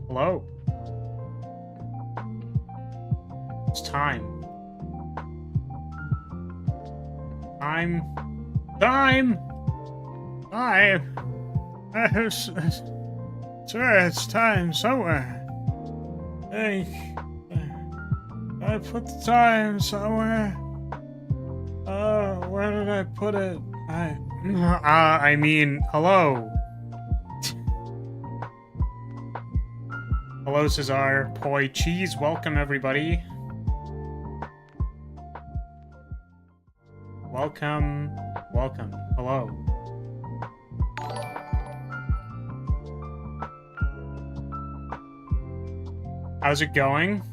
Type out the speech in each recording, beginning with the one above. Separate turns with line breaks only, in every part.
Hello. It's time. Time! Sir, it's time somewhere. I put the time somewhere. Where did I put it? I mean, hello. Hello, Cesar, Poi, Cheese, welcome everybody. Welcome, hello. How's it going?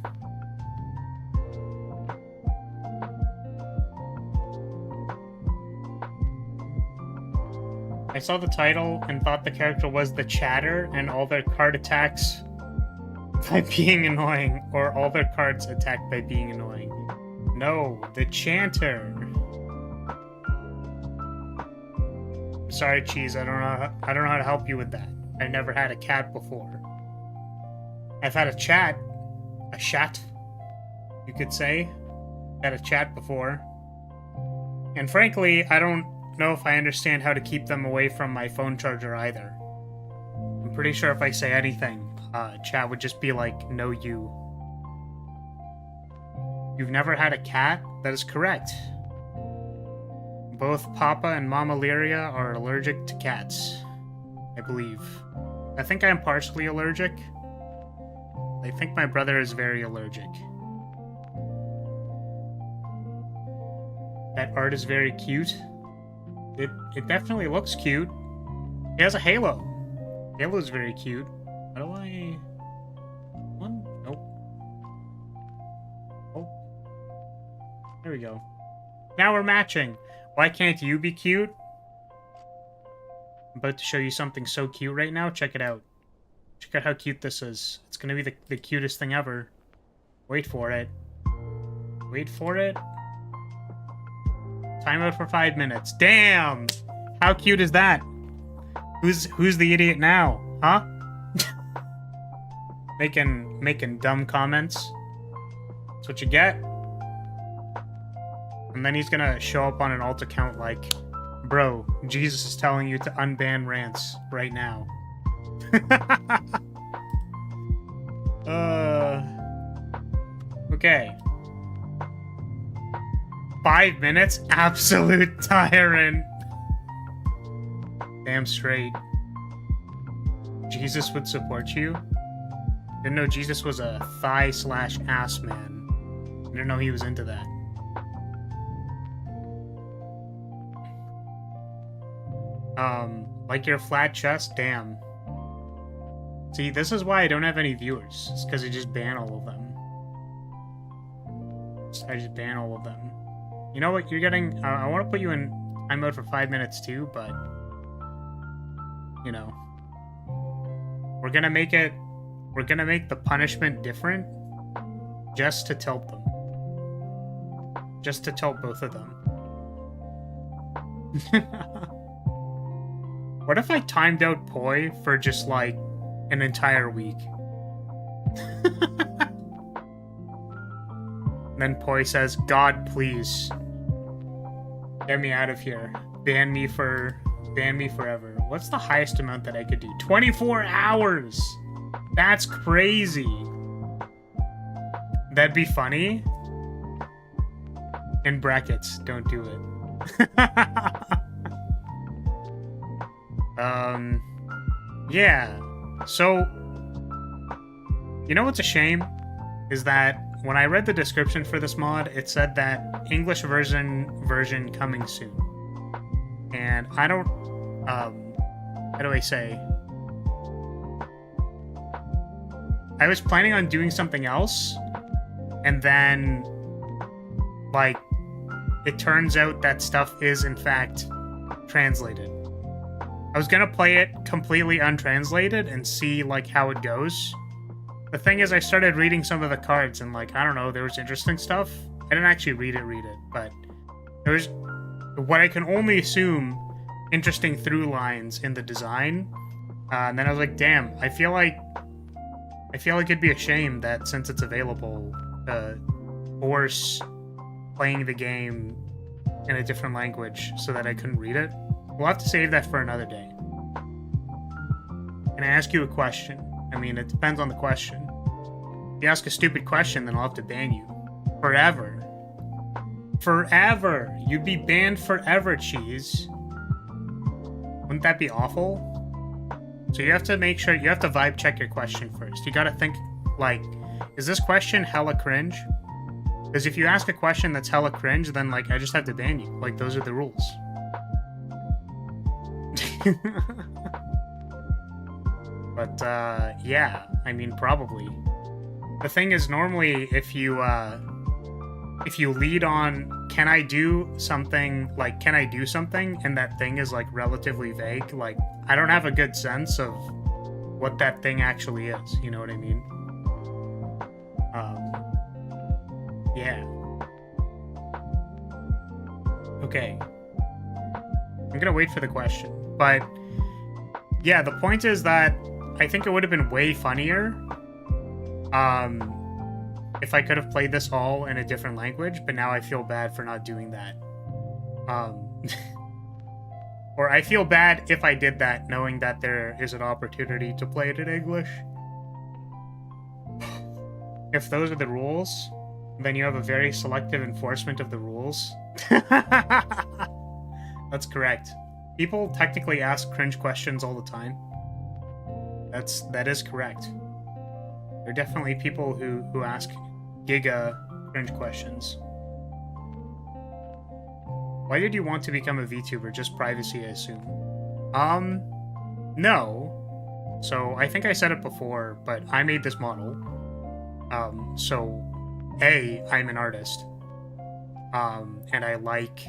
I saw the title and thought the character was the Chatter and all their card attacks by being annoying, or all their cards attacked by being annoying. No, the Chanter. Sorry, Cheese, I don't know how to help you with that. I never had a cat before. I've had a chat, you could say. Had a chat before. And frankly, I don't know if I understand how to keep them away from my phone charger either. I'm pretty sure if I say anything, chat would just be like, no you. You've never had a cat? That is correct. Both Papa and Mama Lyria are allergic to cats, I believe. I think I am partially allergic. I think my brother is very allergic. That art is very cute. It definitely looks cute. He has a halo. Halo's very cute. How do I... One? Nope. Oh. There we go. Now we're matching. Why can't you be cute? I'm about to show you something so cute right now. Check it out. Check out how cute this is. It's gonna be the cutest thing ever. Wait for it. Wait for it. Timeout for 5 minutes. Damn! How cute is that? Who's the idiot now? Huh? making dumb comments. That's what you get. And then he's gonna show up on an alt account like, bro, Jesus is telling you to unban rants right now. Okay. 5 minutes? Absolute tyrant. Damn straight. Jesus would support you? Didn't know Jesus was a thigh/ass man. Didn't know he was into that. Like your flat chest? Damn. See, this is why I don't have any viewers. It's because I just ban all of them. I just ban all of them. You know what? You're getting... I want to put you in time mode for 5 minutes too, but... You know. We're gonna make it... We're gonna make the punishment different. Just to tilt them. Just to tilt both of them. What if I timed out Poi for just, like, an entire week? Then Poi says, God, please. Get me out of here. Ban me forever. What's the highest amount that I could do? 24 hours! That's crazy. That'd be funny. In brackets, don't do it. Yeah. So, you know what's a shame? Is that when I read the description for this mod, it said that English version coming soon. And I don't, how do I say? I was planning on doing something else, and then, like, it turns out that stuff is, in fact, translated. I was gonna play it completely untranslated and see, like, how it goes. The thing is, I started reading some of the cards, and, like, I don't know, there was interesting stuff. I didn't actually read it, but there was, what I can only assume, interesting through lines in the design. And then I was like, damn, I feel like I feel like it'd be a shame that since it's available, force playing the game in a different language so that I couldn't read it. We'll have to save that for another day. Can I ask you a question? I mean, it depends on the question. If you ask a stupid question, then I'll have to ban you. Forever. Forever! You'd be banned forever, Cheese. Wouldn't that be awful? So you have to make sure, you have to vibe check your question first. You gotta think, like, is this question hella cringe? Because if you ask a question that's hella cringe, then, like, I just have to ban you. Like, those are the rules. But, yeah. I mean, probably. The thing is, normally, if you lead on, can I do something, like, can I do something, and that thing is, like, relatively vague, like, I don't have a good sense of what that thing actually is, you know what I mean? Yeah. Okay. I'm gonna wait for the question, but, yeah, the point is that I think it would have been way funnier, if I could have played this all in a different language, but now I feel bad for not doing that. Or I feel bad if I did that, knowing that there is an opportunity to play it in English. If those are the rules, then you have a very selective enforcement of the rules. That's correct. People technically ask cringe questions all the time. That is correct. There are definitely people who ask giga cringe questions. Why did you want to become a VTuber? Just privacy, I assume. No. So, I think I said it before, but I made this model. So, A, I'm an artist. And I like...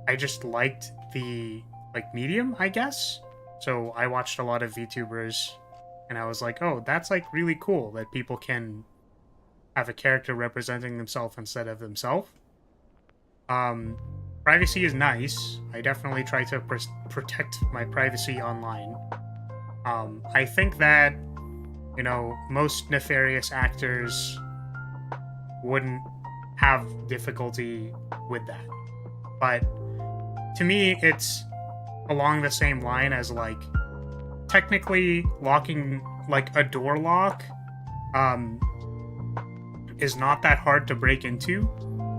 I just liked the, like, medium, I guess? So, I watched a lot of VTubers, and I was like, oh, that's, like, really cool that people can have a character representing themselves instead of themselves. Privacy is nice. I definitely try to protect my privacy online. I think that, you know, most nefarious actors wouldn't have difficulty with that. But to me, it's along the same line as, like, technically locking, like, a door lock, is not that hard to break into.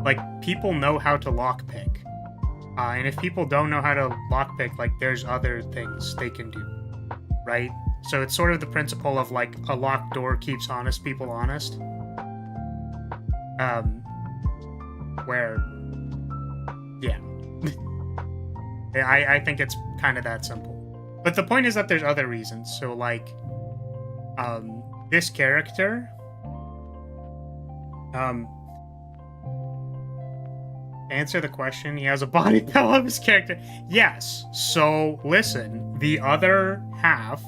Like, people know how to lockpick. And if people don't know how to lockpick, like, there's other things they can do, right? So it's sort of the principle of, like, a locked door keeps honest people honest. Where, yeah. I think it's kind of that simple. But the point is that there's other reasons. So, like, this character... answer the question, he has a body pillow of his character. Yes. So, listen, the other half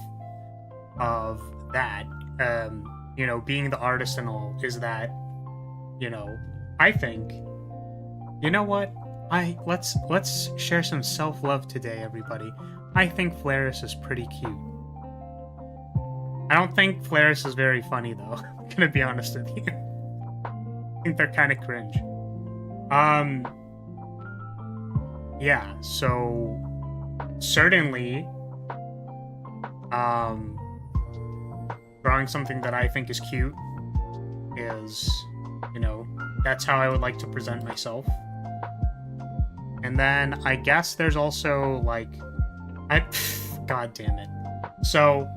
of that, you know, being the artist and all, is that, you know, I think, you know what? Let's share some self-love today, everybody. I think Flaris is pretty cute. I don't think Flaris is very funny, though. I'm gonna be honest with you. I think they're kind of cringe. Yeah, so certainly, drawing something that I think is cute is, you know, that's how I would like to present myself. And then I guess there's also, like, God damn it. So,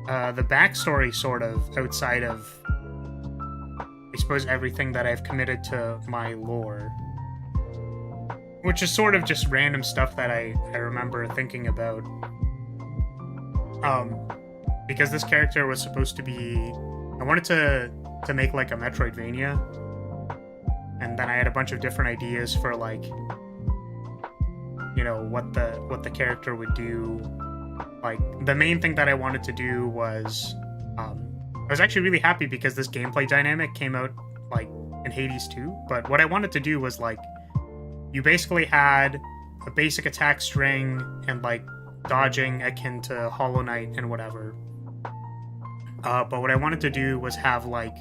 the backstory, sort of, outside of, I suppose, everything that I've committed to my lore, which is sort of just random stuff that I remember thinking about. Because this character was supposed to be... I wanted to make, like, a Metroidvania. And then I had a bunch of different ideas for, like, you know, what the character would do. Like, the main thing that I wanted to do was... I was actually really happy because this gameplay dynamic came out, like, in Hades 2. But what I wanted to do was, like, you basically had a basic attack string and, like, dodging akin to Hollow Knight and whatever. But what I wanted to do was have, like,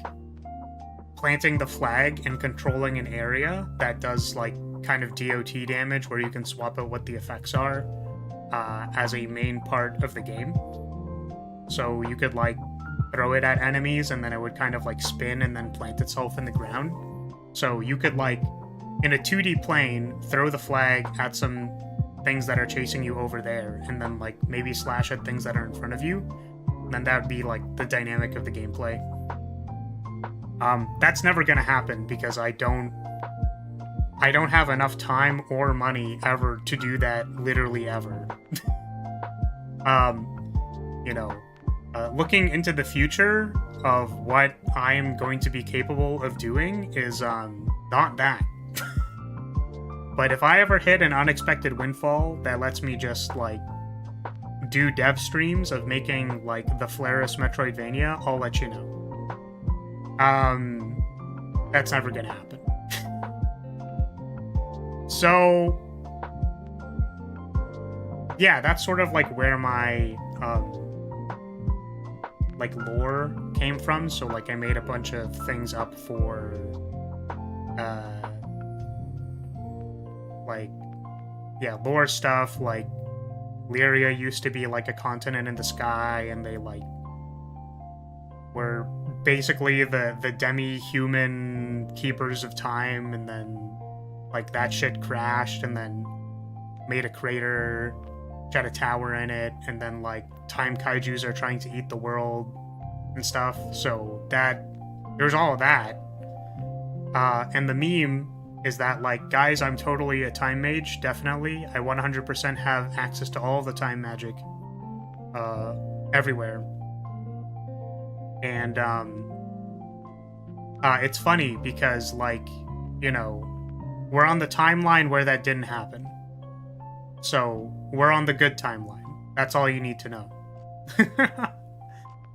planting the flag and controlling an area that does, like, kind of DOT damage where you can swap out what the effects are as a main part of the game. So you could, like, throw it at enemies and then it would kind of, like, spin and then plant itself in the ground. So you could, like, in a 2D plane, throw the flag at some things that are chasing you over there and then, like, maybe slash at things that are in front of you. And then that would be, like, the dynamic of the gameplay. That's never gonna happen because I don't have enough time or money ever to do that, literally ever. You know, looking into the future of what I am going to be capable of doing is not that. But if I ever hit an unexpected windfall that lets me just, like, do dev streams of making, like, the Flaris Metroidvania, I'll let you know. That's never gonna happen. So, yeah, that's sort of, like, where my, like, lore came from. So, like, I made a bunch of things up for, like, yeah, lore stuff. Like, Lyria used to be, like, a continent in the sky, and they, like, were basically the demi-human keepers of time, and then, like, that shit crashed, and then made a crater, which had a tower in it, and then, like, time kaijus are trying to eat the world and stuff. So that, there's all of that. And the meme is that, like, guys, I'm totally a time mage, definitely. I 100% have access to all the time magic everywhere. And it's funny because, like, you know, we're on the timeline where that didn't happen. So we're on the good timeline. That's all you need to know.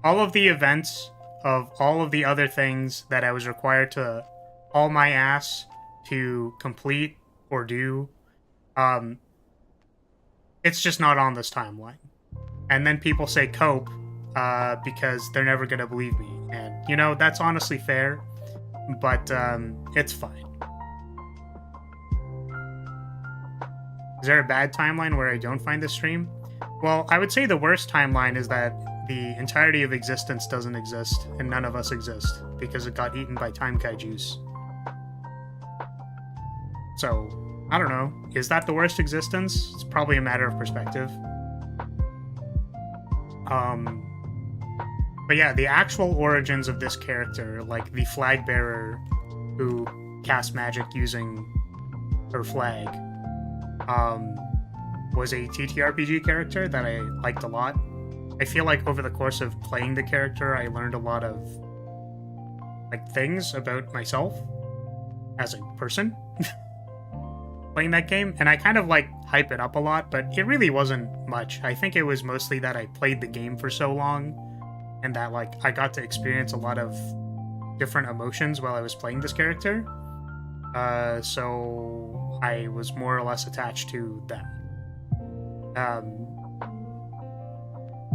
All of the events of all of the other things that I was required to haul my ass to complete or do, it's just not on this timeline. And then people say cope because they're never gonna believe me. And, you know, that's honestly fair, but it's fine. Is there a bad timeline where I don't find this stream? Well, I would say the worst timeline is that the entirety of existence doesn't exist, and none of us exist, because it got eaten by time kaijus. So, I don't know. Is that the worst existence? It's probably a matter of perspective. But yeah, the actual origins of this character, like the flag bearer who casts magic using her flag, was a TTRPG character that I liked a lot. I feel like over the course of playing the character, I learned a lot of, like, things about myself as a person playing that game, and I kind of, like, hype it up a lot, but it really wasn't much. I think it was mostly that I played the game for so long, and that, like, I got to experience a lot of different emotions while I was playing this character, so I was more or less attached to them.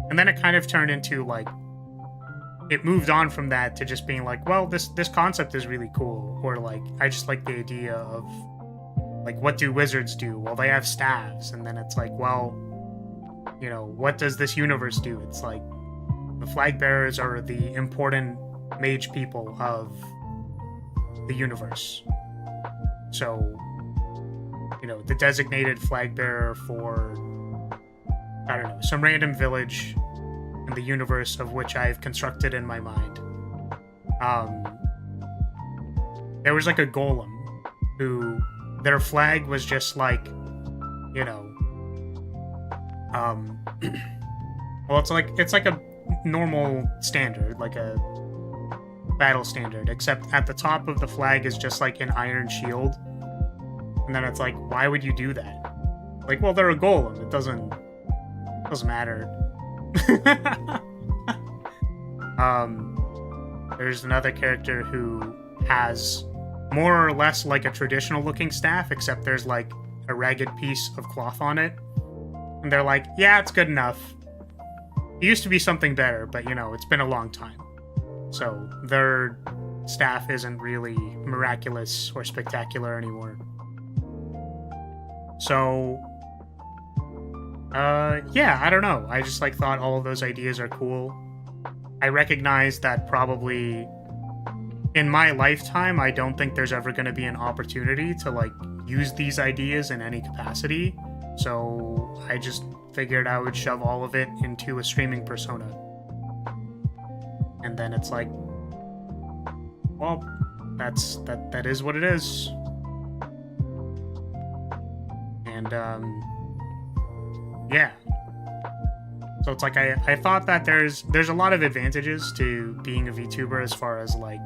And then it kind of turned into, like, it moved on from that to just being like, well, this concept is really cool, or, like, I just like the idea of, like, what do wizards do? Well, they have staves, and then it's like, well, you know, what does this universe do? It's like, the flag bearers are the important mage people of the universe. So, you know, the designated flag bearer for, I don't know, some random village in the universe of which I've constructed in my mind. There was, like, a golem who, their flag was just, like, you know, well, it's like a normal standard, like a battle standard, except at the top of the flag is just, like, an iron shield. And then it's like, why would you do that? Like, well, they're a golem. It doesn't matter. There's another character who has more or less like a traditional looking staff, except there's, like, a ragged piece of cloth on it. And they're like, yeah, it's good enough. It used to be something better, but, you know, it's been a long time. So their staff isn't really miraculous or spectacular anymore. So, yeah, I don't know. I just, like, thought all of those ideas are cool. I recognize that probably in my lifetime, I don't think there's ever going to be an opportunity to, like, use these ideas in any capacity. So I just figured I would shove all of it into a streaming persona. And then it's like, well, that is what it is. And yeah. So it's like I thought that there's a lot of advantages to being a VTuber as far as, like,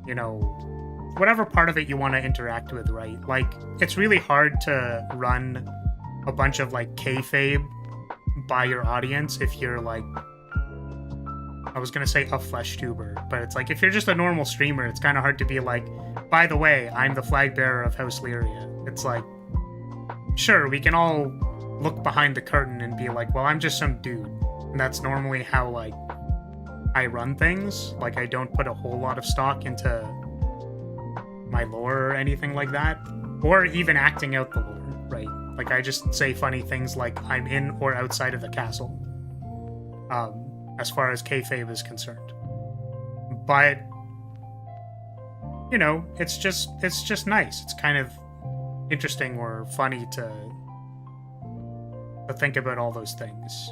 you know, whatever part of it you want to interact with, right? Like, it's really hard to run a bunch of, like, kayfabe by your audience if you're, like, I was gonna say a flesh tuber, but it's like, if you're just a normal streamer, it's kind of hard to be like, by the way, I'm the flag bearer of House Lyria. It's like, sure, we can all look behind the curtain and be like, well, I'm just some dude. And that's normally how, like, I run things. Like, I don't put a whole lot of stock into my lore or anything like that. Or even acting out the lore, right? Like, I just say funny things like I'm in or outside of the castle. As far as kayfabe is concerned. But, you know, it's just nice. It's kind of interesting or funny to think about all those things.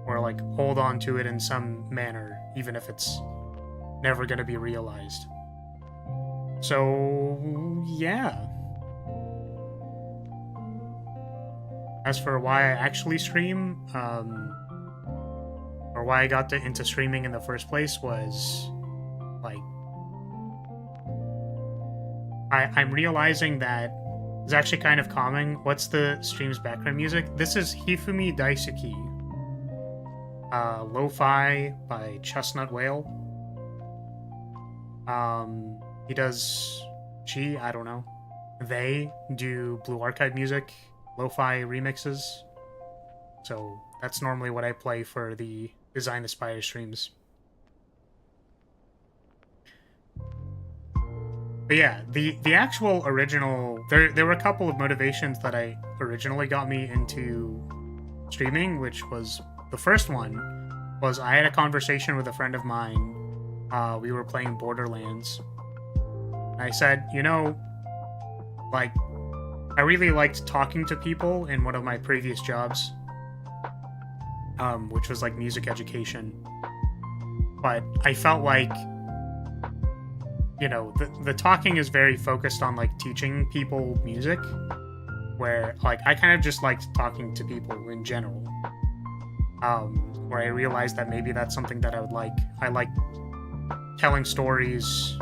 Or, like, hold on to it in some manner, even if it's never going to be realized. So, yeah. As for why I actually stream, or why I got into streaming in the first place was, like, I'm realizing that it's actually kind of calming. What's the stream's background music? This is Hifumi Daisuki. Lo-Fi by Chestnut Whale. He does... I don't know. They do Blue Archive music, lo-fi remixes. So that's normally what I play for the Design the Spire streams. But yeah, the actual original... There were a couple of motivations that I originally got me into streaming, which was... The first one was I had a conversation with a friend of mine. We were playing Borderlands. And I said, you know, like, I really liked talking to people in one of my previous jobs. Which was, like, music education. But I felt like, you know, the talking is very focused on, like, teaching people music. Where, like, I kind of just liked talking to people in general. Where I realized that maybe that's something that I would like. I like telling stories,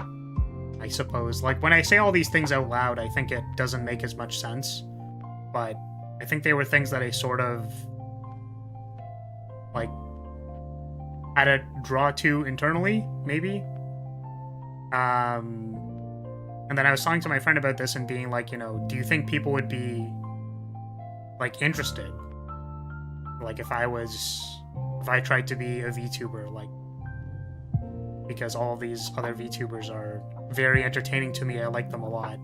I suppose. Like, when I say all these things out loud, I think it doesn't make as much sense. But I think they were things that I sort of, like, had to draw to internally, maybe. And then I was talking to my friend about this and being like, you know, do you think people would be, like, interested? Like, if I tried to be a VTuber, like, because all these other VTubers are very entertaining to me. I like them a lot.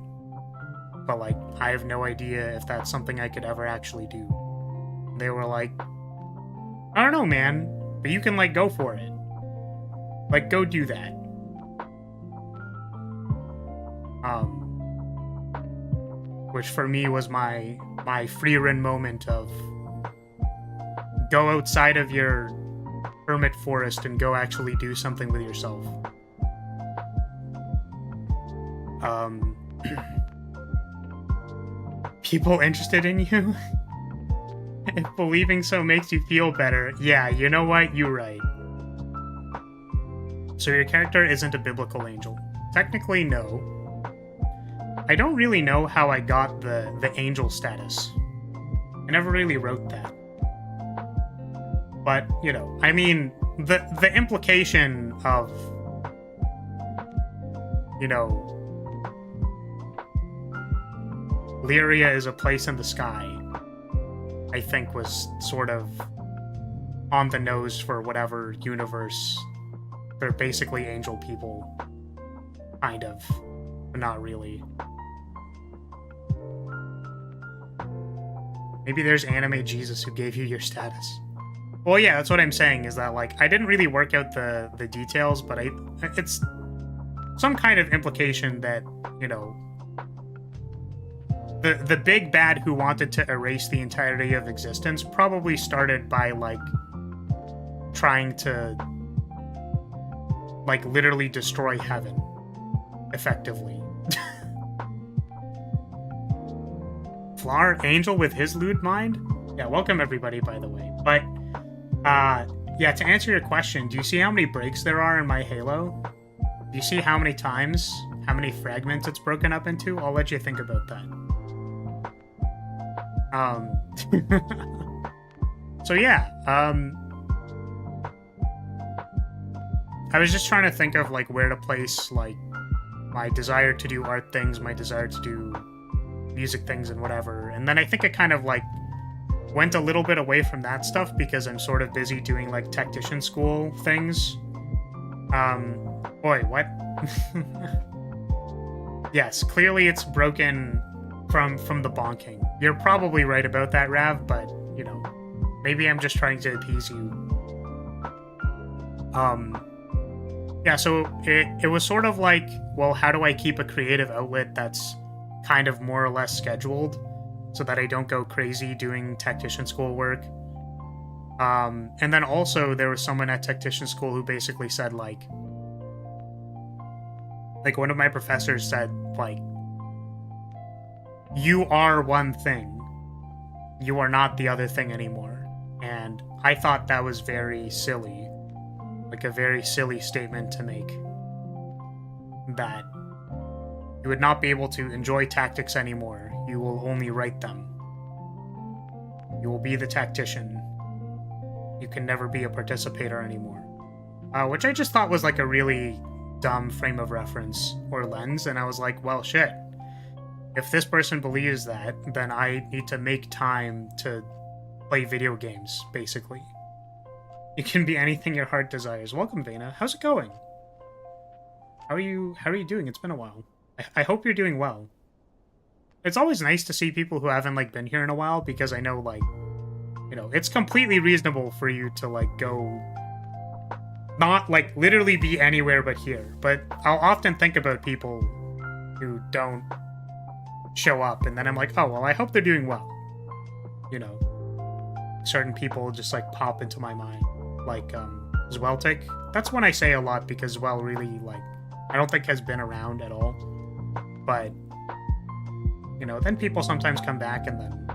But, like, I have no idea if that's something I could ever actually do. They were like, I don't know, man, but you can, like, go for it. Like, go do that. Which for me was my free-run moment of go outside of your hermit forest and go actually do something with yourself. People interested in you? If believing so makes you feel better, yeah, you know what? You're right. So your character isn't a biblical angel. Technically, no. I don't really know how I got the angel status. I never really wrote that. But, you know, I mean, the implication of, you know, Lyria is a place in the sky. I think was sort of on the nose for whatever universe. They're basically angel people. Kind of. But not really. Maybe there's anime Jesus who gave you your status. Well, yeah, that's what I'm saying, is that, like, I didn't really work out the details, but it's some kind of implication that, you know, the big bad who wanted to erase the entirety of existence probably started by, like, trying to, like, literally destroy heaven, effectively. Flar, angel with his lewd mind? Yeah, welcome everybody, by the way. But, yeah, to answer your question, do you see how many breaks there are in my Halo? Do you see how many times, how many fragments it's broken up into? I'll let you think about that. So yeah, I was just trying to think of, like, where to place, like, my desire to do art things, my desire to do music things and whatever. And then I think it kind of, like, went a little bit away from that stuff because I'm sort of busy doing, like, tactician school things. Boy, what? Yes, clearly it's broken from the bonking. You're probably right about that, Rav, but, you know, maybe I'm just trying to appease you. Yeah, so it was sort of like, well, how do I keep a creative outlet that's kind of more or less scheduled so that I don't go crazy doing tactician school work? And then also there was someone at tactician school who basically said, like one of my professors said, like, you are one thing. You are not the other thing anymore. And I thought that was very silly. Like, a very silly statement to make. That you would not be able to enjoy tactics anymore. You will only write them. You will be the tactician. You can never be a participator anymore. Which I just thought was, like, a really dumb frame of reference or lens. And I was like, well, shit. If this person believes that, then I need to make time to play video games, basically. It can be anything your heart desires. Welcome, Vena. How's it going? How are you doing? It's been a while. I hope you're doing well. It's always nice to see people who haven't, like, been here in a while, because I know, like, you know, it's completely reasonable for you to, like, go... not, like, literally be anywhere but here. But I'll often think about people who don't show up, and then I'm like, oh, well, I hope they're doing well. You know, certain people just, like, pop into my mind. Like, Zweltic. That's one I say a lot, because Zwell really, like, I don't think has been around at all. But, you know, then people sometimes come back, and then...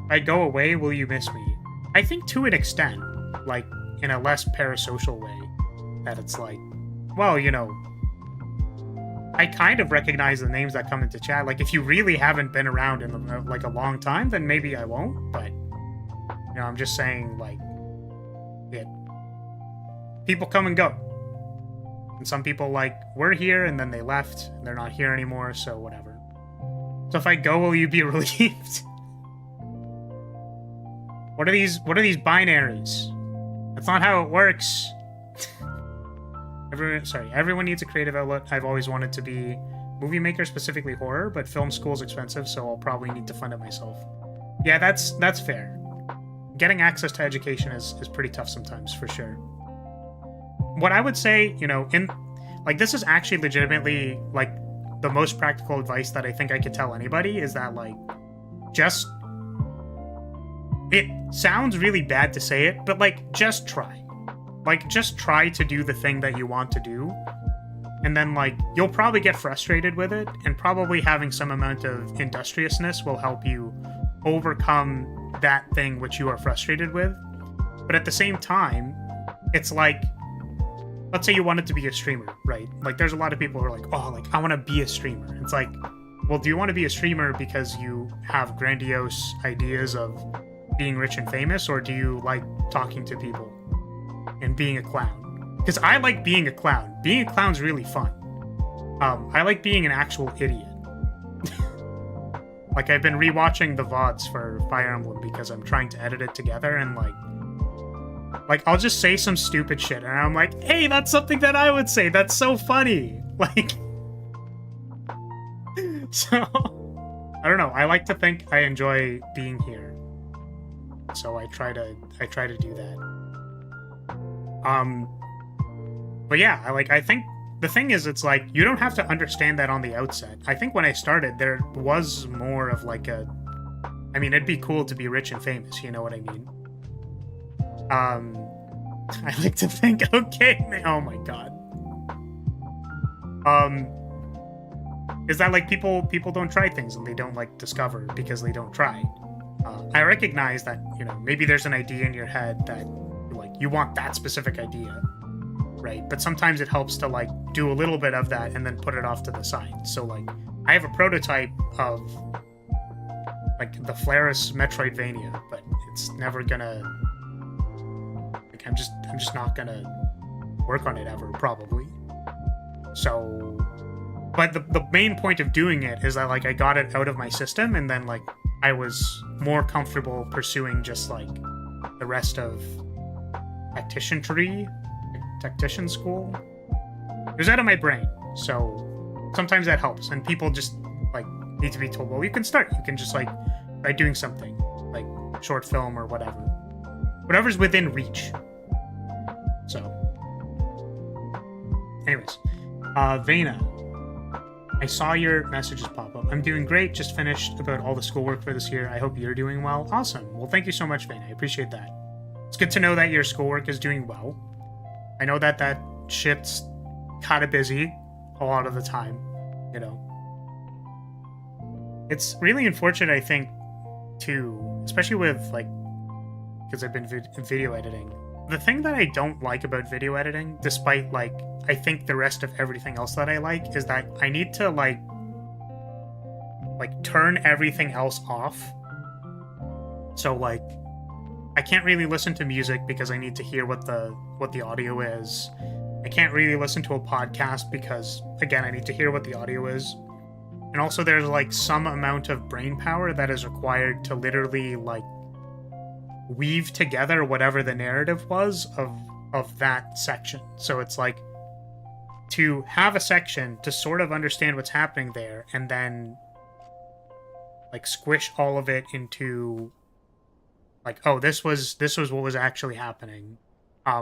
if I go away, will you miss me? I think to an extent, like, in a less parasocial way, that it's like, well, you know, I kind of recognize the names that come into chat. Like, if you really haven't been around in, like, a long time, then maybe I won't, but, you know, I'm just saying, like, yeah, people come and go. And some people, like, were here, and then they left, and they're not here anymore, so whatever. So if I go, will you be relieved? What are these binaries? That's not how it works. Everyone needs a creative outlet. I've always wanted to be movie maker, specifically horror, but film school's expensive, so I'll probably need to fund it myself. Yeah, that's fair. Getting access to education is pretty tough sometimes, for sure. What I would say, you know, like, this is actually legitimately, like, the most practical advice that I think I could tell anybody, is that, like, just... it sounds really bad to say it, but, like, just try. Like, just try to do the thing that you want to do, and then, like, you'll probably get frustrated with it, and probably having some amount of industriousness will help you overcome that thing which you are frustrated with. But at the same time, it's like, let's say you wanted to be a streamer, right? Like, there's a lot of people who are like, oh, like, I want to be a streamer. It's like, well, do you want to be a streamer because you have grandiose ideas of being rich and famous, or do you like talking to people and being a clown? Because I like being a clown. Being a clown's really fun. I like being an actual idiot. Like, I've been rewatching the VODs for Fire Emblem because I'm trying to edit it together, and like I'll just say some stupid shit, and I'm like, hey, that's something that I would say. That's so funny. Like, so I don't know. I like to think I enjoy being here, so I try to do that. But yeah, I think the thing is, it's like, you don't have to understand that on the outset. I think when I started, there was more of like I mean, it'd be cool to be rich and famous, you know what I mean? I like to think, okay, oh my god. Is that like people don't try things and they don't like discover because they don't try. I recognize that, you know, maybe there's an idea in your head that like you want that specific idea, right? But sometimes it helps to like do a little bit of that and then put it off to the side. So like I have a prototype of like the Flaris Metroidvania, but it's never gonna like I'm just not gonna work on it ever, probably. So but the main point of doing it is that like I got it out of my system, and then like I was more comfortable pursuing just like the rest of tactician school. It was out of my brain, so sometimes that helps, and people just like need to be told, well, you can start, you can just like try doing something like short film or whatever's within reach. So anyways, Vena, I saw your messages pop up. I'm doing great. Just finished about all the schoolwork for this year. I hope you're doing well. Awesome. Well, thank you so much, Vane. I appreciate that. It's good to know that your schoolwork is doing well. I know that shit's kind of busy a lot of the time, you know. It's really unfortunate, I think, too, especially with, like, because I've been video editing. The thing that I don't like about video editing, despite, like, I think the rest of everything else that I like, is that I need to, like turn everything else off. So, like, I can't really listen to music because I need to hear what the audio is. I can't really listen to a podcast because, again, I need to hear what the audio is. And also there's, like, some amount of brain power that is required to literally, like, weave together whatever the narrative was of that section. So it's like, to have a section to sort of understand what's happening there, and then like squish all of it into like, oh, this was what was actually happening,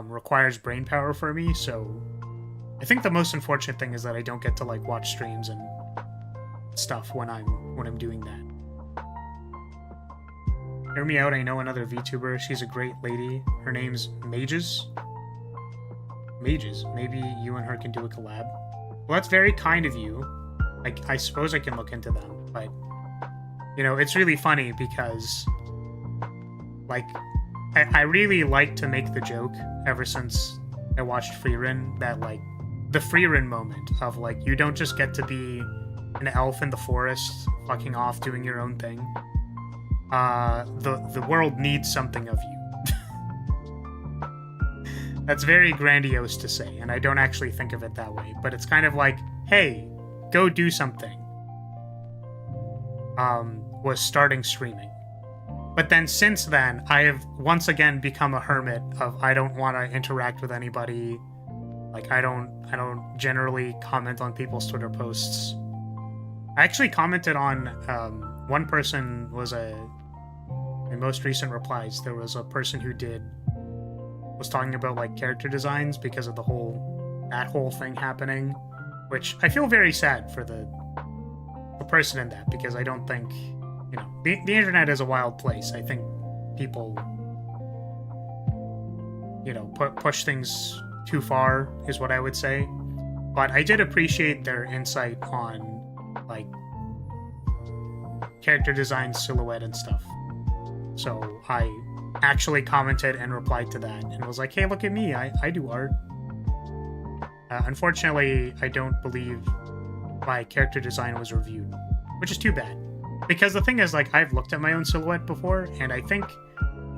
requires brain power for me. So I think the most unfortunate thing is that I don't get to like watch streams and stuff when I'm doing that. Hear me out, I know another VTuber. She's a great lady. Her name's Mages. Maybe you and her can do a collab. Well, that's very kind of you. I suppose I can look into them, but you know, it's really funny because like I really like to make the joke ever since I watched Freerun, that like the Freerun moment of like, you don't just get to be an elf in the forest fucking off doing your own thing. The world needs something of you. That's very grandiose to say, and I don't actually think of it that way, but it's kind of like, hey, go do something. Was starting streaming. But then since then, I have once again become a hermit of I don't want to interact with anybody. Like, I don't generally comment on people's Twitter posts. I actually commented on, one person was my most recent replies, there was a person who was talking about like character designs because of that whole thing happening, which I feel very sad for the person in that, because I don't think, you know, the internet is a wild place. I think people, you know, push things too far is what I would say. But I did appreciate their insight on like character design, silhouette, and stuff. So I actually commented and replied to that and was like, hey, look at me, I do art. Unfortunately, I don't believe my character design was reviewed, which is too bad. Because the thing is, like, I've looked at my own silhouette before, and I think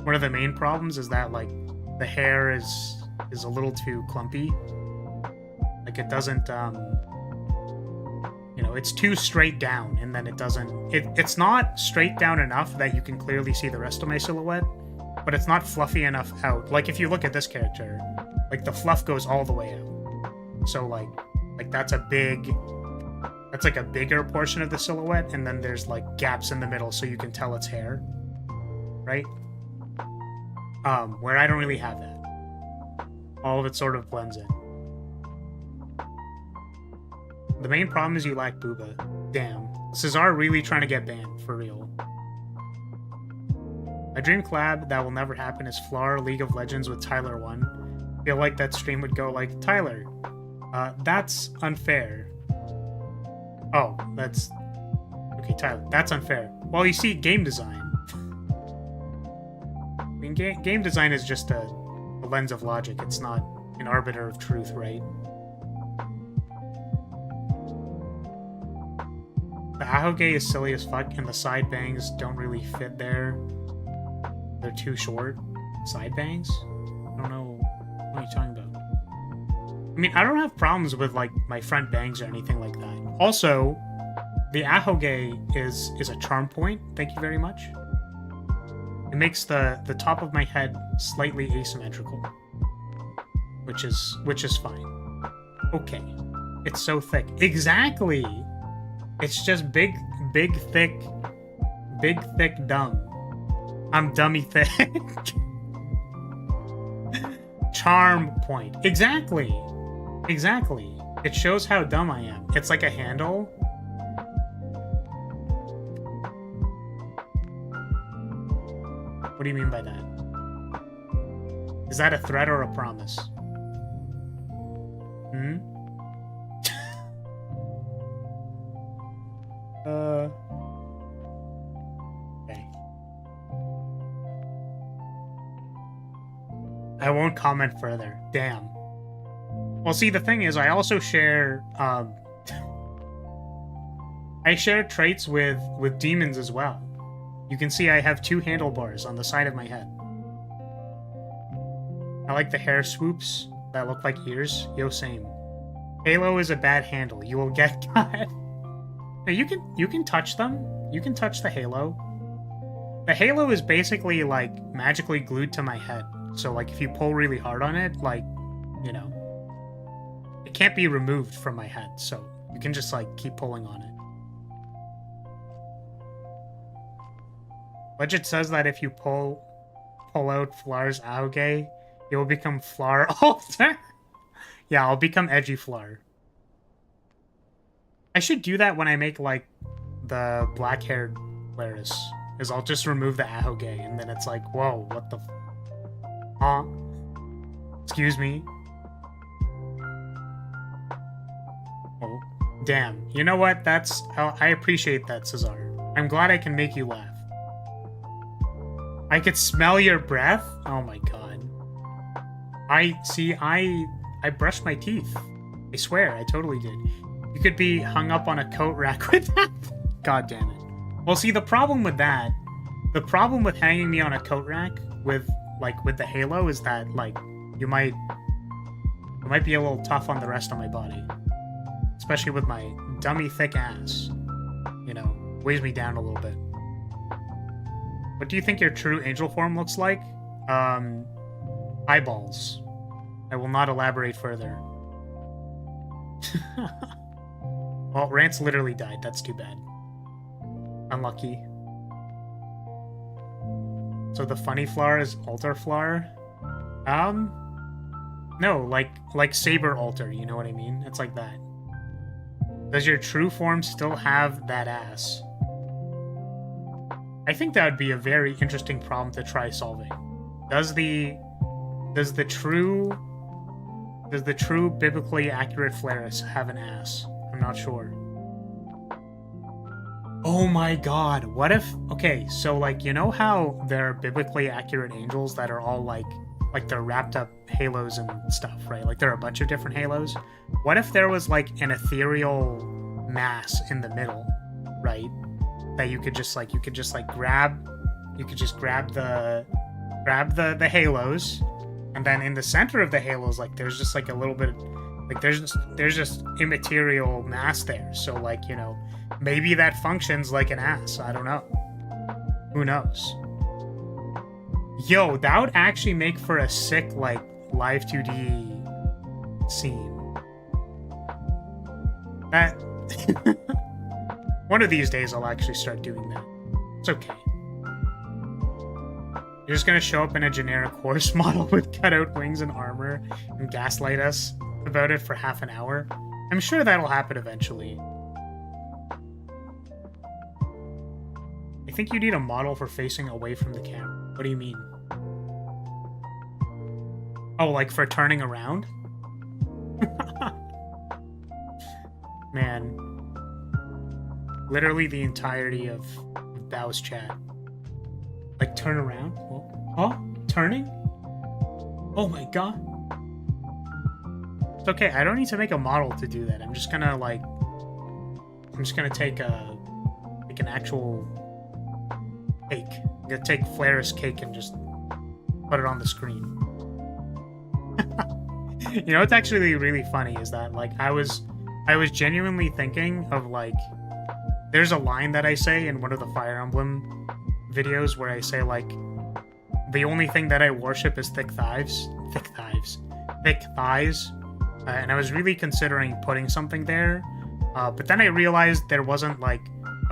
one of the main problems is that, like, the hair is a little too clumpy. Like, it doesn't, know, it's too straight down, and then it doesn't... It's not straight down enough that you can clearly see the rest of my silhouette, but it's not fluffy enough out. Like, if you look at this character, like, the fluff goes all the way out. So, like that's a big... That's, like, a bigger portion of the silhouette, and then there's, like, gaps in the middle so you can tell it's hair. Right? Where I don't really have that. All of it sort of blends in. The main problem is you lack booba. Damn. Cesar really trying to get banned, for real. A dream collab that will never happen is Flower League of Legends with Tyler 1. Feel like that stream would go like, Tyler, that's unfair. Oh, that's... Okay, Tyler, that's unfair. Well, you see, game design. I mean, game design is just a lens of logic. It's not an arbiter of truth, right? The ahoge is silly as fuck, and the side bangs don't really fit there. They're too short. Side bangs? I don't know. What are you talking about? I mean, I don't have problems with, like, my front bangs or anything like that. Also, the ahoge is a charm point. Thank you very much. It makes the top of my head slightly asymmetrical. Which is fine. Okay. It's so thick. Exactly! It's just big, thick, dumb. I'm dummy thick. Charm point. Exactly. Exactly. It shows how dumb I am. It's like a handle. What do you mean by that? Is that a threat or a promise? Hmm? Okay. I won't comment further. Damn. Well, see, the thing is, I also share, I share traits with demons as well. You can see I have 2 handlebars on the side of my head. I like the hair swoops that look like ears. Yo, same. Halo is a bad handle. You will get cut. Now, you can touch them. You can touch the halo. The halo is basically, like, magically glued to my head. So, like, if you pull really hard on it, like, you know, it can't be removed from my head. So you can just, like, keep pulling on it. Legend says that if you pull out Flar's Auge, it will become Flar Alter. Yeah, I'll become Edgy Flar. I should do that when I make, like, the black-haired Laris. Is I'll just remove the ahoge, and then it's like, whoa, what the huh? Excuse me? Oh, damn. You know what? That's... I appreciate that, Cesar. I'm glad I can make you laugh. I could smell your breath? Oh my god. I brushed my teeth. I swear, I totally did. You could be hung up on a coat rack with that. God damn it. Well, see, the problem with that, the problem with hanging me on a coat rack with the halo is that, like, you might be a little tough on the rest of my body. Especially with my dummy thick ass. You know, weighs me down a little bit. What do you think your true angel form looks like? Eyeballs. I will not elaborate further. Well, Rance literally died. That's too bad. Unlucky. So the funny flower is altar flower? No, like saber altar, you know what I mean? It's like that. Does your true form still have that ass? I think that would be a very interesting problem to try solving. Does the true biblically accurate Flaris have an ass? I'm not sure. Oh my god, what if... Okay, so, like, you know how there are biblically accurate angels that are all, like they're wrapped up halos and stuff, right? Like, there are a bunch of different halos. What if there was, like, an ethereal mass in the middle, right? That you could just grab the halos, and then in the center of the halos, like, there's just, like, a little bit Like, there's just immaterial mass there. So, like, you know, maybe that functions like an ass. I don't know. Who knows? Yo, that would actually make for a sick, like, live 2D scene. That... One of these days I'll actually start doing that. It's okay. You're just gonna show up in a generic horse model with cutout wings and armor and gaslight us about it for half an hour? I'm sure that'll happen eventually. I think you need a model for facing away from the camera. What do you mean? Oh, like for turning around? Man. Literally the entirety of Bao's chat. Like, turn around? Oh, turning? Oh my god. It's okay, I don't need to make a model to do that. I'm just gonna, like... I'm just gonna take a... like an actual... cake. I'm gonna take Flair's cake and just put it on the screen. You know what's actually really funny is that, like, I was genuinely thinking of, like... There's a line that I say in one of the Fire Emblem videos where I say, like, the only thing that I worship is thick thighs. And I was really considering putting something there, but then I realized there wasn't, like,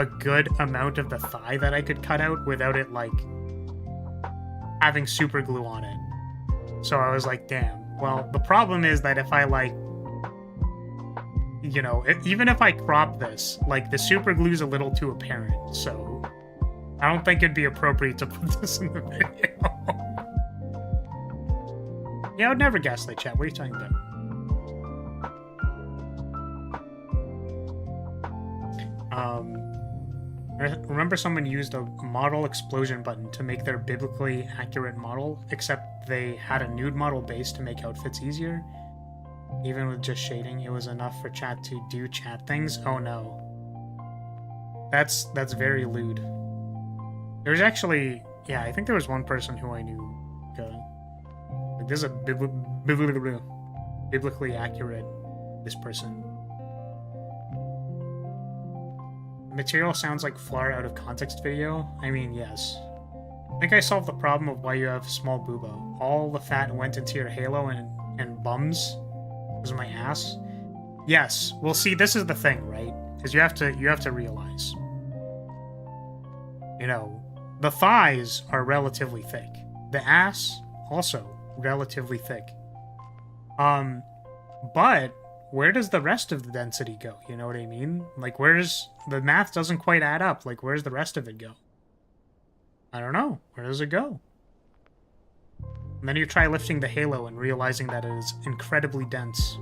a good amount of the thigh that I could cut out without it, like, having super glue on it. So I was like, damn. Well, the problem is that if I, like, you know, even if I crop this, like, the super glue's a little too apparent, so I don't think it'd be appropriate to put this in the video. Yeah, I would never gaslight chat. What are you talking about? I remember someone used a model explosion button to make their biblically accurate model, except they had a nude model base to make outfits easier. Even with just shading, it was enough for chat to do chat things. Oh no. That's very lewd. There's actually, yeah, I think there was one person who I knew. Like, this is a biblically accurate, this person. The material sounds like Flar out of context video. I mean, yes. I think I solved the problem of why you have small boobo. All the fat went into your halo and bums. Was my ass? Yes. Well, see, this is the thing, right? Because you have to realize, you know, the thighs are relatively thick. The ass also relatively thick. But where does the rest of the density go? You know what I mean? Like, where's the math doesn't quite add up. Like, where's the rest of it go? I don't know. Where does it go? And then you try lifting the halo and realizing that it is incredibly dense.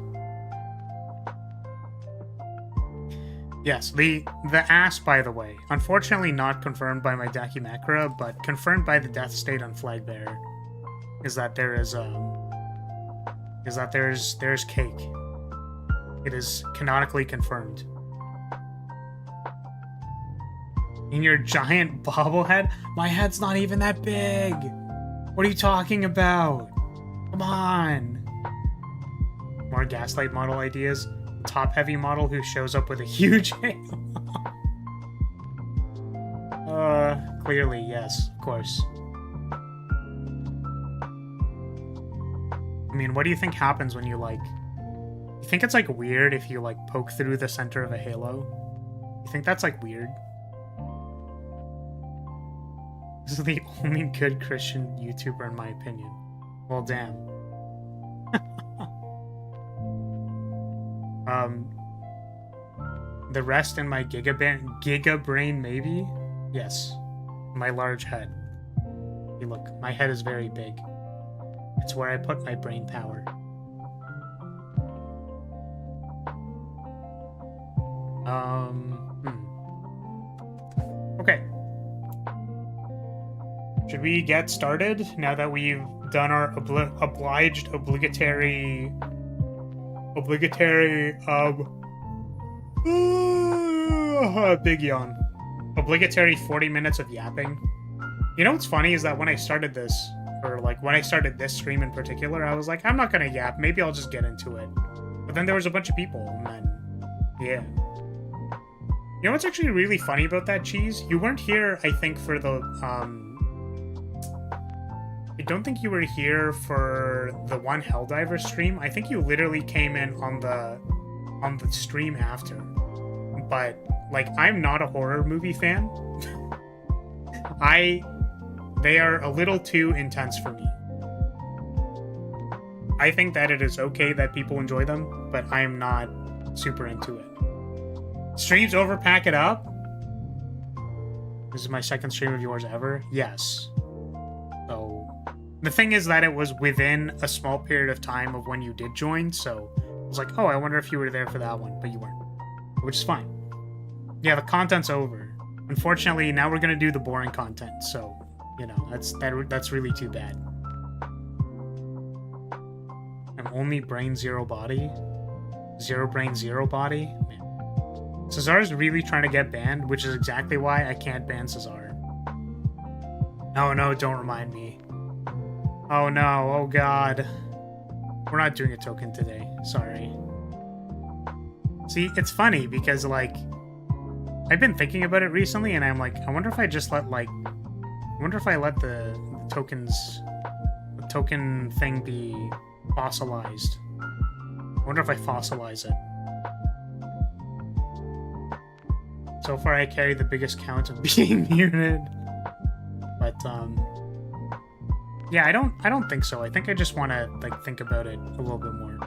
Yes, the ass, by the way. Unfortunately not confirmed by my Dakimakura, but confirmed by the death state on Flagbearer. Is that there's cake. It is canonically confirmed. In your giant bobblehead? My head's not even that big! What are you talking about? Come on. More gaslight model ideas. Top heavy model who shows up with a huge halo. Clearly, yes, of course. I mean, what do you think happens when you, like... You think it's, like, weird if you, like, poke through the center of a halo? You think that's, like, weird? This is the only good Christian YouTuber in my opinion. Well, damn. The rest in my Giga brain, maybe? Yes. My large head. Hey, look, my head is very big. It's where I put my brain power. Okay. Should we get started now that we've done our obligatory big yawn. Obligatory 40 minutes of yapping. You know what's funny is that when I started this, or like when I started this stream in particular, I was like, I'm not gonna yap, maybe I'll just get into it. But then there was a bunch of people, and then, yeah. You know what's actually really funny about that, Cheese? You weren't here, I think, for the, I don't think you were here for the one Helldiver stream. I think you literally came in on the stream after. But, like, I'm not a horror movie fan. They are a little too intense for me. I think that it is okay that people enjoy them, but I am not super into it. Streams over, pack it up? This is my second stream of yours ever? Yes. So, the thing is that it was within a small period of time of when you did join, so I was like, oh, I wonder if you were there for that one, but you weren't. Which is fine. Yeah, the content's over. Unfortunately, now we're gonna do the boring content, so, you know, that's really too bad. I'm only brain, zero body? Zero brain, zero body? Man. Cesar's really trying to get banned, which is exactly why I can't ban Cesar. Oh no, don't remind me. Oh no, oh god. We're not doing a token today, sorry. See, it's funny because, like, I've been thinking about it recently and I'm like, I wonder if I just let, like, I wonder if I let the token thing be fossilized. I wonder if I fossilize it. So far I carry the biggest count of being muted. But, yeah, I don't think so. I think I just want to, like, think about it a little bit more.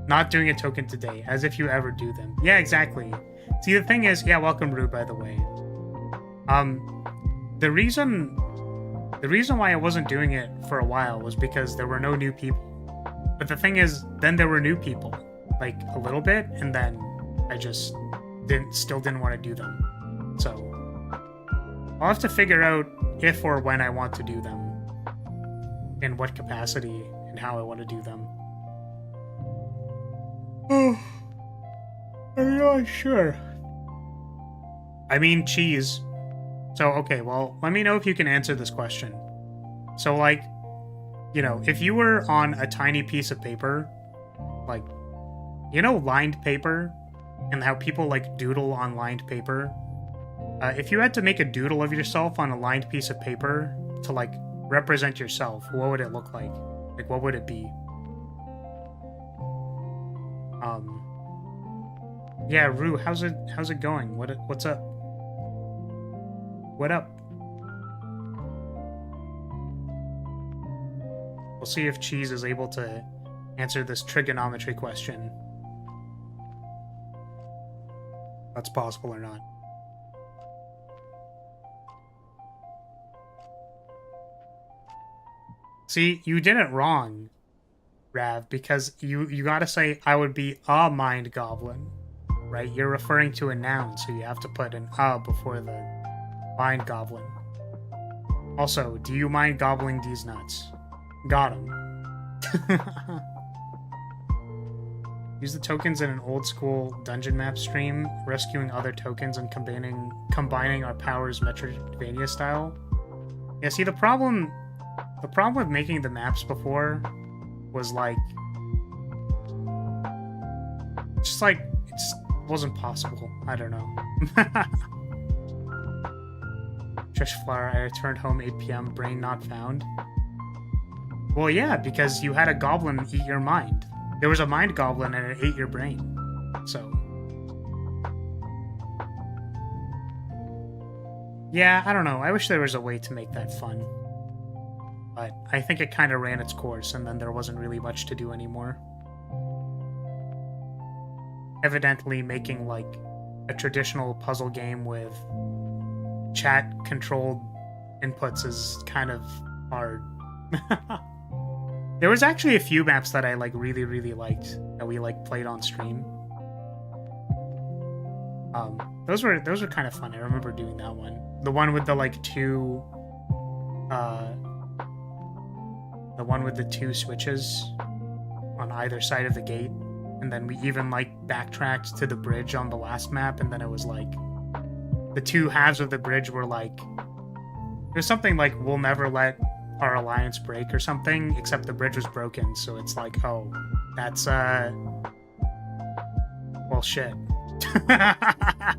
Not doing a token today, as if you ever do them. Yeah, exactly. See, the thing is, yeah, welcome, Rue, by the way. The reason why I wasn't doing it for a while was because there were no new people. But the thing is, then there were new people, like, a little bit, and then I just still didn't want to do them. So, I'll have to figure out if or when I want to do them, in what capacity, and how I want to do them. Oh, I'm not sure. I mean, Cheese. So, okay, well, let me know if you can answer this question. So, like, you know, if you were on a tiny piece of paper, like, you know, lined paper, and how people, like, doodle on lined paper? If you had to make a doodle of yourself on a lined piece of paper to, like, represent yourself, what would it look like? Like, what would it be? Yeah, Rue, how's it going? What's up? What up? We'll see if Cheese is able to answer this trigonometry question. That's possible or not. See, you did it wrong, Rav, because you gotta say, I would be a mind goblin, right? You're referring to a noun, so you have to put an before the mind goblin. Also, do you mind gobbling these nuts? Got him. Use the tokens in an old school dungeon map stream, rescuing other tokens and combining our powers Metroidvania style. Yeah, see, the problem with making the maps before was, like, just, like, it wasn't possible. I don't know. Trish Flower, I returned home 8 p.m. Brain not found. Well, yeah, because you had a goblin eat your mind. There was a mind goblin and it ate your brain. So. Yeah, I don't know. I wish there was a way to make that fun. But I think it kind of ran its course and then there wasn't really much to do anymore. Evidently making, like, a traditional puzzle game with chat-controlled inputs is kind of hard. There was actually a few maps that I, like, really, really liked that we, like, played on stream. Those were kind of fun. I remember doing that one. The one with the, like, two switches on either side of the gate. And then we even, like, backtracked to the bridge on the last map, and then it was, like, the two halves of the bridge were, like, there's something like, we'll never let our alliance break or something, except the bridge was broken, so it's like, oh, That's, well, shit. That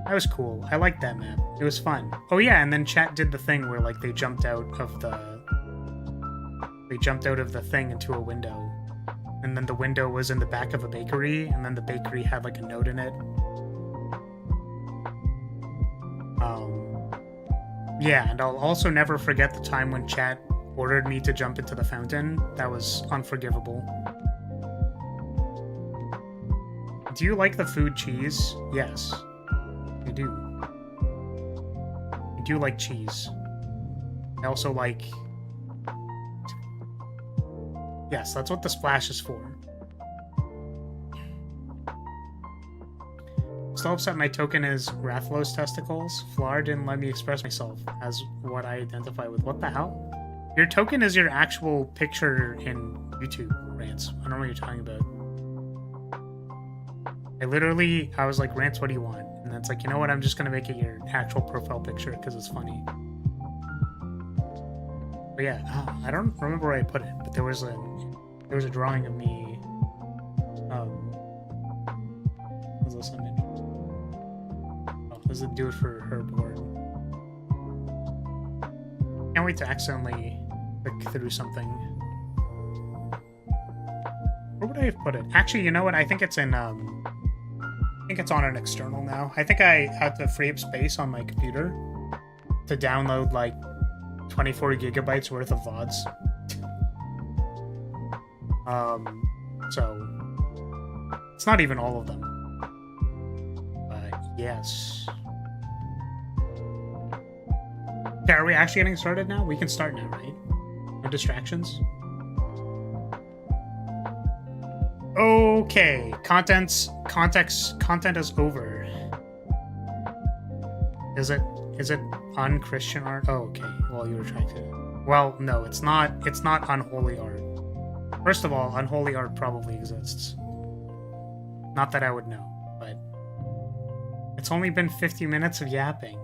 was cool. I liked that map. It was fun. Oh yeah, and then chat did the thing where, like, they jumped out of the thing into a window. And then the window was in the back of a bakery, and then the bakery had, like, a note in it. Yeah, and I'll also never forget the time when chat ordered me to jump into the fountain. That was unforgivable. Do you like the food cheese? Yes, I do. I do like cheese. I also like... Yes, that's what the splash is for. Still upset my token is Rathlow's testicles. Flar didn't let me express myself as what I identify with. What the hell? Your token is your actual picture in YouTube, Rants. I don't know what you're talking about. I was like, Rants, what do you want? And then it's like, you know what? I'm just going to make it your actual profile picture because it's funny. But yeah, I don't remember where I put it, but there was a drawing of me. What was this image? Oh, this is do it for her board. Can't wait to accidentally click through something. Where would I have put it? Actually, you know what? I think it's in I think it's on an external now. I think I have to free up space on my computer to download like 24 gigabytes worth of VODs. So it's not even all of them. But yes. Okay, are we actually getting started now? We can start now, right? No distractions? Okay, content is over. Is it unchristian art? Oh, okay. Well, you were trying to. Well, no, it's not unholy art. First of all, unholy art probably exists. Not that I would know, but it's only been 50 minutes of yapping.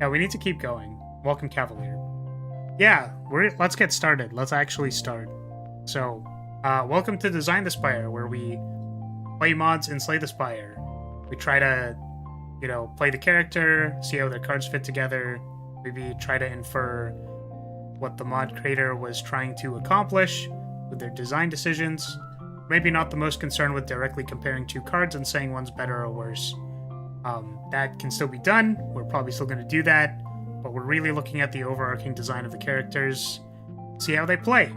Yeah, we need to keep going. Welcome, Cavalier. Yeah, let's get started. Let's actually start. So, welcome to Design the Spire, where we play mods and slay the Spire. We try to, play the character, see how their cards fit together, maybe try to infer what the mod creator was trying to accomplish with their design decisions. Maybe not the most concerned with directly comparing two cards and saying one's better or worse. That can still be done. We're probably still going to do that, but we're really looking at the overarching design of the characters, see how they play.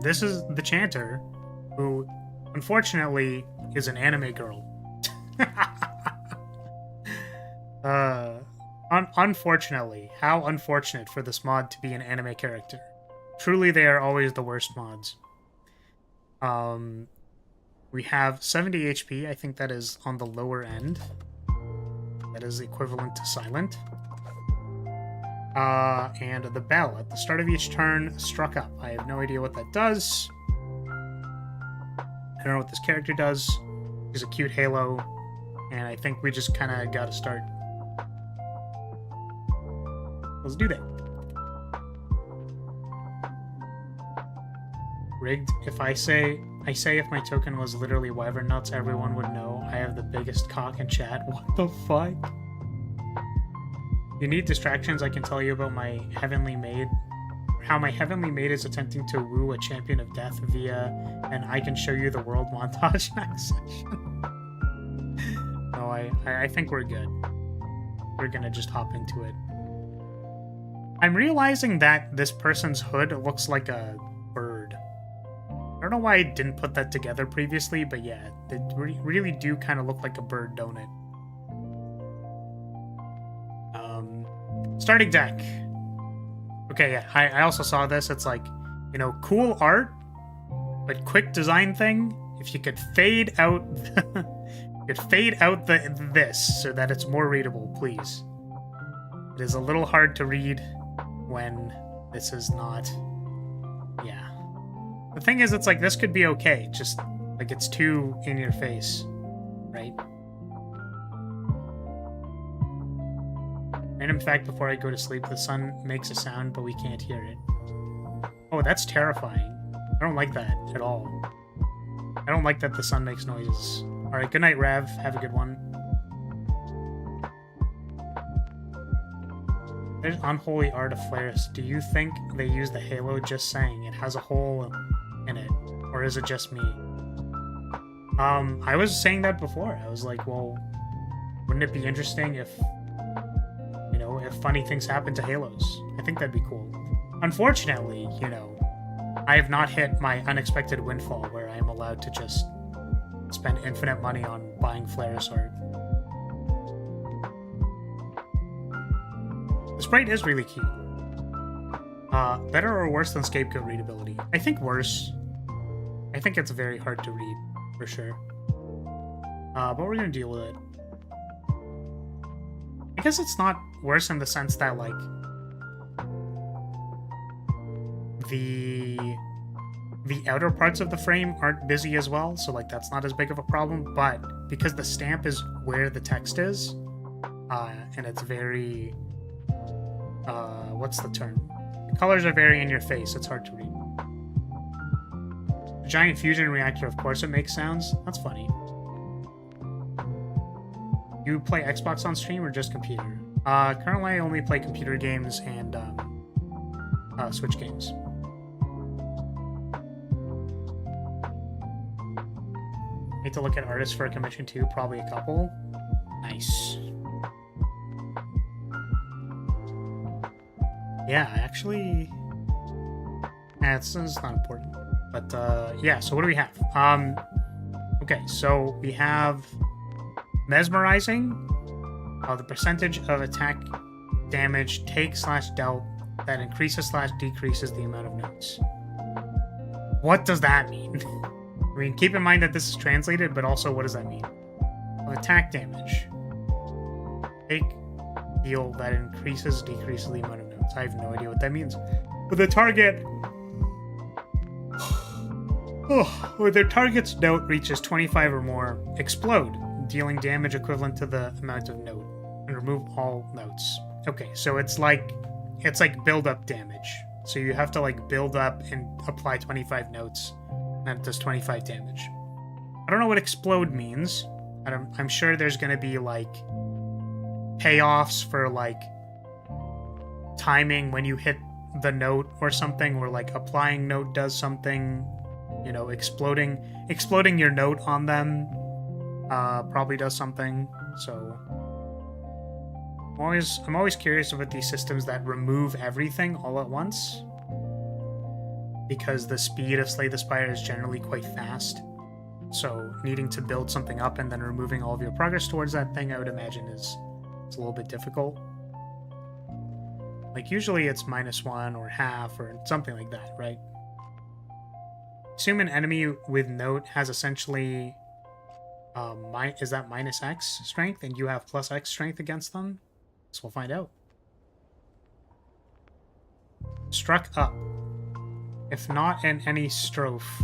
This is the Chanter, who, unfortunately, is an anime girl. Unfortunately. How unfortunate for this mod to be an anime character. Truly, they are always the worst mods. We have 70 HP. I think that is on the lower end. That is equivalent to silent. And the bell at the start of each turn struck up. I have no idea what that does. I don't know what this character does. He's a cute halo, and I think we just kind of gotta start. Let's do that. Rigged. If I say if my token was literally wyvern nuts, everyone would know I have the biggest cock in chat. What the fuck? You need distractions. I can tell you about my heavenly maid. How my heavenly maid is attempting to woo a champion of death via an I can show you the world montage next session. No, I think we're good. We're gonna just hop into it. I'm realizing that this person's hood looks like a bird. I don't know why I didn't put that together previously, but yeah, they really do kind of look like a bird, don't it? Starting deck. Okay, yeah, I also saw this. It's like, cool art, but quick design thing. If you could fade out, this so that it's more readable, please. It is a little hard to read when this is not. Yeah. The thing is, it's like this could be okay. Just like it's too in your face, right? Random fact before I go to sleep, the sun makes a sound, but we can't hear it. Oh, that's terrifying. I don't like that at all. I don't like that the sun makes noises. Alright, good night, Rev. Have a good one. There's unholy art of Flaris. Do you think they use the halo? Just saying. It has a hole in it. Or is it just me? I was saying that before. I was like, well, wouldn't it be interesting if, you know, if funny things happen to halos? I think that'd be cool. Unfortunately, you know, I have not hit my unexpected windfall where I am allowed to just spend infinite money on buying Flaris art. The sprite is really cute. Better or worse than Scapegoat readability? I think worse. I think it's very hard to read, for sure. But we're gonna deal with it. I guess it's not worse in the sense that, like, the outer parts of the frame aren't busy as well, so, like, that's not as big of a problem, but because the stamp is where the text is, and it's very, what's the term? The colors are very in your face, it's hard to read. The giant fusion reactor, of course it makes sounds. That's funny. You play Xbox on stream or just computer? Currently I only play computer games and Switch games. Need to look at artists for a commission too, probably a couple. Nice. Yeah, actually, it's not important. But yeah, so what do we have? Okay, so we have mesmerizing. The percentage of attack damage take/dealt that increases/decreases the amount of notes. What does that mean? I mean, keep in mind that this is translated, but also what does that mean? Attack damage. Take deal that decreases the amount of notes. I have no idea what that means. But the target... when their target's note reaches 25 or more, explode, dealing damage equivalent to the amount of note, and remove all notes. Okay, so it's like build-up damage. So you have to like build up and apply 25 notes, and that does 25 damage. I don't know what explode means. I'm sure there's gonna be like payoffs for like timing when you hit the note or something, or like applying note does something. You know, exploding your note on them probably does something. So I'm always curious about these systems that remove everything all at once, because the speed of Slay the Spire is generally quite fast. So needing to build something up and then removing all of your progress towards that thing, I would imagine it's a little bit difficult. Like usually it's -1 or half or something like that, right? Assume an enemy with note has essentially is that -X strength, and you have +X strength against them? So we'll find out. Struck up. If not in any strophe,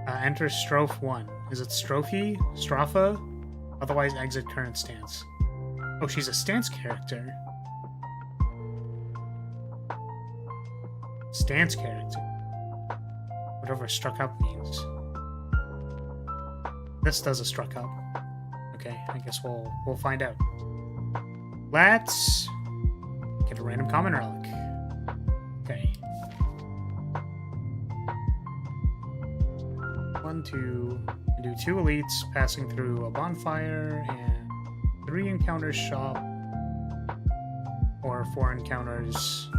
enter strophe 1. Is it strophe? Stropha? Otherwise exit current stance. Oh, she's a stance character. Stance character. Whatever struck up means. This does a struck up. Okay, I guess we'll find out. Let's get a random common relic. Okay. 1, 2. Do 2 elites passing through a bonfire, and 3 encounters shop, or 4 encounters.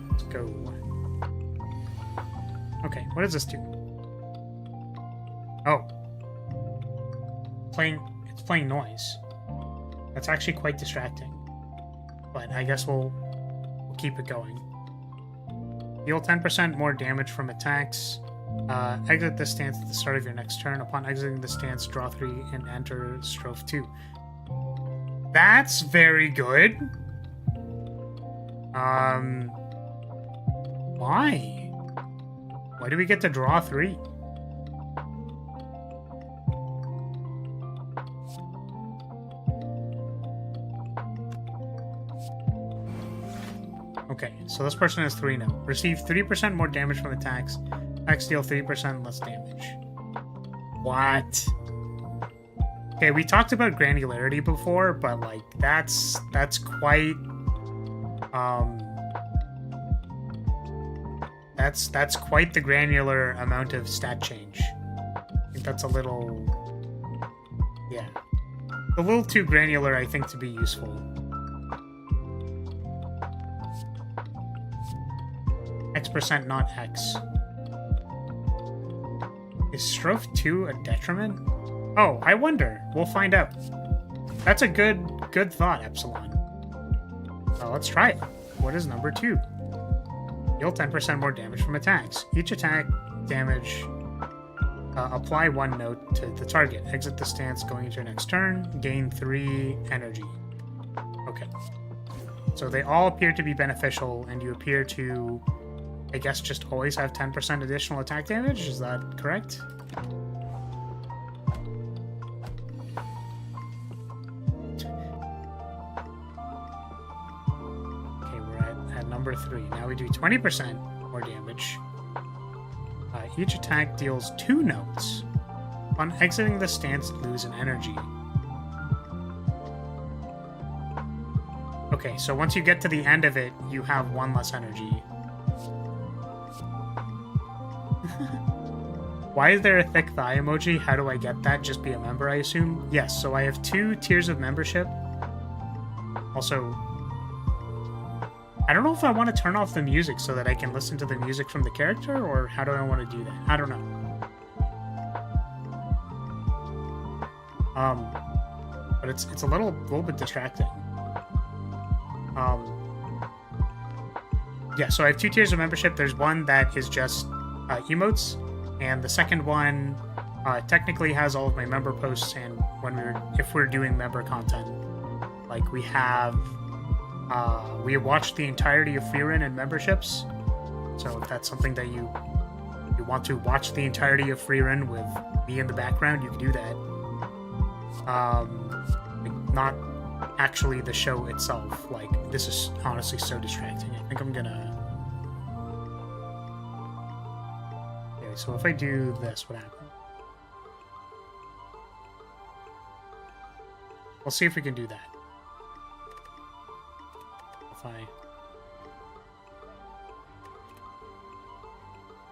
Let's go. Okay, what does this do? Oh. It's playing noise. That's actually quite distracting. But I guess we'll keep it going. Deal 10% more damage from attacks. Exit this stance at the start of your next turn. Upon exiting the stance, draw 3 and enter strophe 2. That's very good. Why? Why do we get to draw 3? Okay, so this person has 3 now. Receive 3% more damage from attacks. Attacks deal 3% less damage. What? Okay, we talked about granularity before, but like that's quite that's quite the granular amount of stat change. I think that's a little, yeah, a little too granular, I think, to be useful. X% not X. Is Strophe 2 a detriment? Oh, I wonder. We'll find out. That's a good thought, Epsilon. Let's try it. What is number 2? Deal 10% more damage from attacks. Each attack damage, apply 1 note to the target. Exit the stance going into your next turn. Gain 3 energy. Okay. So they all appear to be beneficial, and you appear to, I guess, just always have 10% additional attack damage? Is that correct? Okay, we're at number 3. Now we do 20% more damage. Each attack deals 2 notes. On exiting the stance, lose an energy. Okay, so once you get to the end of it, you have 1 less energy. Why is there a thick thigh emoji? How do I get that? Just be a member, I assume? Yes, so I have 2 tiers of membership. Also, I don't know if I want to turn off the music so that I can listen to the music from the character, or how do I want to do that? I don't know. But it's a little bit distracting. Yeah, so I have 2 tiers of membership. There's one that is just emotes, and the second one technically has all of my member posts, and if we're doing member content, like we have watched the entirety of Frieren and memberships. So if that's something that you want to watch the entirety of Frieren with me in the background, you can do that. Not actually the show itself. Like, this is honestly so distracting. I think I'm gonna... Okay, so if I do this, what happens? We'll see if we can do that.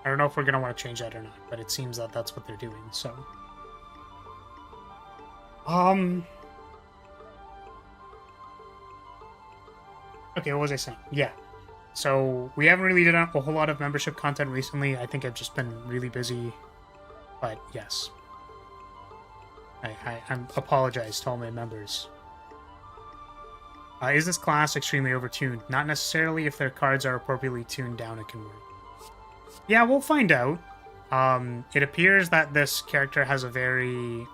I don't know if we're going to want to change that or not, but it seems that that's what they're doing, so... Okay, what was I saying? Yeah. So, we haven't really done a whole lot of membership content recently. I think I've just been really busy, but yes. I apologize to all my members. Is this class extremely overtuned? Not necessarily. If their cards are appropriately tuned down, it can work. Yeah, we'll find out. It appears that this character has a very,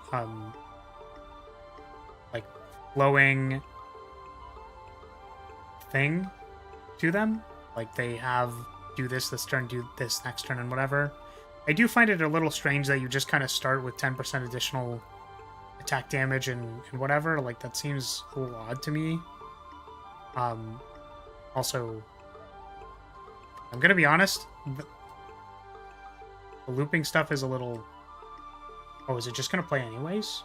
like, flowing thing to them. Like, they have do this turn, do this next turn, and whatever. I do find it a little strange that you just kind of start with 10% additional attack damage and whatever. Like, that seems a little odd to me. Also, I'm gonna be honest, the looping stuff is a little... Oh, is it just gonna play anyways?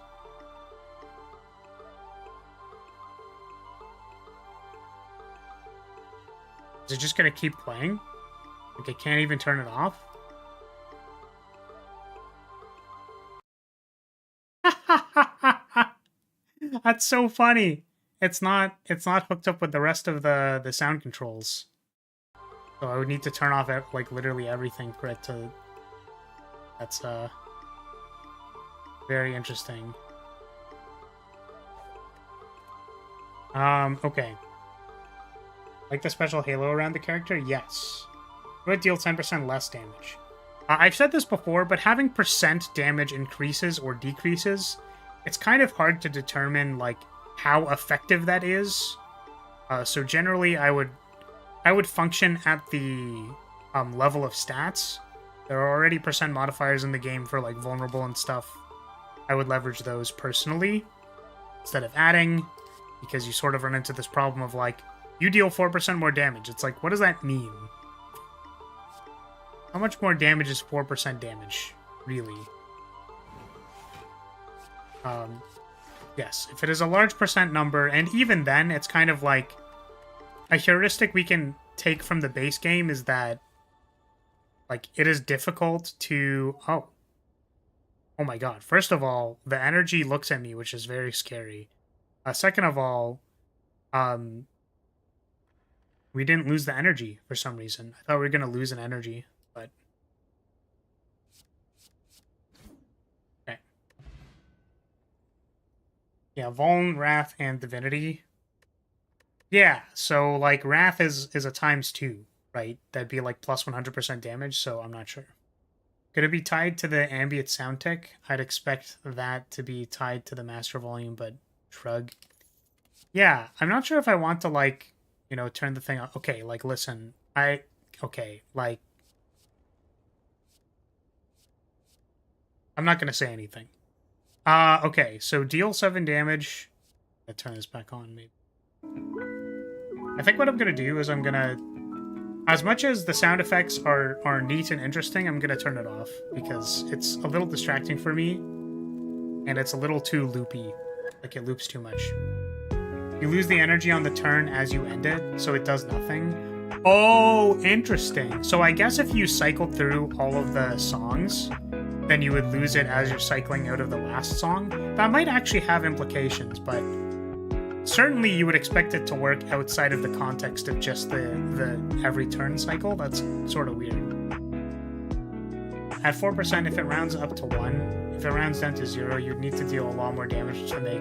Is it just gonna keep playing? Like, I can't even turn it off? That's so funny. It's not hooked up with the rest of the sound controls. So I would need to turn off like literally everything for it to... That's very interesting. Okay. Like the special halo around the character? Yes. It would deal 10% less damage. I've said this before, but having percent damage increases or decreases, it's kind of hard to determine, like, how effective that is. So generally, I would function at the level of stats. There are already percent modifiers in the game for, like, vulnerable and stuff. I would leverage those personally instead of adding, because you sort of run into this problem of, like, You deal 4% more damage. It's like, what does that mean? How much more damage is 4% damage, really? Yes, if it is a large percent number, and even then, it's kind of like a heuristic we can take from the base game is that, like, it is difficult to... Oh my god. First of all, the energy looks at me, which is very scary. Second of all, we didn't lose the energy for some reason. I thought we were going to lose an energy, but... Okay. Yeah, Vuln, Wrath, and Divinity. Yeah, so, like, Wrath is a ×2, right? That'd be, like, plus 100% damage, so I'm not sure. Could it be tied to the ambient sound tech? I'd expect that to be tied to the master volume, but shrug. Yeah, I'm not sure if I want to, like, you know, turn the thing on. Okay, like, listen. Okay, like... I'm not going to say anything. Okay, so deal 7 damage. I'll turn this back on, maybe. I think what I'm going to do is I'm going to... As much as the sound effects are neat and interesting, I'm going to turn it off, because it's a little distracting for me, and it's a little too loopy. Like, it loops too much. You lose the energy on the turn as you end it, so it does nothing. Oh, interesting. So I guess if you cycled through all of the songs, then you would lose it as you're cycling out of the last song. That might actually have implications, but certainly you would expect it to work outside of the context of just the every turn cycle. That's sort of weird. At 4%, if it rounds up to 1, if it rounds down to 0, you'd need to deal a lot more damage to make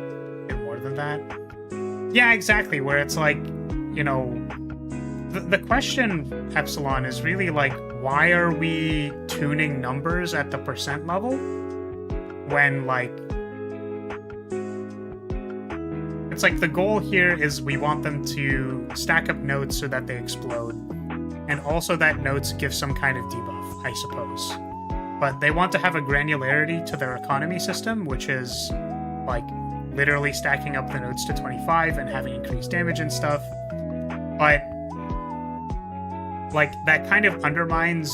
it more than that. Yeah, exactly, where it's like, you know, the question, Epsilon, is really like, why are we tuning numbers at the percent level when, like, it's like the goal here is we want them to stack up notes so that they explode, and also that notes give some kind of debuff, I suppose. But they want to have a granularity to their economy system, which is, like, literally stacking up the notes to 25 and having increased damage and stuff. But, like, that kind of undermines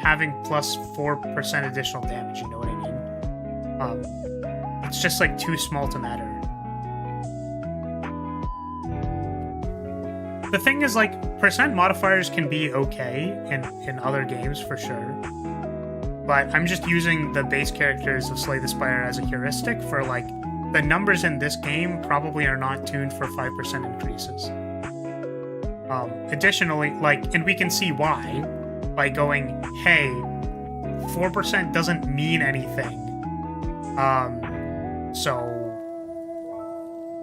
having plus 4% additional damage, you know what I mean? It's just, like, too small to matter. The thing is, like, percent modifiers can be okay in other games, for sure. But I'm just using the base characters of Slay the Spire as a heuristic for, like, the numbers in this game probably are not tuned for 5% increases. Additionally, like, and we can see why by going, hey, 4% doesn't mean anything. So,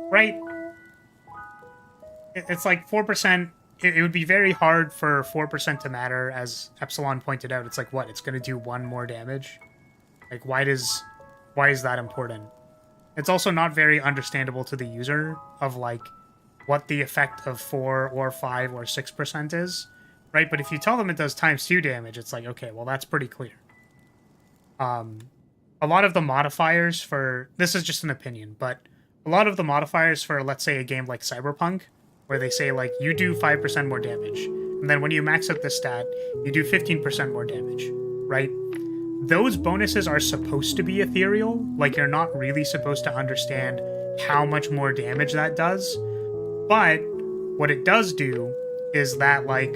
right? It's like 4%, it would be very hard for 4% to matter, as Epsilon pointed out. It's like, what, it's going to do 1 more damage? Like, why is that important? It's also not very understandable to the user of, like, what the effect of 4 or 5 or 6% is, right? But if you tell them it does ×2 damage, it's like, okay, well, that's pretty clear. A lot of the modifiers for... This is just an opinion, but a lot of the modifiers for, let's say, a game like Cyberpunk, where they say, like, you do 5% more damage, and then when you max out this stat, you do 15% more damage, right? Those bonuses are supposed to be ethereal. Like, you're not really supposed to understand how much more damage that does. But what it does do is that, like,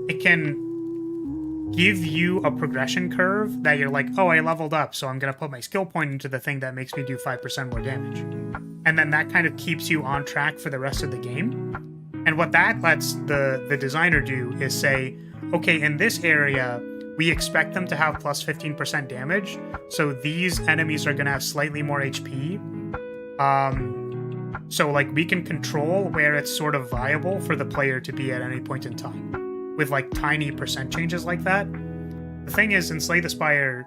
it can give you a progression curve that you're like, oh, I leveled up, so I'm going to put my skill point into the thing that makes me do 5% more damage. And then that kind of keeps you on track for the rest of the game. And what that lets the designer do is say, okay, in this area, we expect them to have plus 15% damage, so these enemies are going to have slightly more HP. So, like, we can control where it's sort of viable for the player to be at any point in time, with, like, tiny percent changes like that. The thing is, in Slay the Spire,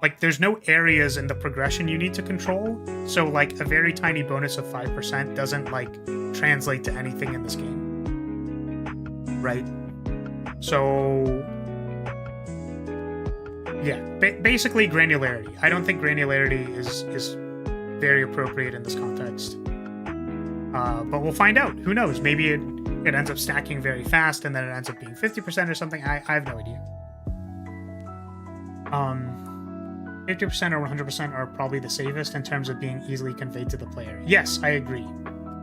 like, there's no areas in the progression you need to control, so, like, a very tiny bonus of 5% doesn't, like, translate to anything in this game. Right? So... yeah, basically granularity. I don't think granularity is very appropriate in this context. But we'll find out. Who knows? Maybe it ends up stacking very fast and then it ends up being 50% or something. I have no idea. 50% or 100% are probably the safest in terms of being easily conveyed to the player. Yes, I agree.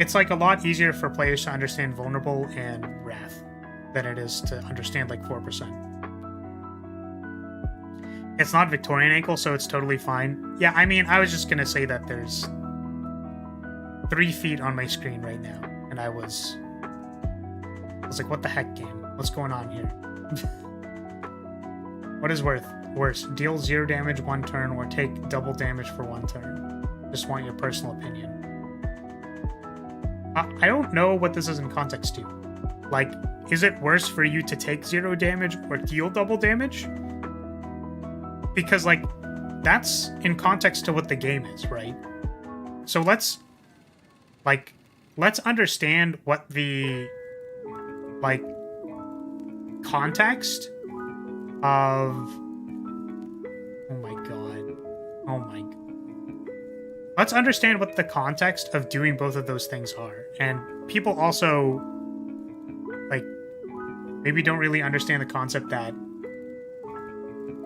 It's like a lot easier for players to understand vulnerable and wrath than it is to understand like 4%. It's not Victorian ankle, so it's totally fine. Yeah, I mean, I was just gonna say that there's 3 feet on my screen right now, and I was like, what the heck, game? What's going on here? What is worse? Deal 0 damage 1 turn or take double damage for 1 turn? Just want your personal opinion. I don't know what this is in context to. Like, is it worse for you to take 0 damage or deal double damage? Because, like, that's in context to what the game is, right? So let's understand what the, like, context of... Oh my god. Let's understand what the context of doing both of those things are. And people also, like, maybe don't really understand the concept that...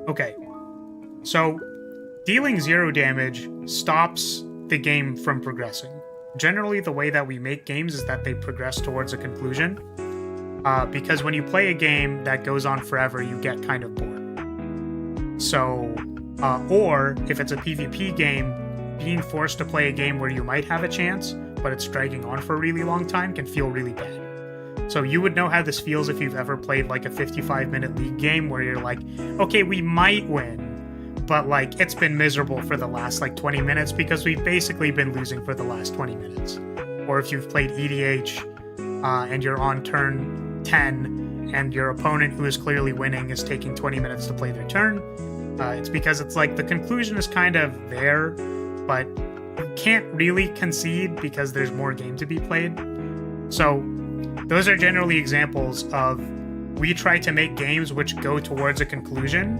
Okay. So, dealing 0 damage stops the game from progressing. Generally, the way that we make games is that they progress towards a conclusion. Because when you play a game that goes on forever, you get kind of bored. So, or if it's a PvP game, being forced to play a game where you might have a chance, but it's dragging on for a really long time can feel really bad. So you would know how this feels if you've ever played like a 55-minute league game where you're like, okay, we might win, but like it's been miserable for the last like 20 minutes because we've basically been losing for the last 20 minutes. Or if you've played EDH and you're on turn 10 and your opponent who is clearly winning is taking 20 minutes to play their turn, it's because it's like the conclusion is kind of there, but you can't really concede because there's more game to be played. So those are generally examples of we try to make games which go towards a conclusion,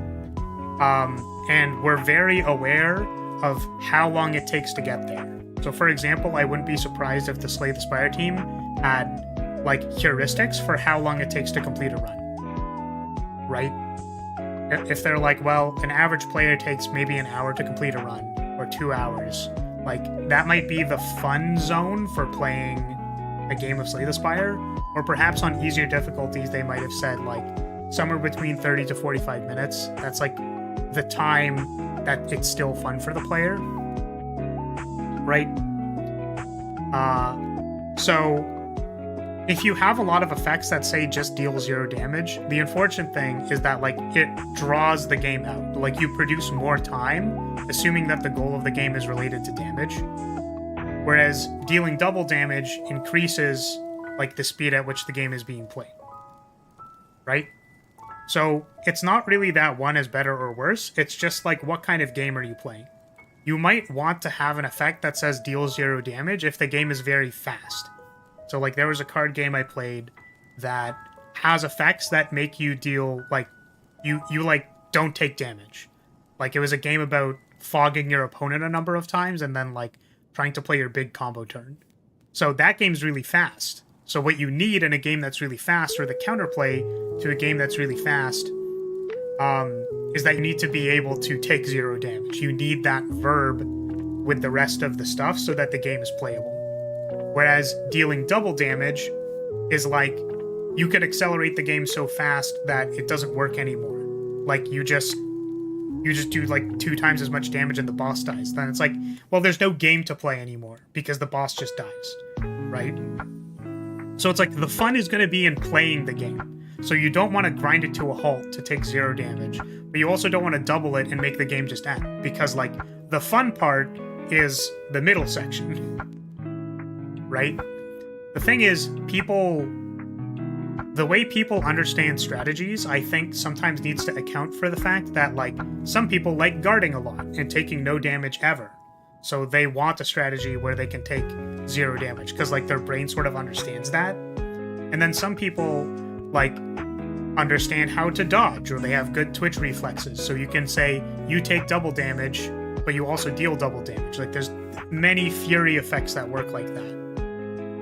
and we're very aware of how long it takes to get there. So for example, I wouldn't be surprised if the Slay the Spire team had like heuristics for how long it takes to complete a run, right? If they're like, well, an average player takes maybe an hour to complete a run, or 2 hours, like that might be the fun zone for playing a game of Slay the Spire. Or perhaps on easier difficulties, they might have said like somewhere between 30 to 45 minutes. That's like the time that it's still fun for the player, right? So if you have a lot of effects that say just deal 0 damage, the unfortunate thing is that like it draws the game out. Like you produce more time, assuming that the goal of the game is related to damage. Whereas dealing double damage increases like the speed at which the game is being played, right? So it's not really that one is better or worse. It's just like, what kind of game are you playing? You might want to have an effect that says deal 0 damage if the game is very fast. So like there was a card game I played that has effects that make you deal like you like don't take damage. Like it was a game about fogging your opponent a number of times and then like trying to play your big combo turn. So that game's really fast. So what you need in a game that's really fast, or the counterplay to a game that's really fast, is that you need to be able to take 0 damage. You need that verb with the rest of the stuff so that the game is playable. Whereas dealing double damage is like, you could accelerate the game so fast that it doesn't work anymore. Like you just do like 2 times as much damage and the boss dies. Then it's like, well, there's no game to play anymore because the boss just dies, right? So it's like the fun is going to be in playing the game. So you don't want to grind it to a halt to take 0 damage, but you also don't want to double it and make the game just end, because like the fun part is the middle section, right? The thing is, the way people understand strategies, I think sometimes needs to account for the fact that like some people like guarding a lot and taking no damage ever. So they want a strategy where they can take 0 damage because like their brain sort of understands that. And then some people like understand how to dodge, or they have good twitch reflexes. So you can say you take double damage, but you also deal double damage. Like there's many fury effects that work like that.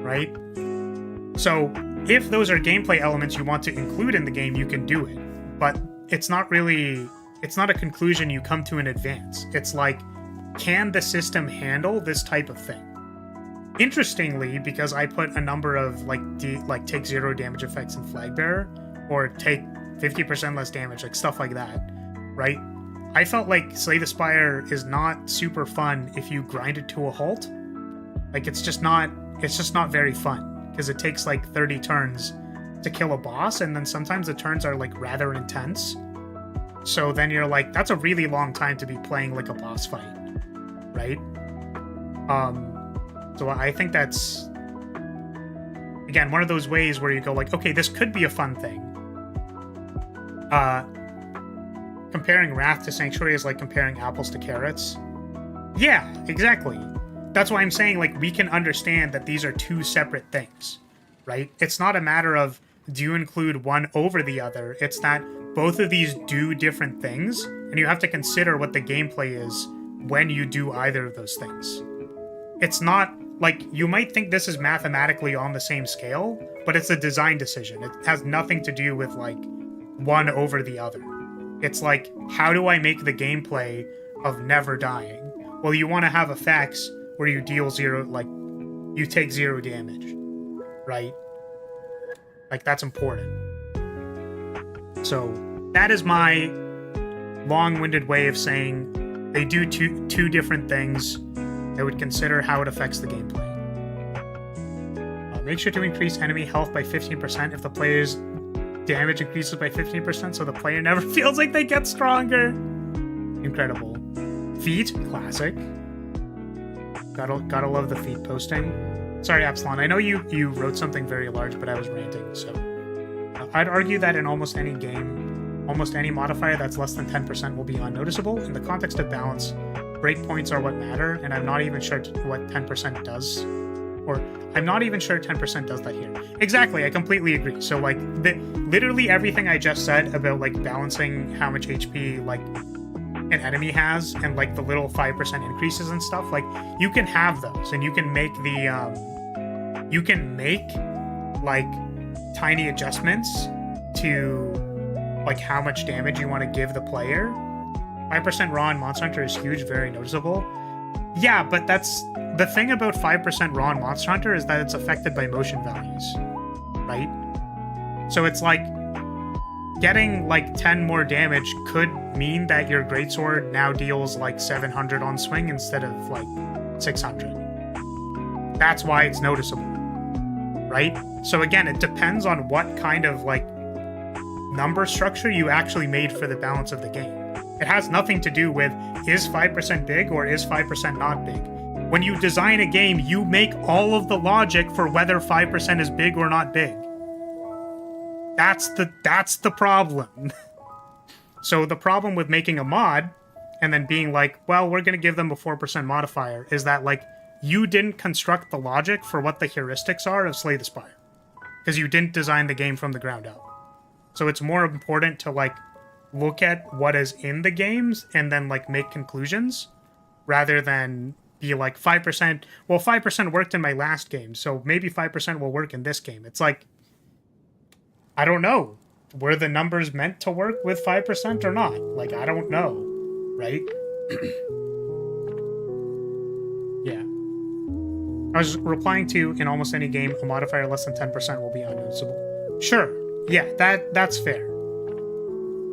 right? So if those are gameplay elements you want to include in the game, you can do it. But it's not a conclusion you come to in advance. It's like, can the system handle this type of thing? Interestingly, because I put a number of like take 0 damage effects in Flag Bearer, or take 50% less damage, like stuff like that, right? I felt like Slay the Spire is not super fun if you grind it to a halt. Like it's just not very fun, because it takes like 30 turns to kill a boss, and then sometimes the turns are like rather intense. So then you're like, that's a really long time to be playing like a boss fight, right? So I think that's, again, one of those ways where you go like, okay, this could be a fun thing. Comparing Wrath to Sanctuary is like comparing apples to carrots. Yeah, exactly. That's why I'm saying, like, we can understand that these are two separate things, right? It's not a matter of, do you include one over the other? It's that both of these do different things, and you have to consider what the gameplay is when you do either of those things. It's not, like, you might think this is mathematically on the same scale, but it's a design decision. It has nothing to do with, like, one over the other. It's like, how do I make the gameplay of never dying? Well, you want to have effects where you deal 0, like, you take 0 damage, right? Like, that's important. So, that is my long-winded way of saying they do two different things. I would consider how it affects the gameplay. Make sure to increase enemy health by 15% if the player's damage increases by 15%, so the player never feels like they get stronger. Incredible. Feet, classic. Gotta love the feet posting. Sorry, Absalon, I know you wrote something very large, but I was ranting, so... I'd argue that in almost any game, almost any modifier that's less than 10% will be unnoticeable. In the context of balance, breakpoints are what matter, and I'm not even sure what 10% does. Or, I'm not even sure 10% does that here. Exactly, I completely agree. So, like, literally everything I just said about, like, balancing how much HP, like, an enemy has, and, like, the little 5% increases and stuff, like, you can have those, and you can make the, like, tiny adjustments to, like, how much damage you want to give the player. 5% raw in Monster Hunter is huge, very noticeable. Yeah, but that's... The thing about 5% raw in Monster Hunter is that it's affected by motion values, right? So it's like, getting, like, 10 more damage could mean that your Greatsword now deals, like, 700 on swing instead of, like, 600. That's why it's noticeable, right? So again, it depends on what kind of, like, number structure you actually made for the balance of the game. It has nothing to do with, is 5% big or is 5% not big? When you design a game, you make all of the logic for whether 5% is big or not big. That's the problem. So the problem with making a mod and then being like, well, we're going to give them a 4% modifier is that, like, you didn't construct the logic for what the heuristics are of Slay the Spire. Because you didn't design the game from the ground up. So it's more important to, like, look at what is in the games and then, like, make conclusions rather than be like 5%. Well, 5% worked in my last game, so maybe 5% will work in this game. It's like, I don't know. Were the numbers meant to work with 5% or not? Like, I don't know, right? Yeah. I was replying to, in almost any game, a modifier less than 10% will be unnoticeable. Sure. Yeah, that's fair.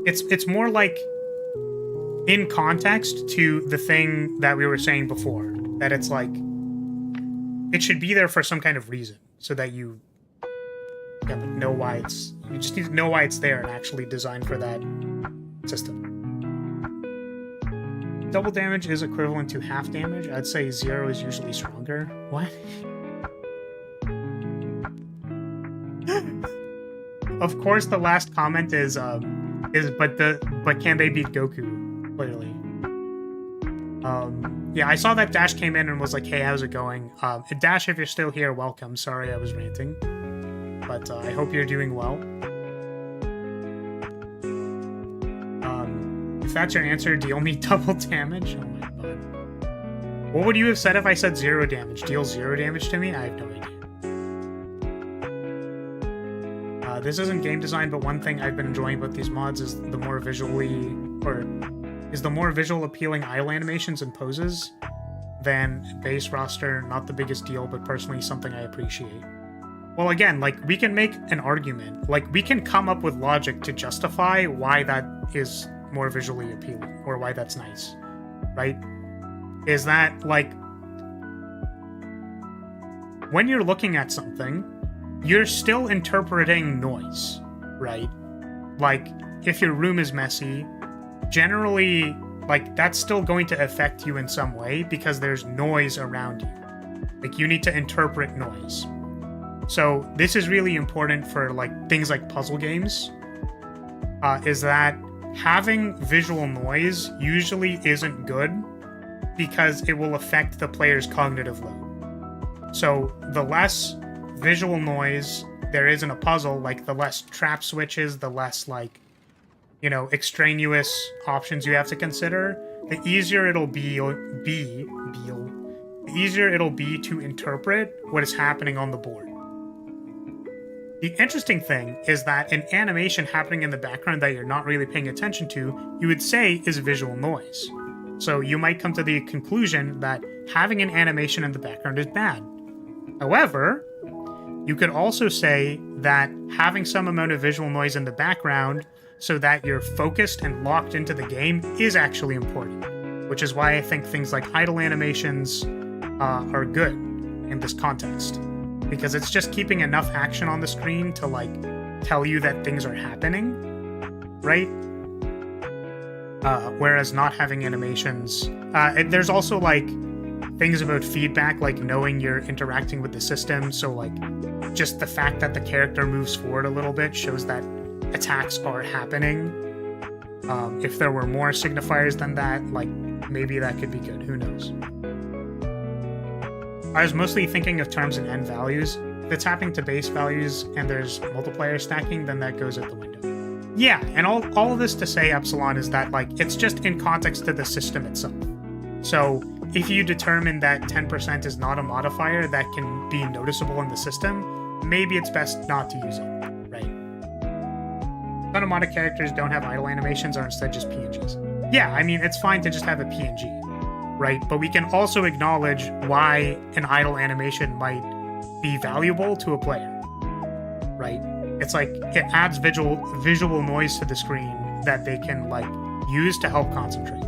It's more like in context to the thing that we were saying before, that it's like, it should be there for some kind of reason, so that you know why you just need to know why it's there and actually design for that system. Double damage is equivalent to half damage. I'd say 0 is usually stronger. What? Of course, the last comment is but can they beat Goku? Clearly. Yeah, I saw that Dash came in and was like, hey, how's it going? Dash, if you're still here, welcome. Sorry I was ranting. But I hope you're doing well. If that's your answer, deal me double damage? Oh my god. What would you have said if I said 0 damage? Deal 0 damage to me? I have no idea. this isn't game design, but one thing I've been enjoying about these mods is the more visual appealing idle animations and poses than base roster. Not the biggest deal, but personally something I appreciate. Well, again, like, we can make an argument. Like, we can come up with logic to justify why that is more visually appealing, or why that's nice, right? Is that, like, when you're looking at something, you're still interpreting noise, right? Like, if your room is messy, generally, like, that's still going to affect you in some way because there's noise around you. Like, you need to interpret noise. So this is really important for, like, things like puzzle games, is that having visual noise usually isn't good because it will affect the player's cognitive load. So the less visual noise there is in a puzzle, like, the less trap switches, the less, like, you know, extraneous options you have to consider, the easier it'll be to interpret what is happening on the board. The interesting thing is that an animation happening in the background that you're not really paying attention to, you would say is visual noise. So you might come to the conclusion that having an animation in the background is bad. However, you could also say that having some amount of visual noise in the background so that you're focused and locked into the game is actually important, which is why I think things like idle animations are good in this context. Because it's just keeping enough action on the screen to, like, tell you that things are happening, right? Whereas not having animations... there's also, like, things about feedback, like knowing you're interacting with the system, so, like, just the fact that the character moves forward a little bit shows that attacks are happening. If there were more signifiers than that, like, maybe that could be good, who knows? I was mostly thinking of terms in end values. If it's happening to base values and there's multiplier stacking, then that goes out the window. Yeah, and all of this to say, Epsilon, is that, like, it's just in context to the system itself. So if you determine that 10% is not a modifier that can be noticeable in the system, maybe it's best not to use it, right? Automatic characters don't have idle animations, or instead just PNGs. Yeah, I mean, it's fine to just have a PNG. Right, but we can also acknowledge why an idle animation might be valuable to a player, right? It's like it adds visual noise to the screen that they can, like, use to help concentrate.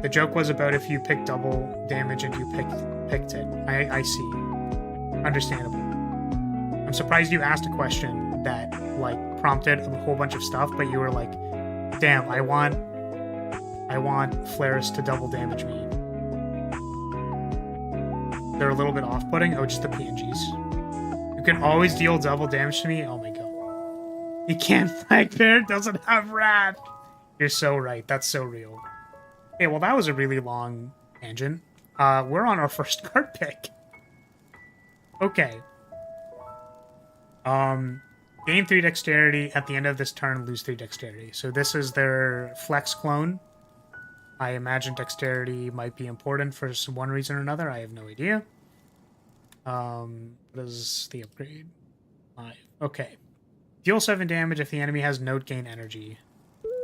The joke was about if you pick double damage and you picked it. I see. Understandable. I'm surprised you asked a question that, like, prompted a whole bunch of stuff, but you were like, damn, I want Flares to double damage me. They're a little bit off-putting. Oh, just the PNGs. You can always deal double damage to me? Oh my god. You can't flag there, it doesn't have rad. You're so right, that's so real. Okay, well, that was a really long tangent. We're on our first card pick. Okay. Gain 3 dexterity. At the end of this turn, lose 3 dexterity. So this is their flex clone. I imagine dexterity might be important for one reason or another. I have no idea. What is the upgrade? 5. Okay. Deal 7 damage if the enemy has note gain energy.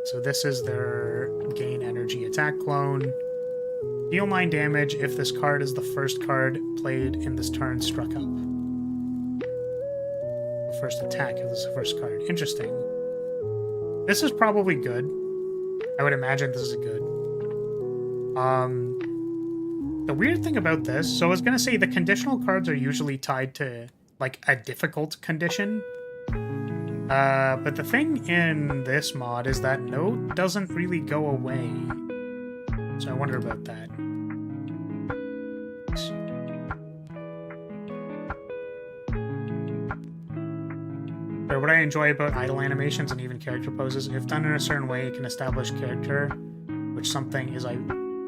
So this is their gain energy attack clone. Deal 9 damage if this card is the first card played in this turn struck up. The first attack if this is the first card. Interesting. This is probably good. I would imagine this is good. The weird thing about this, so I was gonna say the conditional cards are usually tied to, like, a difficult condition. But the thing in this mod is that note doesn't really go away. So I wonder about that. But what I enjoy about idle animations and even character poses, if done in a certain way, it can establish character, which something is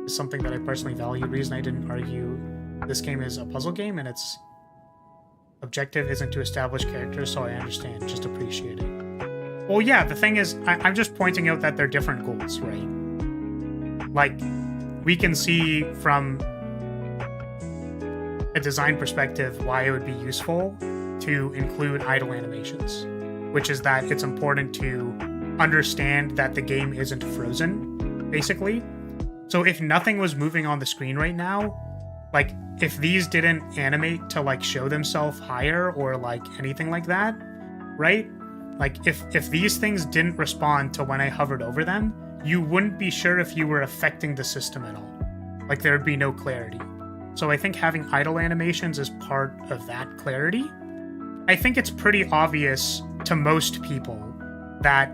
something that I personally value. The reason I didn't argue this game is a puzzle game and its objective isn't to establish characters, so I understand, just appreciate it. Well, yeah, the thing is, I'm just pointing out that they're different goals, right? Like, we can see from a design perspective why it would be useful to include idle animations, which is that it's important to understand that the game isn't frozen, basically. So if nothing was moving on the screen right now, like if these didn't animate to like show themselves higher or like anything like that, right? Like if these things didn't respond to when I hovered over them, you wouldn't be sure if you were affecting the system at all. Like there'd be no clarity. So I think having idle animations is part of that clarity. I think it's pretty obvious to most people that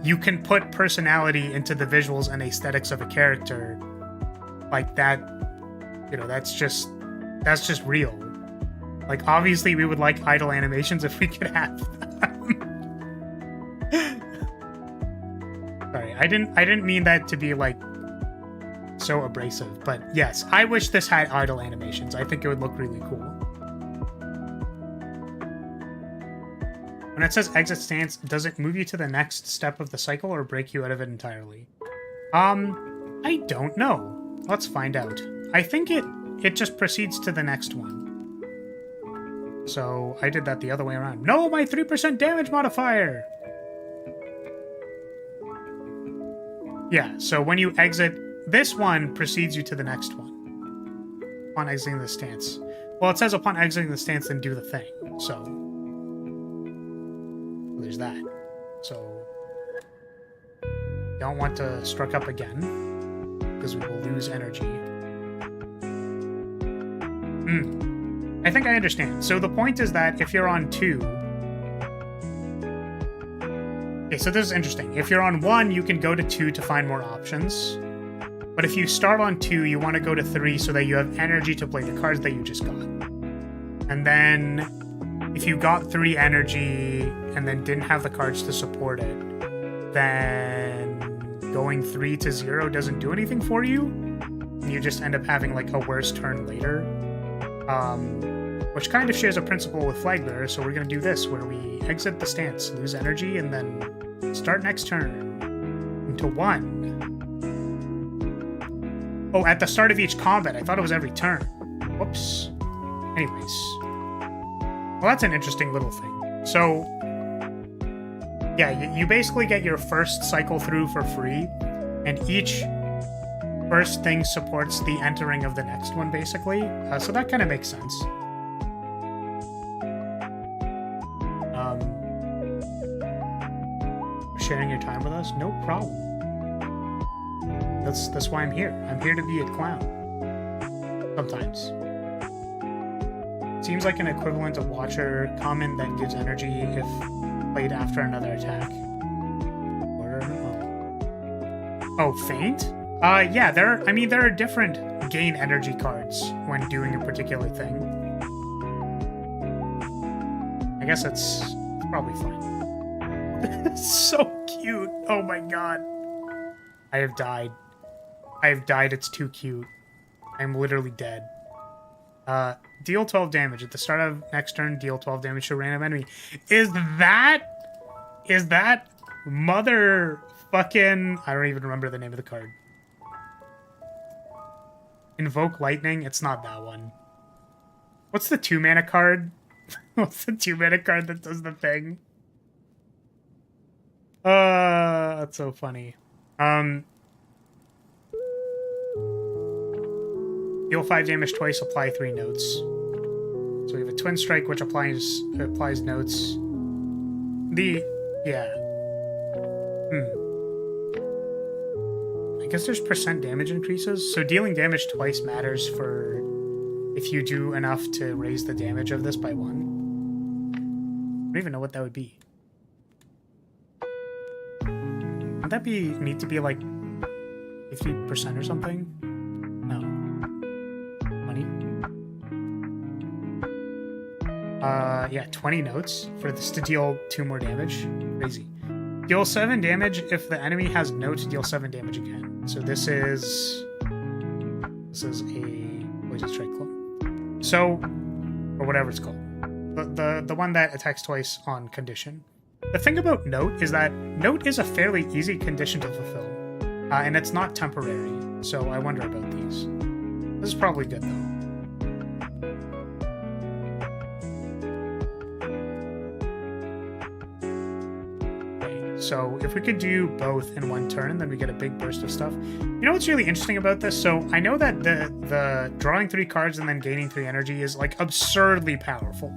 you can put personality into the visuals and aesthetics of a character like that. You know, that's just real. Like obviously we would like idle animations if we could have them. Sorry, I didn't mean that to be like so abrasive, but yes, I wish this had idle animations. I think it would look really cool. When it says exit stance, does it move you to the next step of the cycle or break you out of it entirely? I don't know. Let's find out. I think it just proceeds to the next one. So I did that the other way around. No, my 3% damage modifier! Yeah, so when you exit, this one precedes you to the next one. Upon exiting the stance. Well, it says upon exiting the stance, then do the thing. So there's that. So don't want to struck up again because we will lose energy. I think I understand. So the point is that if you're on 2... Okay, so this is interesting. If you're on 1, you can go to 2 to find more options. But if you start on 2, you want to go to 3 so that you have energy to play the cards that you just got. And then if you got 3 energy and then didn't have the cards to support it, then going 3 to 0 doesn't do anything for you. And you just end up having like a worse turn later. Which kind of shares a principle with Flag Bearer, so we're going to do this, where we exit the stance, lose energy, and then start next turn into 1. Oh, at the start of each combat. I thought it was every turn. Whoops. Anyways. Well, that's an interesting little thing. So, yeah, you basically get your first cycle through for free, and each first thing supports the entering of the next one, basically. So that kind of makes sense. Sharing your time with us? No problem. That's why I'm here. I'm here to be a clown. Sometimes. Seems like an equivalent of Watcher, common that gives energy if played after another attack. Oh, Feint? Yeah, there are different gain energy cards when doing a particular thing. I guess it's probably fine. So cute. Oh my god. I have died. It's too cute. I'm literally dead. Deal 12 damage. At the start of next turn, deal 12 damage to a random enemy. Is that motherfucking... I don't even remember the name of the card. Invoke Lightning? It's not that one. What's the 2-mana card? What's the 2-mana card that does the thing? That's so funny. Deal 5 damage twice, apply 3 notes. So we have a Twin Strike, which applies notes. Yeah. I guess there's percent damage increases. So dealing damage twice matters for if you do enough to raise the damage of this by 1. I don't even know what that would be. Would that need to be like 50% or something? No. 20? Yeah, 20 notes for this to deal 2 more damage. Crazy. Deal 7 damage if the enemy has notes, deal 7 damage again. So this is a Poison Strike Club. So, or whatever it's called. The one that attacks twice on condition. The thing about Note is that Note is a fairly easy condition to fulfill. And it's not temporary, so I wonder about these. This is probably good, though. So if we could do both in one turn, then we get a big burst of stuff. You know what's really interesting about this? So I know that the drawing 3 cards and then gaining 3 energy is like absurdly powerful.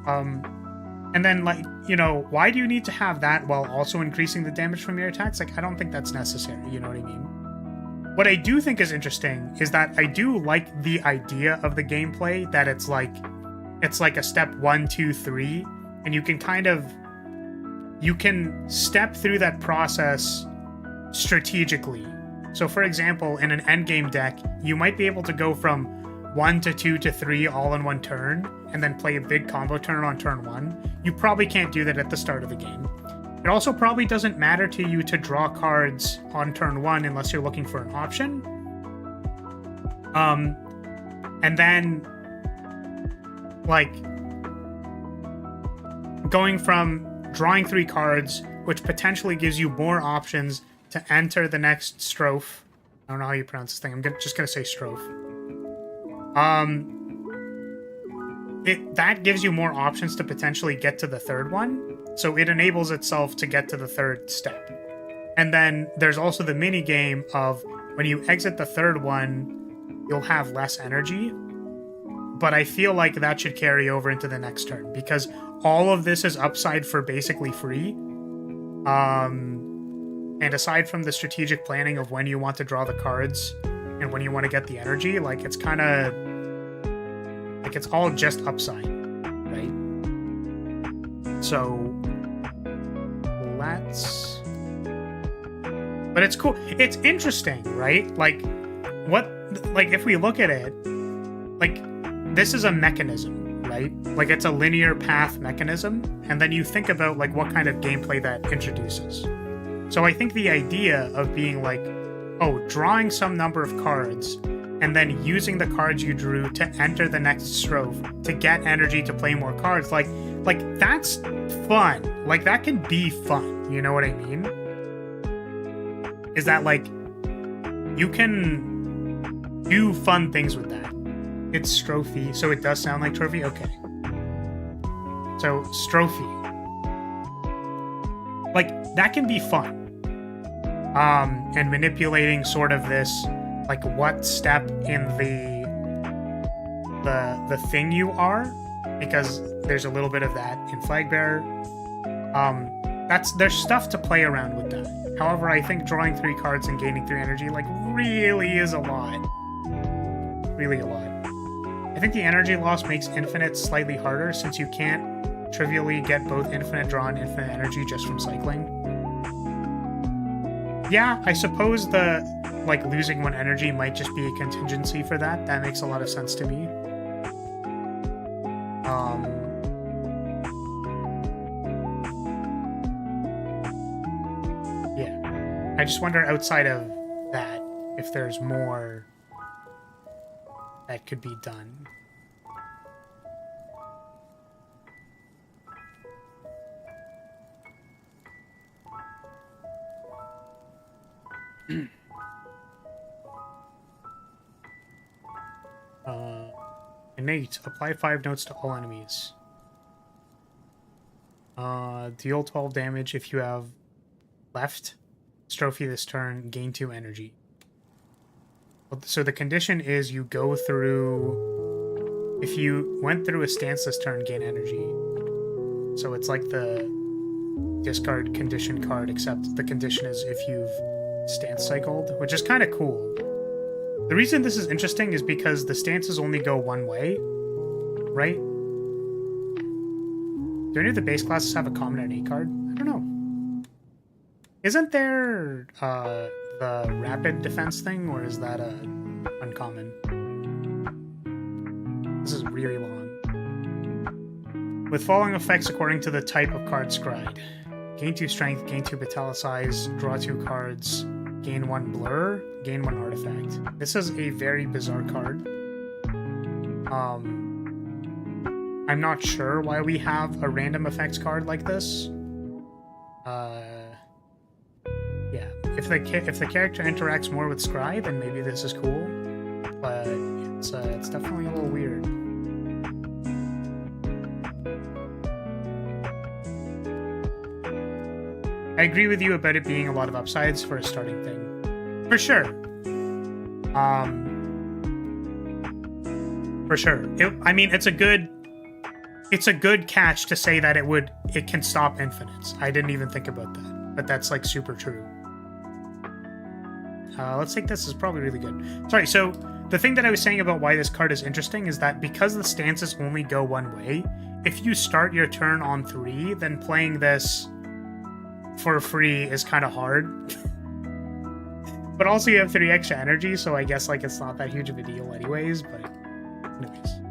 And then, like, you know, why do you need to have that while also increasing the damage from your attacks? Like, I don't think that's necessary, you know what I mean? What I do think is interesting is that I do like the idea of the gameplay, that it's like a step 1, 2, 3, and you can step through that process strategically. So for example, in an endgame deck, you might be able to go from 1 to 2 to 3 all in one turn, and then play a big combo turn on turn 1. You probably can't do that at the start of the game. It also probably doesn't matter to you to draw cards on turn 1 unless you're looking for an option. And then, like, going from drawing 3 cards, which potentially gives you more options to enter the next strophe. I don't know how you pronounce this thing. I'm just going to say strophe. That gives you more options to potentially get to the third one. So it enables itself to get to the third step. And then there's also the mini game of when you exit the third one, you'll have less energy. But I feel like that should carry over into the next turn because all of this is upside for basically free. And aside from the strategic planning of when you want to draw the cards and when you want to get the energy, like, it's kind of like it's all just upside, right? So let's, but it's cool. It's interesting, right? Like, what, like, if we look at it, like, this is a mechanism, right? Like, it's a linear path mechanism, and then you think about, like, what kind of gameplay that introduces. So I think the idea of being like, oh, drawing some number of cards and then using the cards you drew to enter the next strophe to get energy to play more cards, like that's fun. Like, that can be fun. You know what I mean? Is that, like, you can do fun things with that. It's strophe, so it does sound like trophy? Okay. So, strophe. Like, that can be fun. And manipulating sort of this, like, what step in the thing you are, because there's a little bit of that in Flagbearer. There's stuff to play around with that. However, I think drawing 3 cards and gaining 3 energy, like, really is a lot. Really a lot. I think the energy loss makes infinite slightly harder since you can't trivially get both infinite draw and infinite energy just from cycling. Yeah, I suppose the, like, losing 1 energy might just be a contingency for that. That makes a lot of sense to me. Yeah. I just wonder, outside of that, if there's more that could be done. Innate. Apply 5 notes to all enemies. Deal 12 damage if you have left. Strophe this turn. Gain 2 energy. So the condition is you go through... If you went through a stance this turn, gain energy. So it's like the discard condition card, except the condition is if you've stance cycled, which is kind of cool. The reason this is interesting is because the stances only go one way, right? Do any of the base classes have a common and innate card? I don't know. Isn't there the rapid defense thing, or is that uncommon? This is really long. With following effects according to the type of card scryed. Gain 2 strength, gain 2 Metallicize, draw 2 cards, gain 1 blur, gain 1 artifact. This is a very bizarre card. I'm not sure why we have a random effects card like this. Yeah, if the character interacts more with Scry, then maybe this is cool. But it's definitely a little weird. I agree with you about it being a lot of upsides for a starting thing. For sure. For sure. I mean, it's a good catch to say that it can stop infinites. I didn't even think about that, but that's like super true. Let's take this. Is probably really good. Sorry, so the thing that I was saying about why this card is interesting is that because the stances only go one way, if you start your turn on 3, then playing this for free is kind of hard. But also you have 3 extra energy, so I guess like it's not that huge of a deal anyways, but anyways.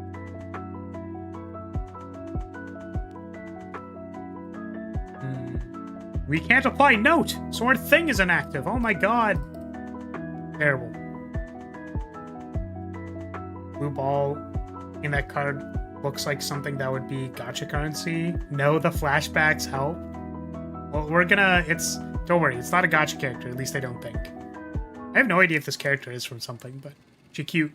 We can't apply note, so our thing is inactive. Oh my god. Terrible. Blue ball in that card looks like something that would be gacha currency. No, the flashbacks help. Well, don't worry, it's not a gacha character, at least I don't think. I have no idea if this character is from something, but she's cute.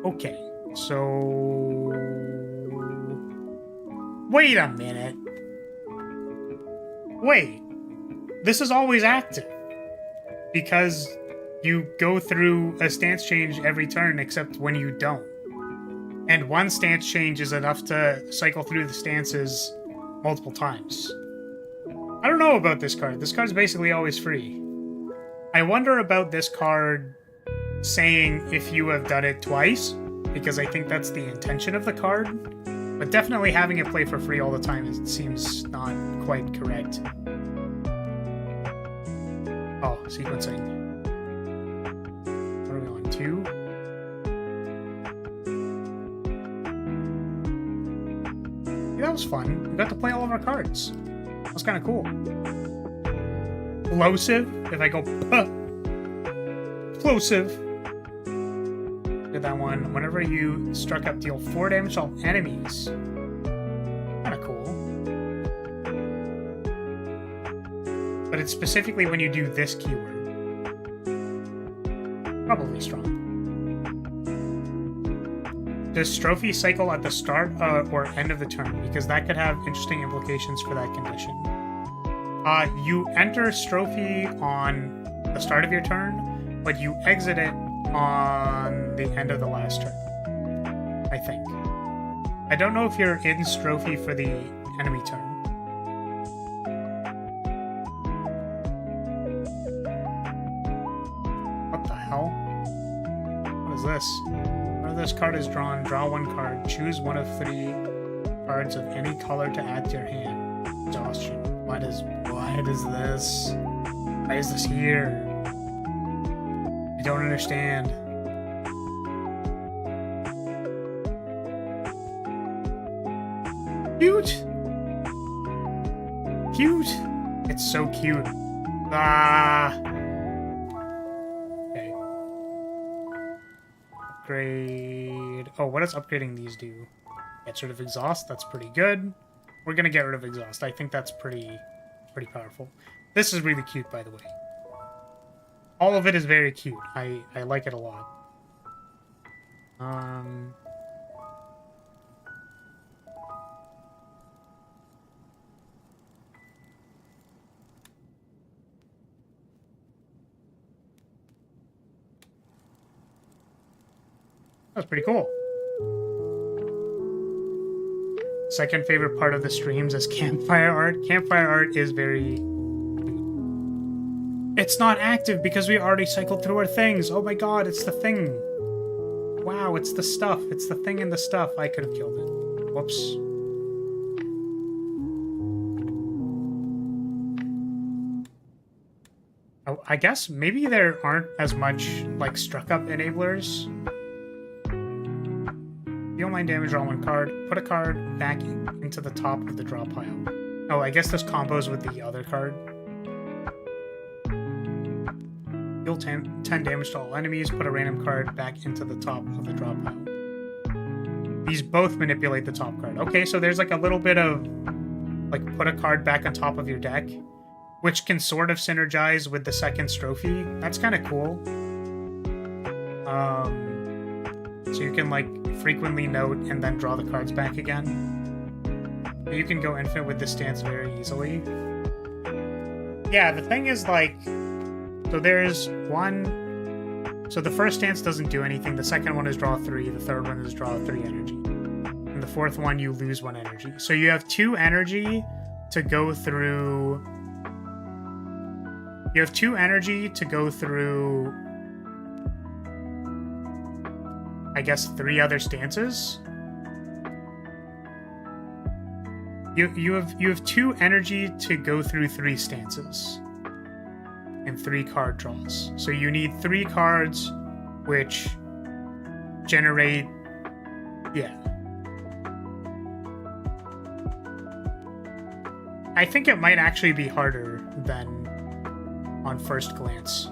Okay, so... Wait a minute. Wait. This is always active. Because you go through a stance change every turn except when you don't. And one stance change is enough to cycle through the stances multiple times. I don't know about this card. This card's basically always free. I wonder about this card saying if you have done it twice, because I think that's the intention of the card. But definitely having it play for free all the time seems not quite correct. Oh, sequencing. What are we on? 2? Yeah, that was fun. We got to play all of our cards. That was kind of cool. Plosive. If I go plosive. Did that one. Whenever you struck up, deal 4 damage to all enemies. Kind of cool. But it's specifically when you do this keyword. Probably strong. Does Strophe cycle at the start or end of the turn? Because that could have interesting implications for that condition. You enter Strophe on the start of your turn, but you exit it on the end of the last turn. I think. I don't know if you're in Strophe for the enemy turn. What the hell? What is this? Whenever this card is drawn, draw 1 card. Choose one of 3 cards of any color to add to your hand. Exhaustion. What is this? Why is this here? I don't understand. Cute! Cute! It's so cute. Ah! Okay. Upgrade. Oh, what does upgrading these do? Gets rid of exhaust. That's pretty good. We're gonna get rid of exhaust. I think that's pretty powerful. This is really cute, by the way. All of it is very cute. I like it a lot. That's pretty cool. Second favorite part of the streams is campfire art. Campfire art is very... It's not active because we already cycled through our things. Oh my god, it's the thing. Wow, it's the stuff. It's the thing and the stuff. I could have killed it. Whoops. Oh, I guess maybe there aren't as much, like, struck-up enablers. Deal 9 damage on 1 card. Put a card back into the top of the draw pile. Oh, I guess this combos with the other card. Deal 10 damage to all enemies. Put a random card back into the top of the draw pile. These both manipulate the top card. Okay, so there's like a little bit of, like, put a card back on top of your deck, which can sort of synergize with the second Strophe. That's kind of cool. So you can, like, frequently note and then draw the cards back again. You can go infinite with this stance very easily. Yeah, the thing is, like, so there's one. So the first stance doesn't do anything. The second one is draw 3. The third one is draw 3 energy. And the fourth one, you lose 1 energy. So you have 2 energy to go through. You have 2 energy to go through, I guess, 3 other stances. You have 2 energy to go through 3 stances and 3 card draws. So you need 3 cards, which generate, yeah. I think it might actually be harder than on first glance.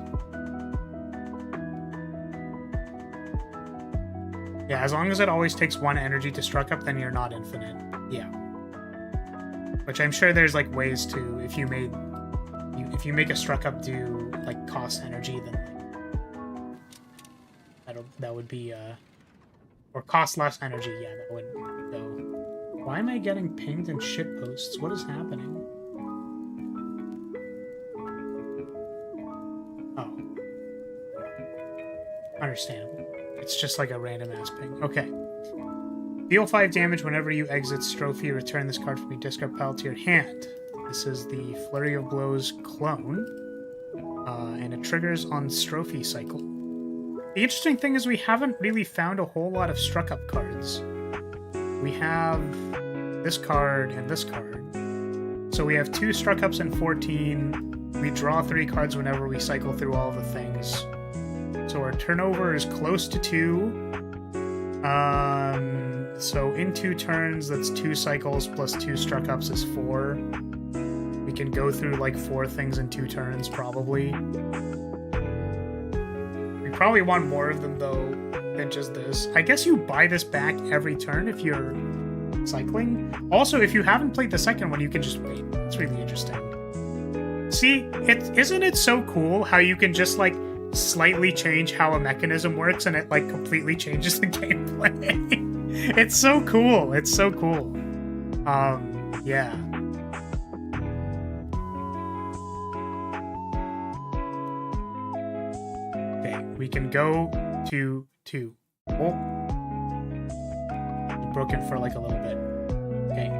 Yeah, as long as it always takes 1 energy to struck up, then you're not infinite. Yeah. Which I'm sure there's like ways to, if you make a struck up do like cost energy, then that would be or cost less energy. Yeah, that would go. Why am I getting pinged in shit posts? What is happening? Oh, understandable. It's just like a random ass ping. Okay. Deal 5 damage whenever you exit Strophe. Return this card from your discard pile to your hand. This is the Flurry of Blows clone, and it triggers on Strophe cycle. The interesting thing is we haven't really found a whole lot of struck up cards. We have this card and this card. So we have 2 struck ups and 14. We draw 3 cards whenever we cycle through all the things. So our turnover is close to 2. So in 2 turns, that's 2 cycles plus 2 struck ups is 4. We can go through like 4 things in 2 turns, probably. We probably want more of them though than just this. I guess you buy this back every turn if you're cycling. Also, if you haven't played the second one, you can just wait. It's really interesting. See, isn't it so cool how you can just like slightly change how a mechanism works and it like completely changes the gameplay? It's so cool. It's so cool. Yeah. Okay, we can go to 2. Oh. Broken for like a little bit. Okay.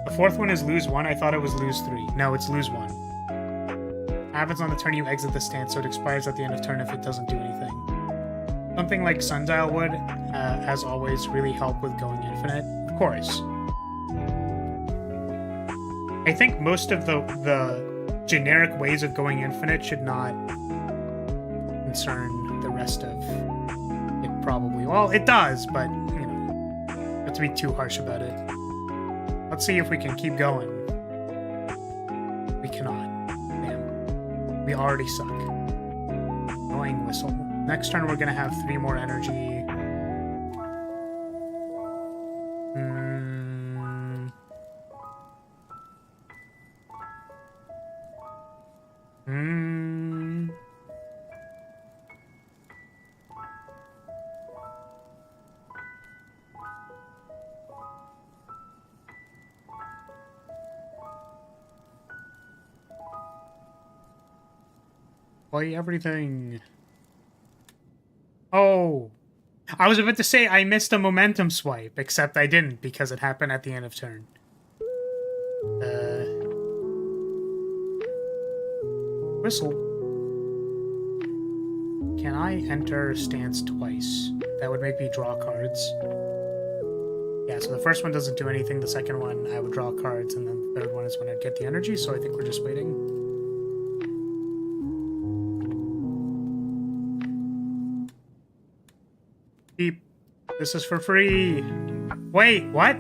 The fourth one is lose 1. I thought it was lose 3. No, it's lose 1. Happens on the turn you exit the stance, so it expires at the end of turn if it doesn't do anything. Something like Sundial would, as always, really help with going infinite. Of course. I think most of the generic ways of going infinite should not concern the rest of it, probably. Well, it does, but, you know, not to be too harsh about it. Let's see if we can keep going. We cannot. Damn. We already suck. Annoying whistle. Next turn, we're going to have 3 more energy. Play everything. Oh, I was about to say I missed a momentum swipe, except I didn't because it happened at the end of turn. Whistle. Can I enter stance twice? That would make me draw cards. Yeah, so the first one doesn't do anything. The second one, I would draw cards, and then the third one is when I'd get the energy, so I think we're just waiting. Beep. This is for free. Wait, what?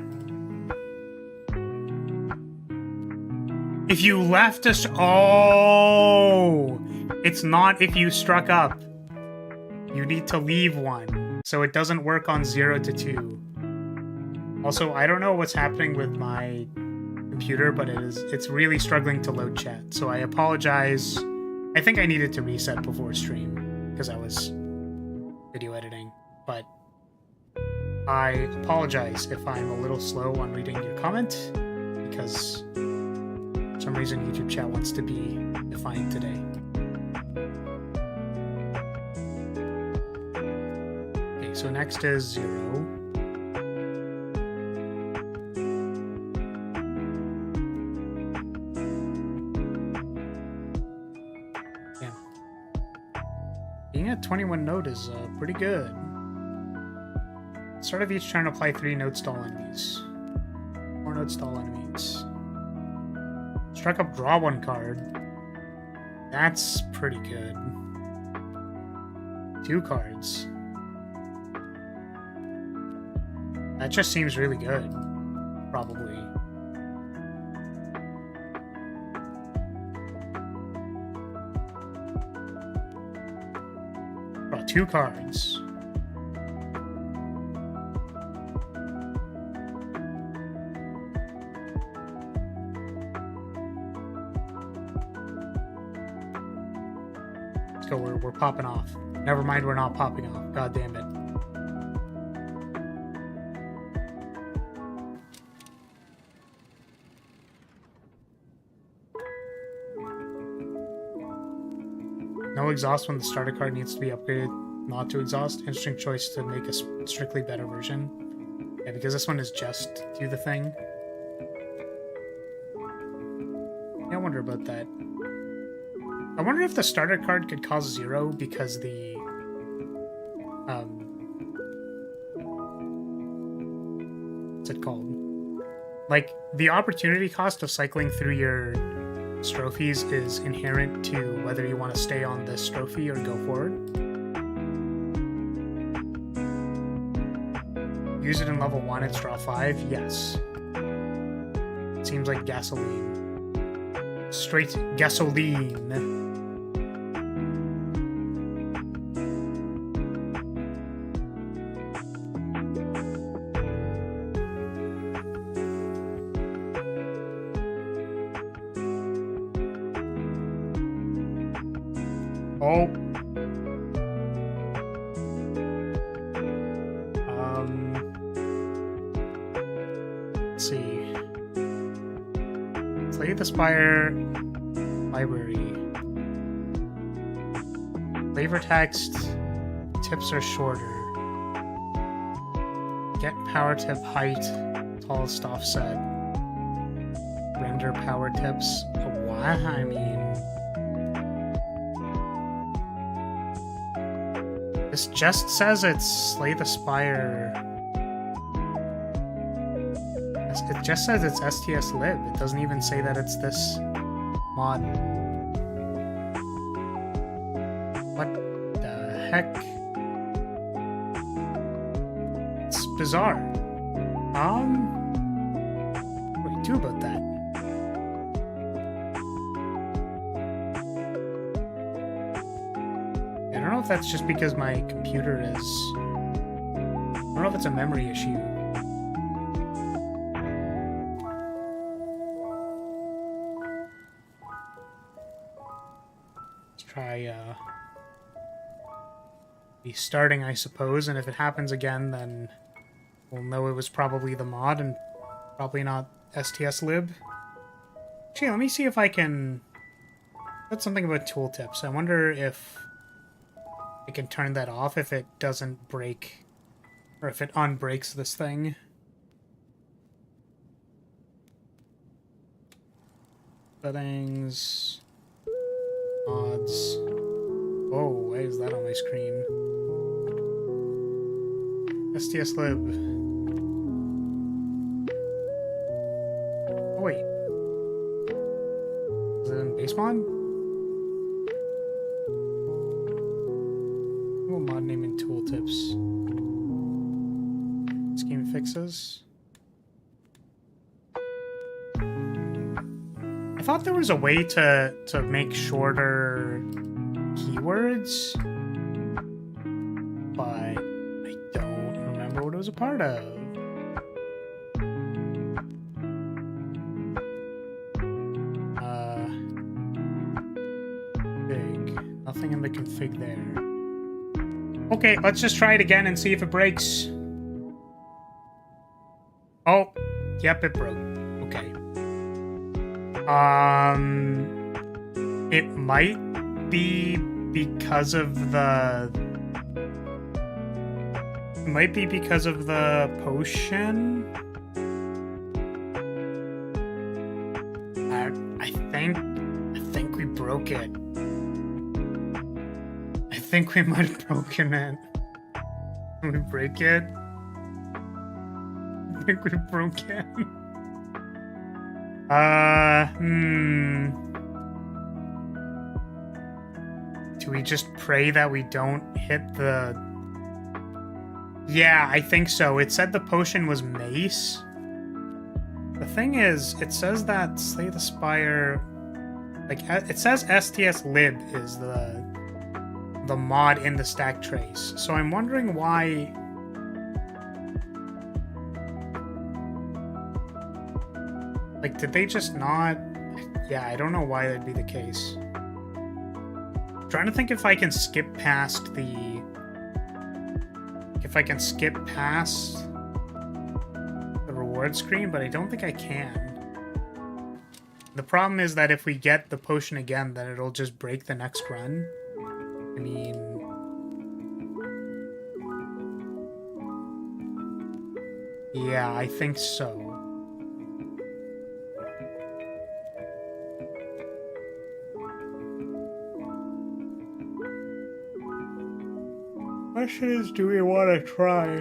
If you left us... Oh! It's not if you struck up. You need to leave one. So it doesn't work on 0 to 2. Also, I don't know what's happening with my computer, but it's really struggling to load chat. So I apologize. I think I needed to reset before stream because I was video editing. But I apologize if I'm a little slow on reading your comment, because for some reason YouTube chat wants to be defined today. Okay, so next is 0. Being at 21 note is pretty good. Start of each turn, apply 3 note stall enemies. 4 note stall enemies. Strike up, draw 1 card. That's pretty good. 2 cards. That just seems really good. Probably. Draw 2 cards. Let's go, we're popping off. Never mind, we're not popping off. God damn it. No exhaust when the starter card needs to be upgraded not to exhaust. Interesting choice to make a strictly better version. Yeah, because this one is just do the thing. Yeah, I wonder about that. I wonder if the starter card could cause 0 because the what's it called? Like, the opportunity cost of cycling through your strophes is inherent to whether you want to stay on this strophe or go forward. Use it in level 1 and draw 5? Yes. Seems like gasoline. Straight gasoline. Oh. Let's see. Play the Spire library. Flavor text. Tips are shorter. Get power tip height. Tallest offset. Render power tips. What? I mean... This just says it's Slay the Spire. It just says it's STS lib. It doesn't even say that it's this mod. What the heck? It's bizarre. What do you do about that? I don't know if that's just because my computer is... I don't know if it's a memory issue. Let's try, restarting, I suppose, and if it happens again, then we'll know it was probably the mod and probably not STS lib. Actually, let me see if I can... That's something about tooltips. I wonder if I can turn that off if it doesn't break, or if it unbreaks this thing. Settings. Mods. Whoa, why is that on my screen? STS lib. Oh, wait. Is it in base mod? Mod name and tooltips. Scheme fixes. I thought there was a way to make shorter keywords, but I don't remember what it was a part of. Big. Nothing in the config there. Okay, let's just try it again and see if it breaks. Oh, yep, it broke. Okay. It might be because of the... It might be because of the potion. I think we broke it. I think we might have broken it. Can we break it? I think we broke it. Do we just pray that we don't hit the... Yeah, I think so. It said the potion was mace. The thing is, it says that Slay the Spire... Like, it says STS lib is the mod in the stack trace. So I'm wondering why... Like, did they just not... Yeah, I don't know why that'd be the case. I'm trying to think if I can skip past the... If I can skip past the reward screen, but I don't think I can. The problem is that if we get the potion again, then it'll just break the next run. I mean... Yeah, I think so. Question is, do we want to try?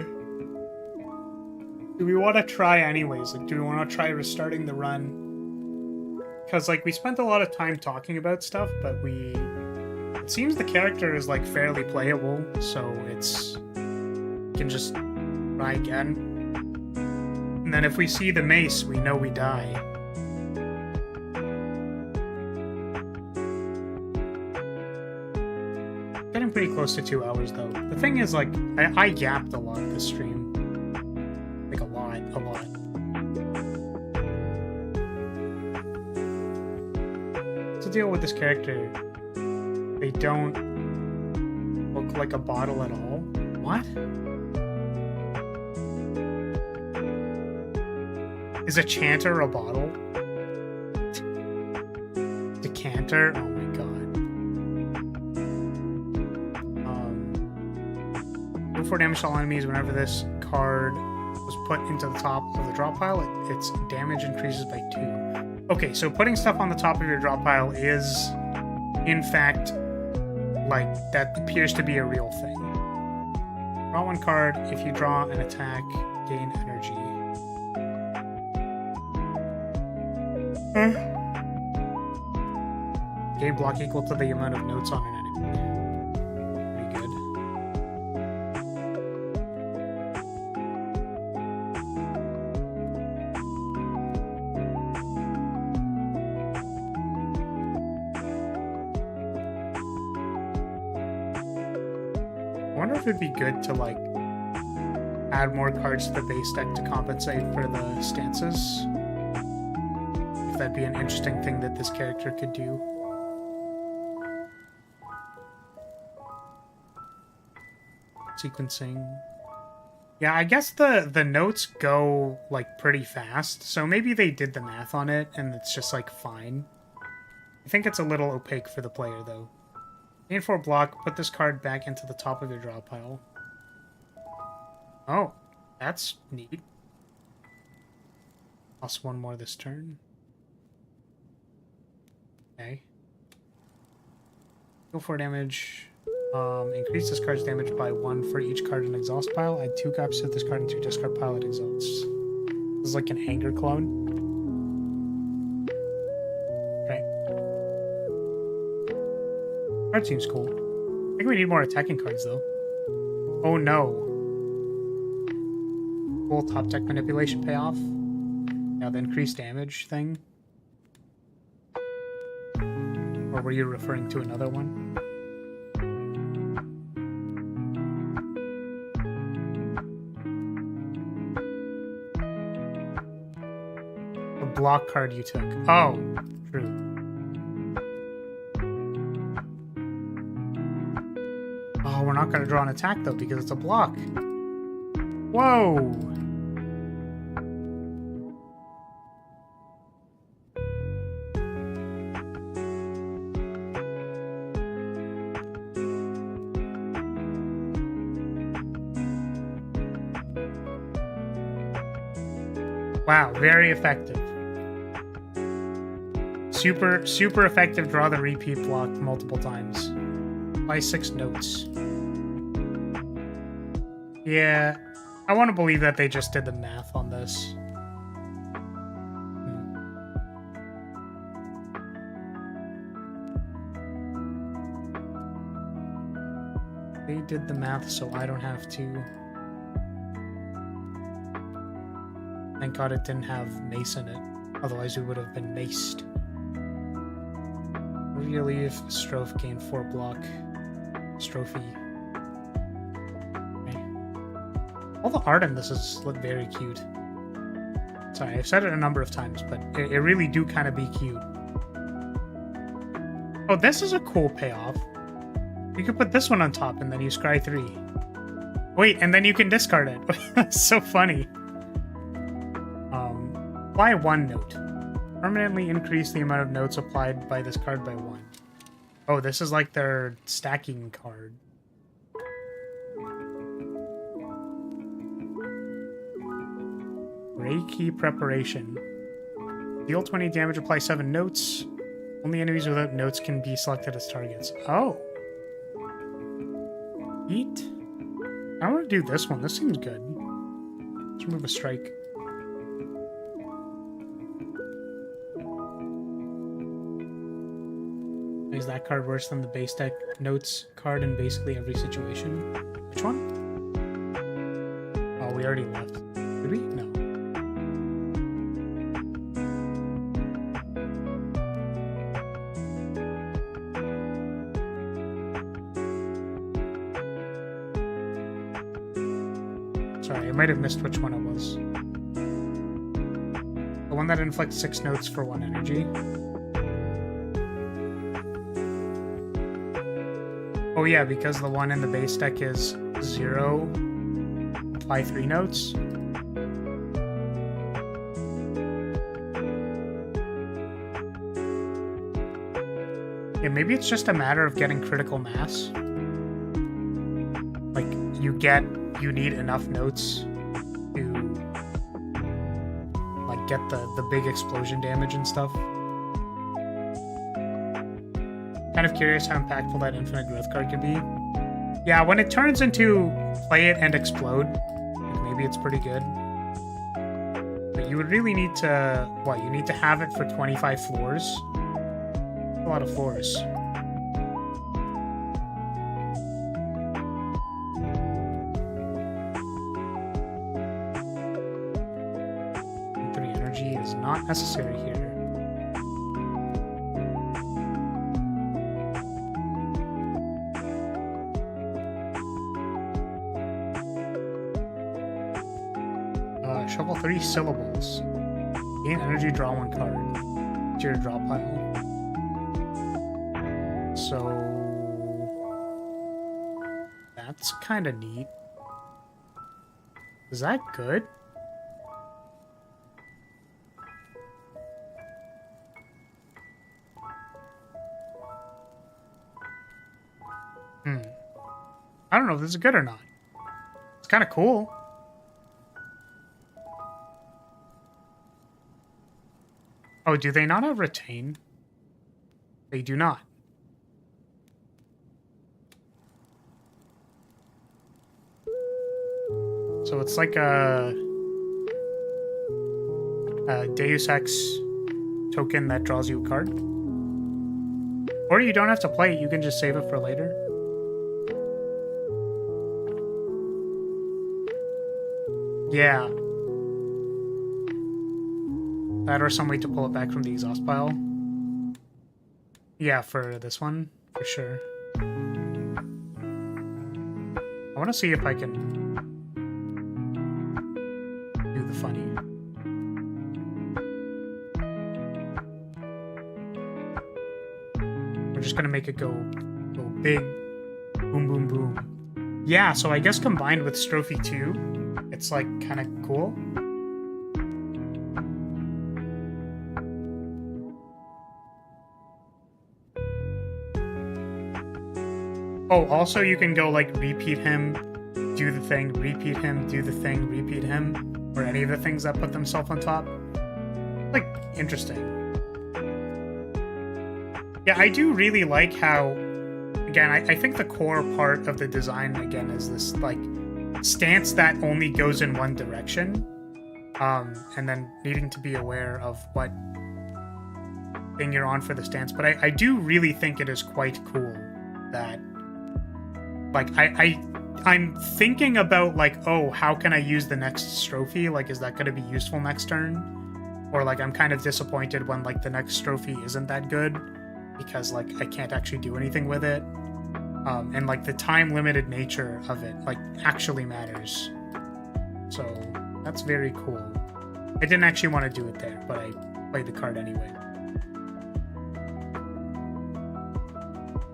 Do we want to try anyways? Like, do we want to try restarting the run? Because, like, we spent a lot of time talking about stuff, but it seems the character is, like, fairly playable, so it's... We can just try again. And then if we see the mace, we know we die. Getting pretty close to 2 hours, though. The thing is, like, I yapped a lot this stream. Like, a lot. What's the deal with this character? They don't look like a bottle at all? What? Is a chanter a bottle? Decanter? Oh my god. Do 4 damage to all enemies whenever this card was put into the top of the drop pile. Its damage increases by 2. Okay, so putting stuff on the top of your drop pile is, in fact, like, that appears to be a real thing. Draw 1 card. If you draw an attack, gain energy. Gain block equal to the amount of notes on an enemy. Pretty good. I wonder if it'd be good to, like, add more cards to the base deck to compensate for the stances. If that'd be an interesting thing that this character could do. Sequencing. Yeah, I guess the notes go, like, pretty fast, so maybe they did the math on it, and it's just, like, fine. I think it's a little opaque for the player, though. Gain 4 block, put this card back into the top of your draw pile. Oh, that's neat. Plus 1 more this turn. Okay. Go 4 damage. Increase this card's damage by 1 for each card in exhaust pile. Add 2 copies of this card into your discard pile it exhausts. This is like an anger clone. Okay. Card seems cool. I think we need more attacking cards, though. Oh no. Cool top deck manipulation payoff. Yeah, the increased damage thing. Or were you referring to another one? The block card you took. Oh, true. Oh, we're not going to draw an attack, though, because it's a block. Whoa! Wow, very effective. Super effective. Draw the repeat block multiple times. By 6 notes. Yeah, I want to believe that they just did the math on this. They did the math so I don't have to. Thank God it didn't have mace in it. Otherwise we would have been maced. Relieve, strophe, gain 4 block. Strophe. Okay. All the art in this look very cute. Sorry, I've said it a number of times, but it really do kind of be cute. Oh, this is a cool payoff. You could put this one on top and then you scry 3. Wait, and then you can discard it. That's so funny. Apply 1 note. Permanently increase the amount of notes applied by this card by 1. Oh, this is like their stacking card. Reiki Preparation. Deal 20 damage, apply 7 notes. Only enemies without notes can be selected as targets. Oh. Eat. I want to do this one. This seems good. Let's remove a strike. Is that card worse than the base deck notes card in basically every situation? Which one? Oh, we already left. Did we? No. Sorry, I might have missed which one it was. The one that inflicts 6 notes for 1 energy. Oh yeah, because the one in the base deck is 0, apply 3 notes. Yeah, maybe it's just a matter of getting critical mass. Like, you need enough notes to, like, get the big explosion damage and stuff. Kind of curious how impactful that infinite growth card could be. Yeah, when it turns into play it and explode, like maybe it's pretty good. But you would really need to, what, you need to have it for 25 floors? A lot of floors. And 3 energy is not necessary here. Shuffle 3 syllables. Gain energy, draw 1 card to your draw pile. So that's kind of neat. Is that good? I don't know if this is good or not. It's kind of cool. Oh, do they not have retain? They do not. So it's like a Deus Ex token that draws you a card. Or you don't have to play it, you can just save it for later. Yeah. That or some way to pull it back from the exhaust pile. Yeah, for this one, for sure. I want to see if I can do the funny. We're just gonna make it go big, boom, boom, boom. Yeah, so I guess combined with Strophe 2, it's like kind of cool. Oh, also you can go like repeat him, do the thing, repeat him, do the thing, repeat him. or any of the things that put themselves on top. Like, interesting. Yeah, I do really like how, again, I think the core part of the design, again, is this, like, stance that only goes in one direction, and then needing to be aware of what thing you're on for the stance. But I do really think it is quite cool that, like, I'm thinking about, like, oh, how can I use the next strophe? Like, is that going to be useful next turn? Or, like, I'm kind of disappointed when, like, the next strophe isn't that good because, like, I can't actually do anything with it. And, like, the time-limited nature of it, like, actually matters. So, that's very cool. I didn't actually want to do it there, but I played the card anyway.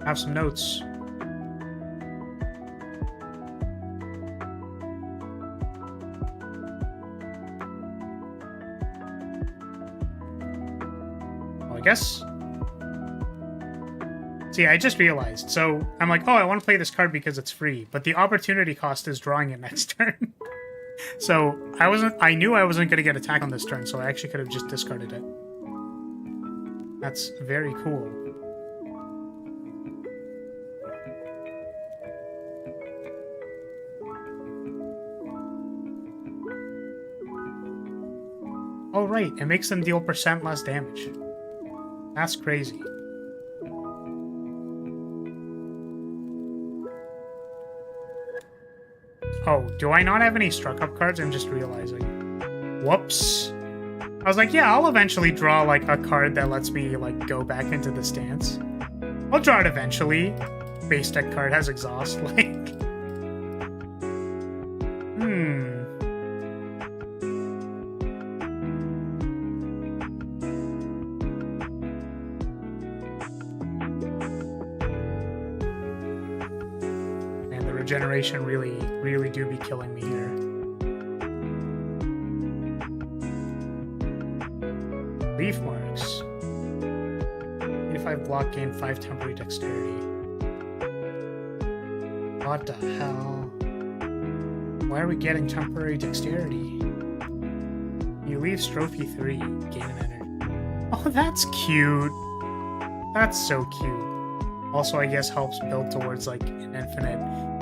Have some notes. Well, I guess. See, I just realized. So I'm like, oh, I want to play this card because it's free, but the opportunity cost is drawing it next turn. So I knew I wasn't going to get attacked on this turn, so I actually could have just discarded it. That's very cool. Oh, right. It makes them deal % less damage. That's crazy. Oh, do I not have any struck up cards? I'm just realizing. Whoops. I was like, yeah, I'll eventually draw, like, a card that lets me, like, go back into the stance. I'll draw it eventually. Base deck card has exhaust, like... Regeneration really do be killing me here. Leaf marks. 85 block, gain 5 temporary dexterity. What the hell? Why are we getting temporary dexterity? You leave Strophe 3, gain an energy. Oh, that's cute. That's so cute. Also, I guess helps build towards, like, an infinite.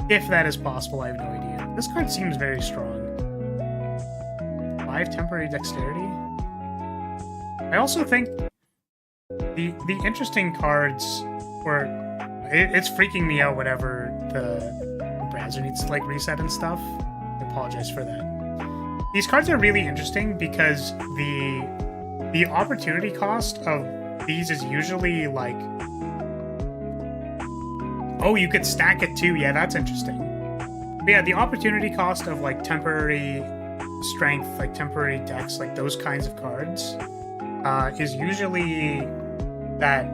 If that is possible, I have no idea. This card seems very strong. 5 temporary dexterity? I also think the interesting cards were... It's freaking me out whenever the browser needs to, like, reset and stuff. I apologize for that. These cards are really interesting because the opportunity cost of these is usually, like... Oh, you could stack it too. Yeah, that's interesting. But yeah, the opportunity cost of, like, temporary strength, like temporary dex, like those kinds of cards, is usually that,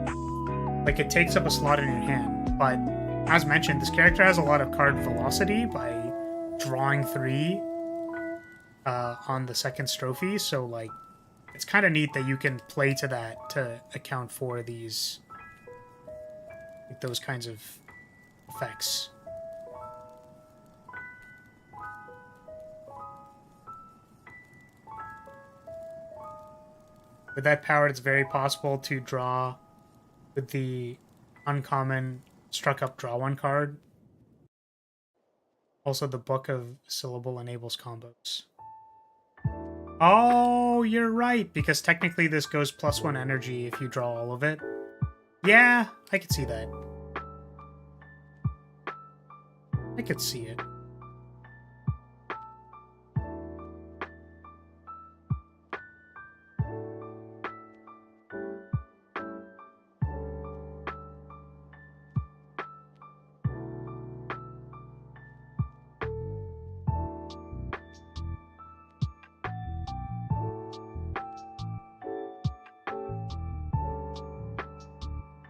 like, it takes up a slot in your hand. But as mentioned, this character has a lot of card velocity by drawing 3 on the second strophe. So, like, it's kind of neat that you can play to that to account for these, like, those kinds of effects. With that power, it's very possible to draw with the uncommon struck up draw 1 card. Also, the Book of Syllable enables combos. Oh, you're right, because technically this goes +1 energy if you draw all of it. Yeah, I could see that. I could see it.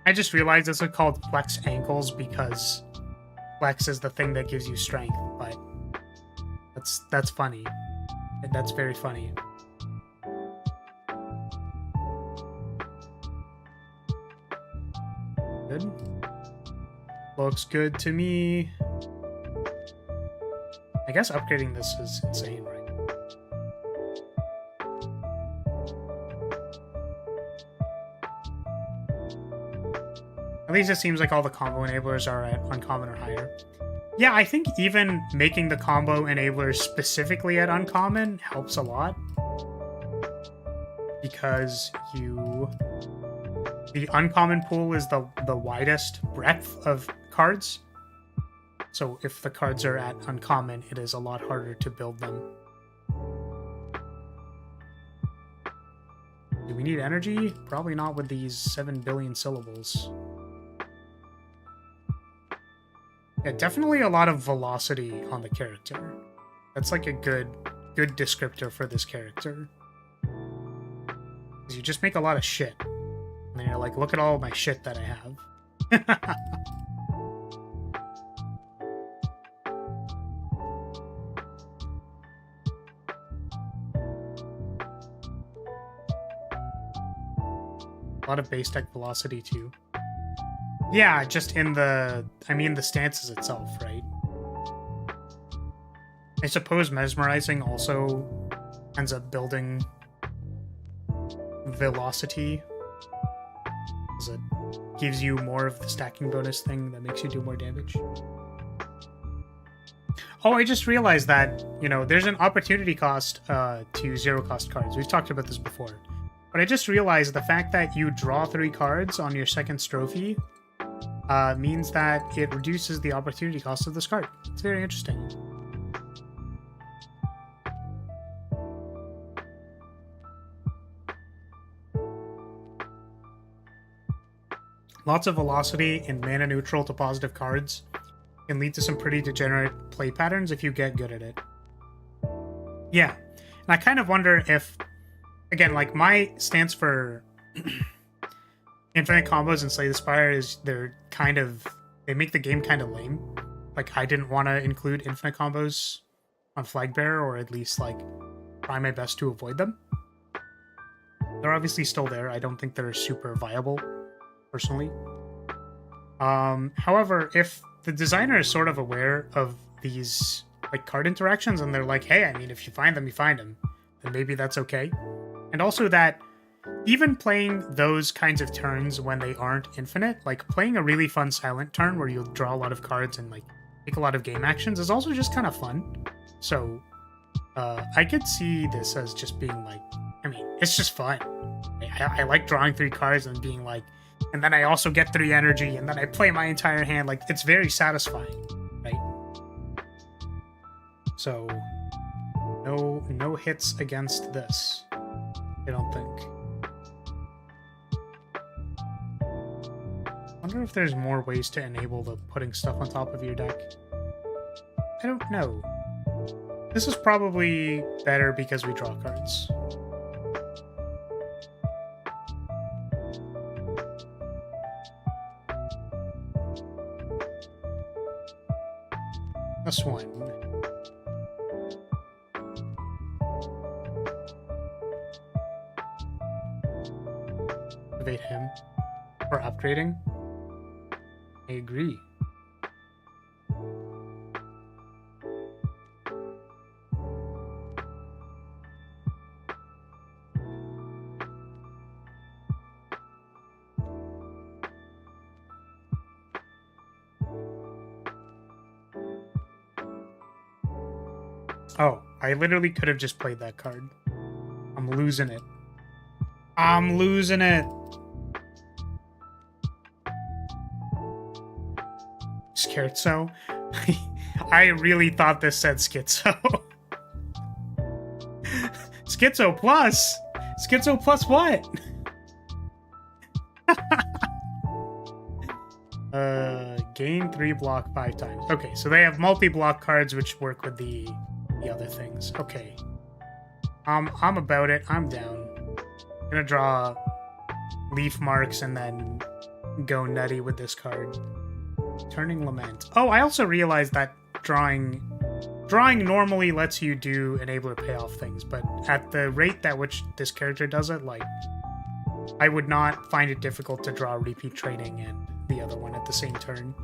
I just realized this is called flex ankles because flex is the thing that gives you strength, but that's funny. That's very funny. Good. Looks good to me. I guess upgrading this is insane, right? At least it seems like all the combo enablers are at uncommon or higher. Yeah, I think even making the combo enablers specifically at uncommon helps a lot. Because the uncommon pool is the widest breadth of cards. So if the cards are at uncommon, it is a lot harder to build them. Do we need energy? Probably not with these 7 billion syllables. Yeah, definitely a lot of velocity on the character. That's like a good descriptor for this character. You just make a lot of shit. And then you're like, look at all my shit that I have. A lot of base deck velocity too. Yeah, just in the stances itself, right? I suppose mesmerizing also ends up building velocity, because it gives you more of the stacking bonus thing that makes you do more damage. Oh, I just realized that, you know, there's an opportunity cost to zero cost cards. We've talked about this before. But I just realized the fact that you draw 3 cards on your second strophe means that it reduces the opportunity cost of this card. It's very interesting. Lots of velocity in mana neutral to positive cards can lead to some pretty degenerate play patterns if you get good at it. Yeah, and I kind of wonder if, again, like my stance for infinite combos and Slay the Spire is they make the game kind of lame. Like, I didn't want to include infinite combos on Flag Bearer, or at least like try my best to avoid them. They're obviously still there. I don't think they're super viable, personally. However, if the designer is sort of aware of these like card interactions and they're like, hey, I mean, if you find them, you find them, then maybe that's okay. And also that even playing those kinds of turns when they aren't infinite, like playing a really fun silent turn where you'll draw a lot of cards and like take a lot of game actions is also just kind of fun. So I could see this as just being like, I mean, it's just fun. I like drawing 3 cards and being like, and then I also get 3 energy, and then I play my entire hand. Like, it's very satisfying, right? So, no hits against this, I don't think. I wonder if there's more ways to enable the putting stuff on top of your deck. I don't know. This is probably better because we draw cards. This one. Activate him for upgrading. I agree. Oh, I literally could have just played that card. I'm losing it. I'm losing it. Scherzo? I really thought this said Schizo. Schizo plus? Schizo plus what? Gain 3 block 5 times. Okay, so they have multi-block cards which work with the other things. Okay. I'm about it. I'm down. I'm gonna draw leaf marks and then go nutty with this card. Turning Lament. Oh, I also realized that drawing normally lets you do enabler payoff things, but at the rate at which this character does it, like, I would not find it difficult to draw repeat trading and the other one at the same turn.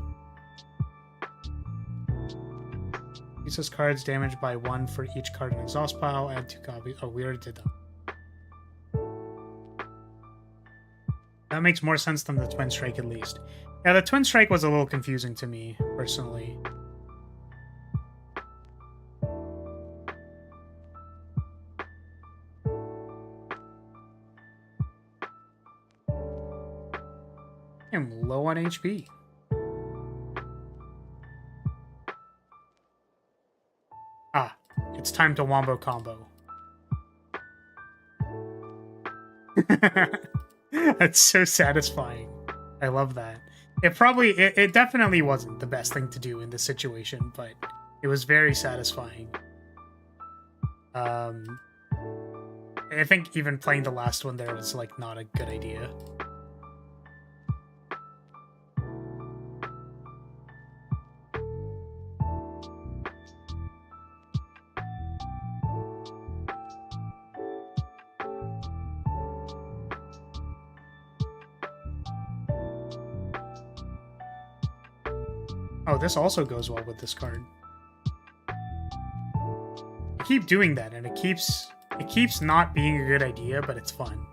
Uses cards damaged by 1 for each card in exhaust pile. Add 2 copies. Oh, we already did that. That makes more sense than the Twin Strike, at least. Yeah, the Twin Strike was a little confusing to me, personally. I'm low on HP. Ah, it's time to wombo combo. That's so satisfying. I love that. It definitely wasn't the best thing to do in this situation, but it was very satisfying. I think even playing the last one there was like not a good idea. Oh, this also goes well with this card. I keep doing that, and it keeps not being a good idea, but it's fun.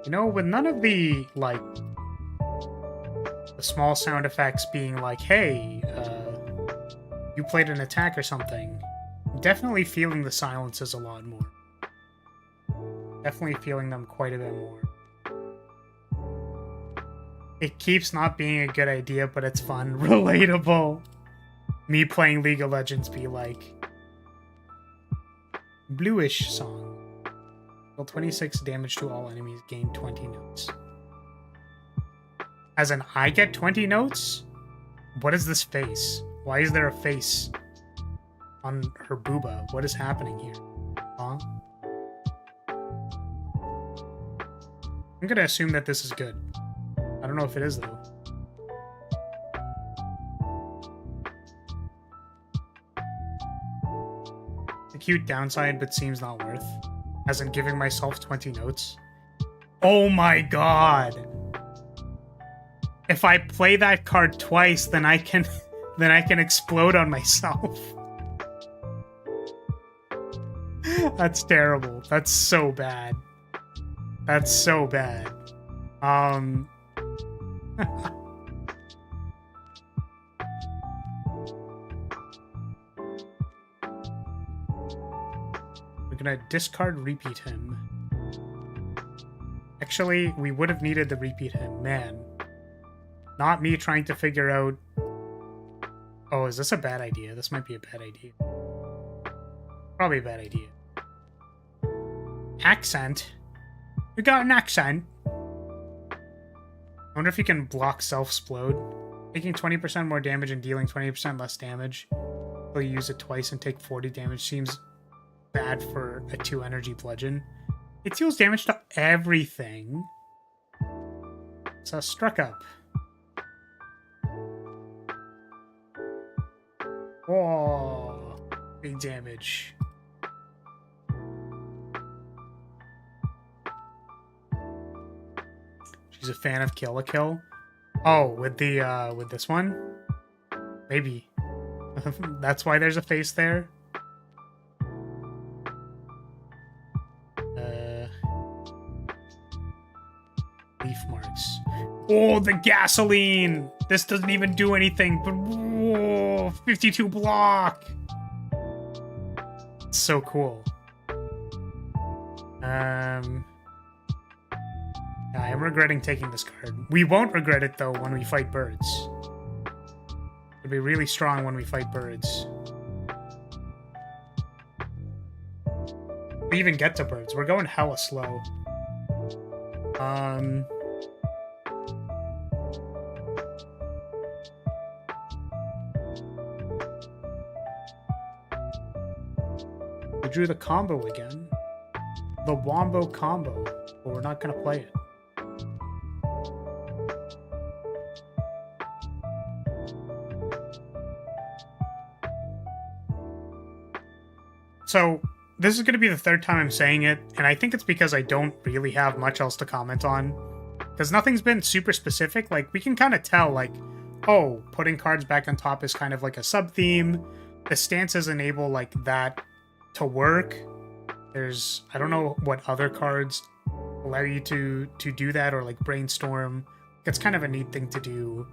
You know, with none of the, like, the small sound effects being like, hey, you played an attack or something, I'm definitely feeling the silences a lot more. Definitely feeling them quite a bit more. It keeps not being a good idea, but it's fun. Relatable. Me playing League of Legends be like, Bluish song. Deal 26 damage to all enemies, gain 20 notes. As in, I get 20 notes? What is this face? Why is there a face on her booba? What is happening here? Huh? I'm gonna assume that this is good. I don't know if it is, though. A cute downside, but seems not worth. As in giving myself 20 notes. Oh my god! If I play that card twice, then I can explode on myself. That's terrible. That's so bad. That's so bad. We're gonna discard repeat him. Actually, we would have needed the repeat him. Man. Not me trying to figure out... Oh, is this a bad idea? This might be a bad idea. Probably a bad idea. Accent? We got an accent. I wonder if you can block self-splode. Taking 20% more damage and dealing 20% less damage. You'll use it twice and take 40 damage. Seems bad for a 2 energy bludgeon. It deals damage to everything. So struck up. Oh, big damage. She's a fan of Kill la Kill. Oh, with the with this one? Maybe. That's why there's a face there. Leaf marks. Oh, the gasoline! This doesn't even do anything, but whoa, 52 block! It's so cool. Yeah, I am regretting taking this card. We won't regret it, though, when we fight birds. It'll be really strong when we fight birds. We even get to birds. We're going hella slow. We drew the combo again. The Wombo combo. But we're not gonna play it. So, this is going to be the third time I'm saying it, and I think it's because I don't really have much else to comment on. Because nothing's been super specific. Like, we can kind of tell, like, oh, putting cards back on top is kind of like a sub-theme. The stances enable, like, that to work. There's, I don't know what other cards allow you to do that, or, like, brainstorm. It's kind of a neat thing to do.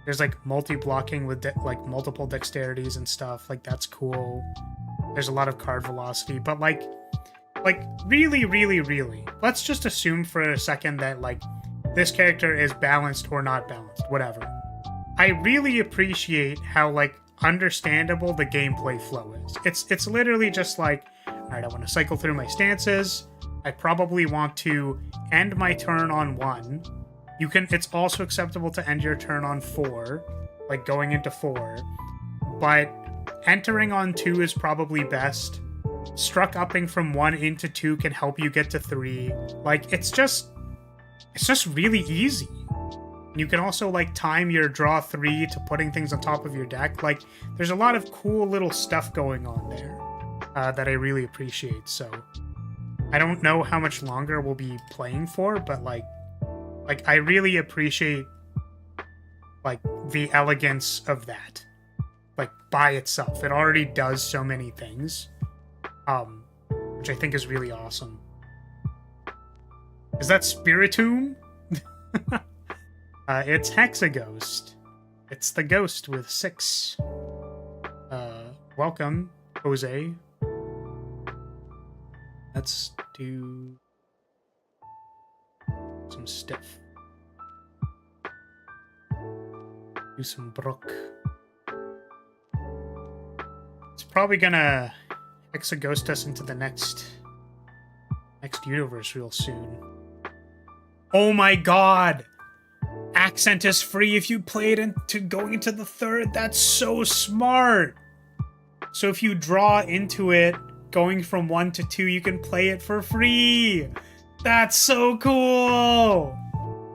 There's, like, multi-blocking with, like, multiple dexterities and stuff. Like, that's cool. There's a lot of card velocity, but, like, really, really, really, let's just assume for a second that, like, this character is balanced or not balanced, whatever. I really appreciate how, like, understandable the gameplay flow is. It's literally just like, all right, I want to cycle through my stances. I probably want to end my turn on 1. It's also acceptable to end your turn on 4, like going into 4, but entering on 2 is probably best. Struck upping from 1 into 2 can help you get to 3. Like, it's just really easy. You can also, like, time your draw 3 to putting things on top of your deck. Like, there's a lot of cool little stuff going on there that I really appreciate. So I don't know how much longer we'll be playing for, but like I really appreciate, like, the elegance of that. Like, by itself. It already does so many things. Which I think is really awesome. Is that Spiritomb? It's Hexaghost. It's the ghost with 6. Welcome, Jose. Let's do some stuff. Do some Brook. It's probably gonna Hexaghost us into the next universe real soon. Oh my god! Accent is free if you play it into going into the 3rd. That's so smart! So if you draw into it, going from 1 to 2, you can play it for free! That's so cool!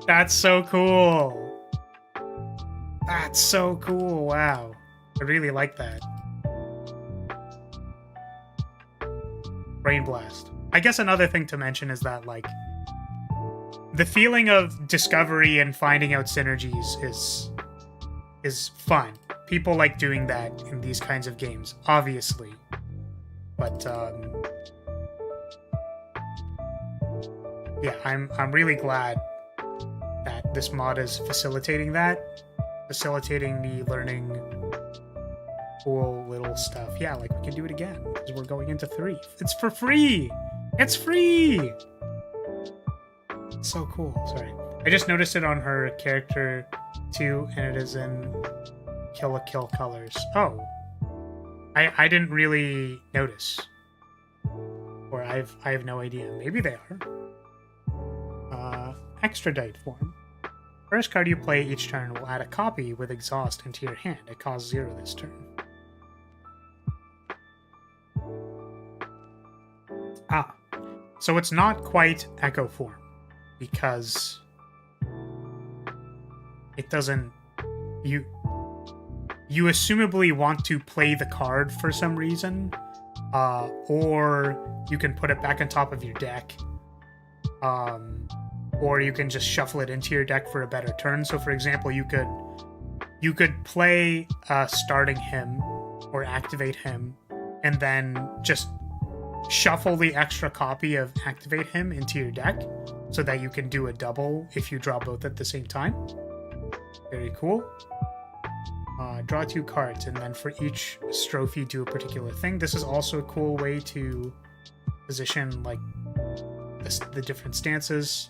That's so cool! That's so cool, wow. I really like that. Brain Blast. I guess another thing to mention is that, like, the feeling of discovery and finding out synergies is fun. People like doing that in these kinds of games, obviously. But yeah, I'm really glad that this mod is facilitating that, facilitating me learning cool little stuff. Yeah, like, we can do it again because we're going into 3. It's for free. It's free. So cool. Sorry, I just noticed it on her character too, and it is in Kill la Kill colors. Oh, I didn't really notice, or I have no idea. Maybe they are. Extradite form. First card you play each turn will add a copy with exhaust into your hand. It costs 0 this turn. Ah, so it's not quite Echo form, because it doesn't... You assumably want to play the card for some reason, or you can put it back on top of your deck, or you can just shuffle it into your deck for a better turn. So, for example, you could play starting him or activate him, and then just shuffle the extra copy of activate him into your deck, so that you can do a double if you draw both at the same time. Very cool. Draw 2 cards, and then for each strophe do a particular thing. This is also a cool way to position, like, the different stances.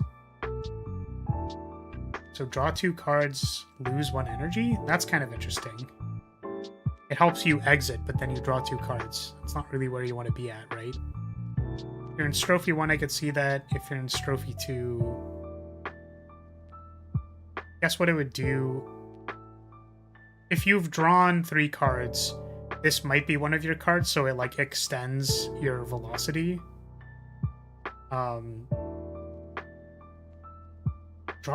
So draw 2 cards, lose 1 energy? That's kind of interesting. It helps you exit, but then you draw 2 cards. It's not really where you want to be at, right? If you're in Strophe 1, I could see that. If you're in Strophe 2... Guess what it would do... If you've drawn 3 cards, this might be one of your cards, so it, like, extends your velocity. Draw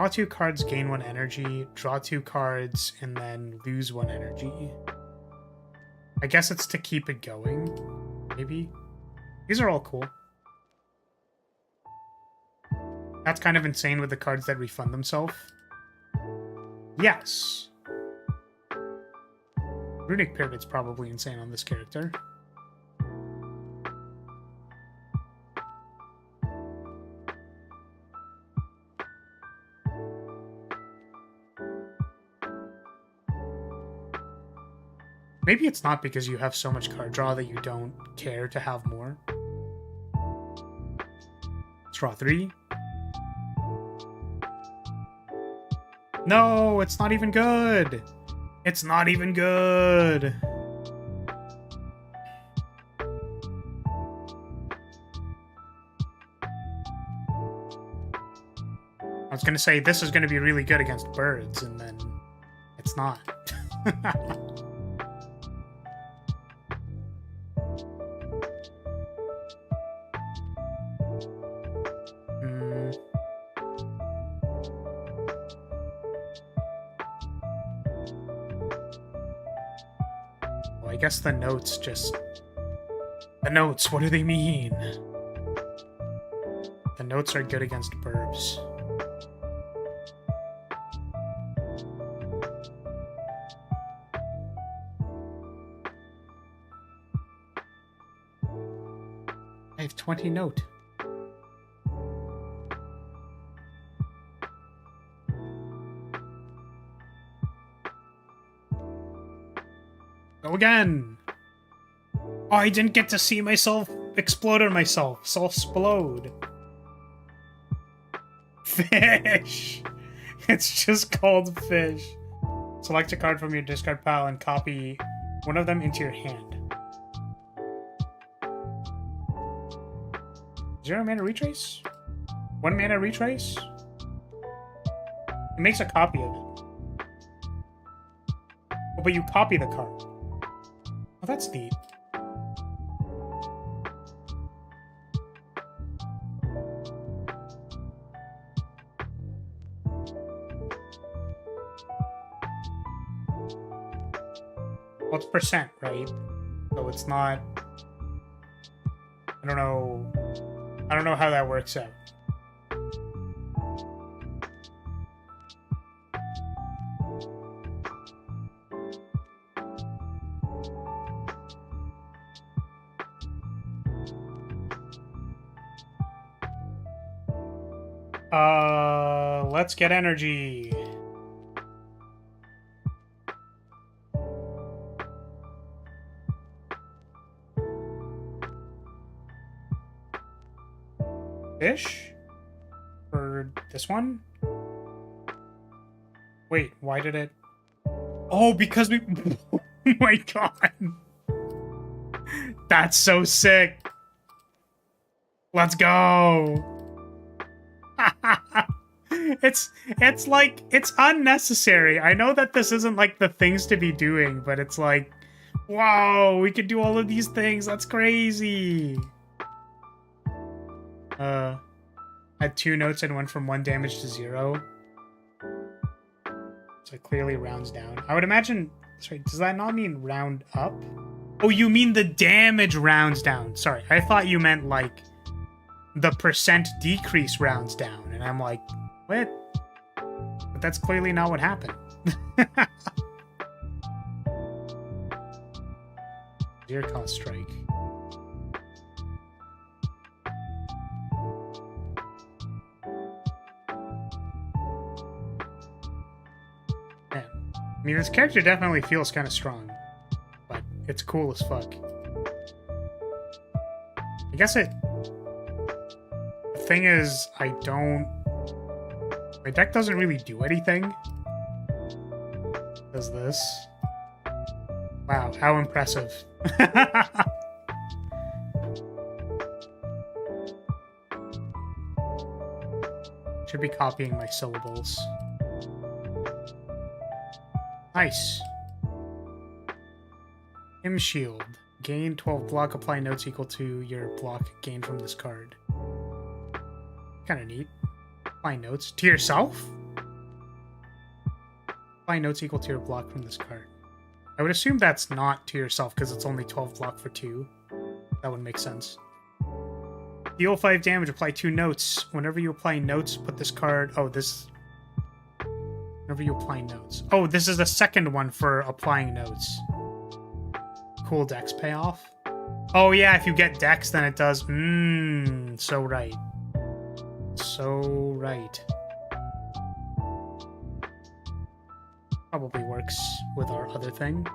2 cards, gain 1 energy. Draw 2 cards, and then lose 1 energy. I guess it's to keep it going, maybe? These are all cool. That's kind of insane with the cards that refund themselves. Yes. Runic Pyramid's probably insane on this character. Maybe it's not because you have so much card draw that you don't care to have more. Let's draw 3. No, it's not even good. It's not even good. I was gonna say this is gonna be really good against birds, and then it's not. I guess the notes just... The notes, what do they mean? The notes are good against burbs. I have 20 note. Go again! Oh, I didn't get to see myself explode on myself. Self-splode. Fish! It's just called fish. Select a card from your discard pile and copy one of them into your hand. 0 mana retrace? 1 mana retrace? It makes a copy of it. Oh, but you copy the card. Oh, that's neat. Well, it's percent, right? So it's not... I don't know how that works out. Let's get energy. Fish? For this one? Wait, why did it... Oh, because we... Oh my god. That's so sick. Let's go. It's like, it's unnecessary. I know that this isn't like the things to be doing, but it's like, wow, we could do all of these things. That's crazy. Had 2 notes and went from 1 damage to 0. So it clearly rounds down. I would imagine, sorry, does that not mean round up? Oh, you mean the damage rounds down. Sorry, I thought you meant like the percent decrease rounds down. And I'm like, what? But that's clearly not what happened. Deer cost strike. Man. I mean, this character definitely feels kind of strong, but it's cool as fuck. I guess it... The thing is, I don't... My deck doesn't really do anything. Does this. Wow, how impressive. Should be copying my syllables. Nice. Hymn Shield. Gain 12 block, apply notes equal to your block gained from this card. Kinda neat. Apply notes to yourself? Apply notes equal to your block from this card. I would assume that's not to yourself because it's only 12 block for 2. That would make sense. Deal 5 damage, apply 2 notes. Whenever you apply notes, put this card... Oh, this... Whenever you apply notes. Oh, this is the second one for applying notes. Cool dex payoff. Oh, yeah, if you get dex, then it does... so right. So right. Probably works with our other thing.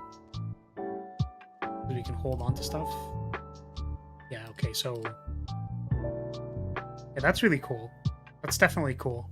We can hold on to stuff. Yeah, okay, so... Yeah, that's really cool. That's definitely cool.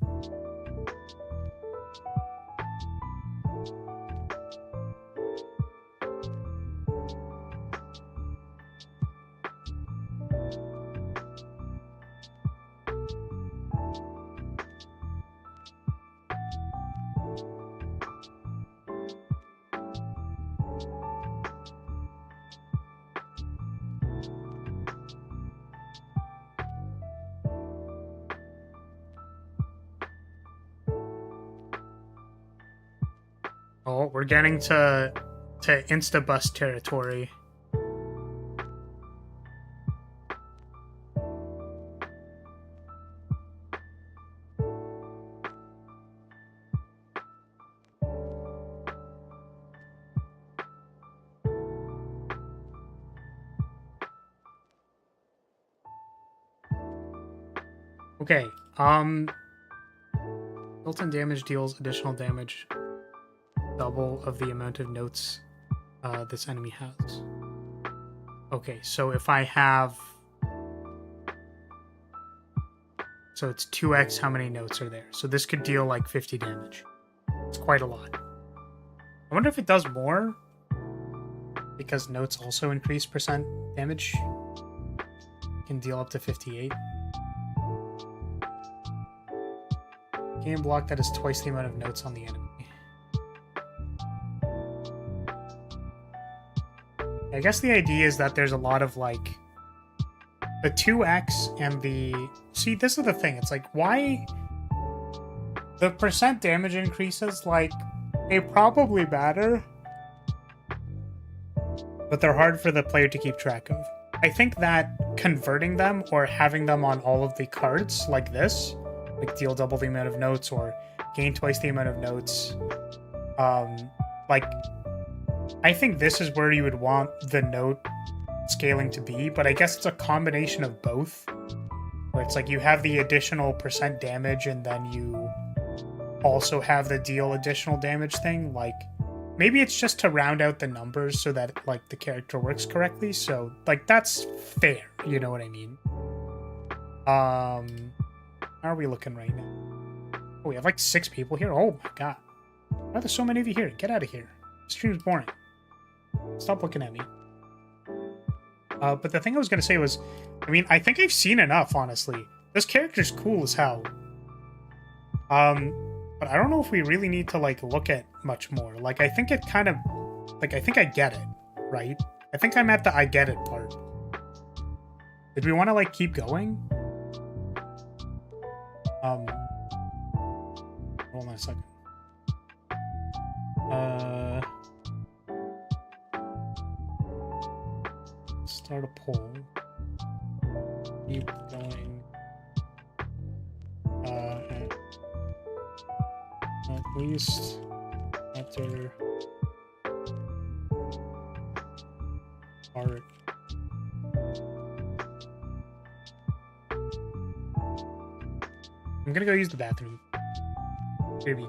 Oh, we're getting to insta-bus territory. Okay, built-in damage deals additional damage, double of the amount of notes this enemy has. Okay, so if I have... So it's 2x how many notes are there. So this could deal like 50 damage. It's quite a lot. I wonder if it does more, because notes also increase percent damage. You can deal up to 58. Game block that is twice the amount of notes on the enemy. I guess the idea is that there's a lot of like the 2x and the... See, this is the thing. It's like, why the percent damage increases, like, they probably matter, but they're hard for the player to keep track of. I think that converting them or having them on all of the cards like this, like deal double the amount of notes or gain twice the amount of notes, like, I think this is where you would want the note scaling to be, but I guess it's a combination of both, where it's like you have the additional percent damage and then you also have the deal additional damage thing. Like, maybe it's just to round out the numbers so that like the character works correctly. So like that's fair, you know what I mean? How are we looking right now? Oh, we have like 6 people here. Oh my god, why are there so many of you here? Get out of here. The stream's boring. Stop looking at me. But the thing I was going to say was, I mean, I think I've seen enough, honestly. This character's cool as hell. But I don't know if we really need to, like, look at much more. Like, I think it kind of... Like, I think I get it, right? I think I'm at the I get it part. Did we want to, like, keep going? Hold on a second. Start a poll. Keep going. At least after art. I'm gonna go use the bathroom. Maybe.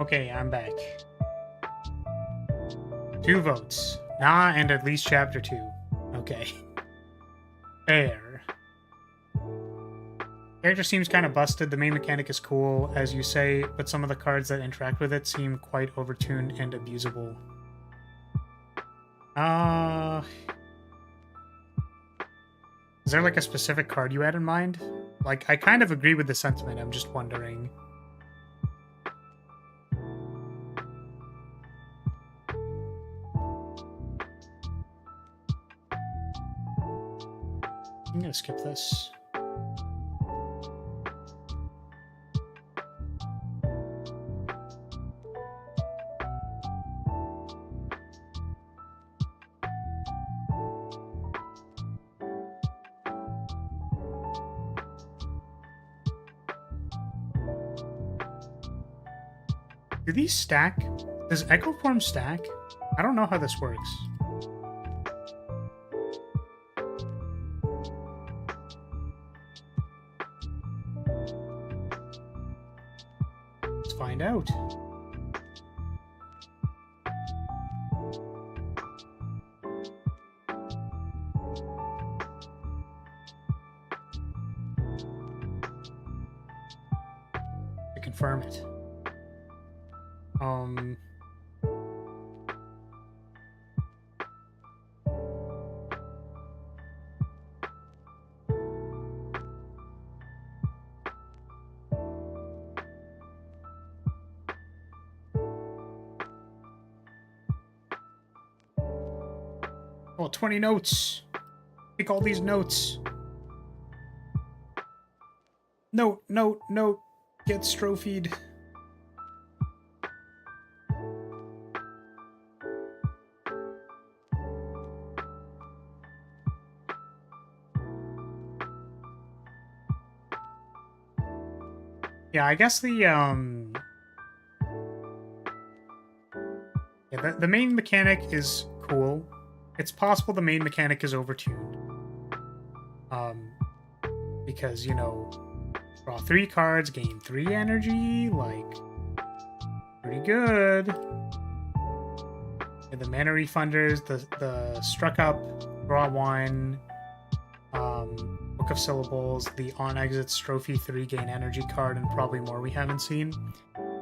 Okay, I'm back. 2 votes. Nah, and at least chapter 2. Okay. Fair. Character seems kind of busted. The main mechanic is cool, as you say, but some of the cards that interact with it seem quite overtuned and abusable. Is there like a specific card you had in mind? Like, I kind of agree with the sentiment, I'm just wondering. I'm gonna skip this. Do these stack? Does Echo Form stack? I don't know how this works. Let's find out. To confirm it. Oh, 20 notes. Take all these notes. Note, note, note. Get strophied. Yeah, I guess the main mechanic is cool. It's possible the main mechanic is overtuned. Because, you know, draw 3 cards, gain 3 energy, like, pretty good. And the mana refunders, the struck up, draw 1, Book of Syllables, the on-exit Strophe 3 gain energy card, and probably more we haven't seen.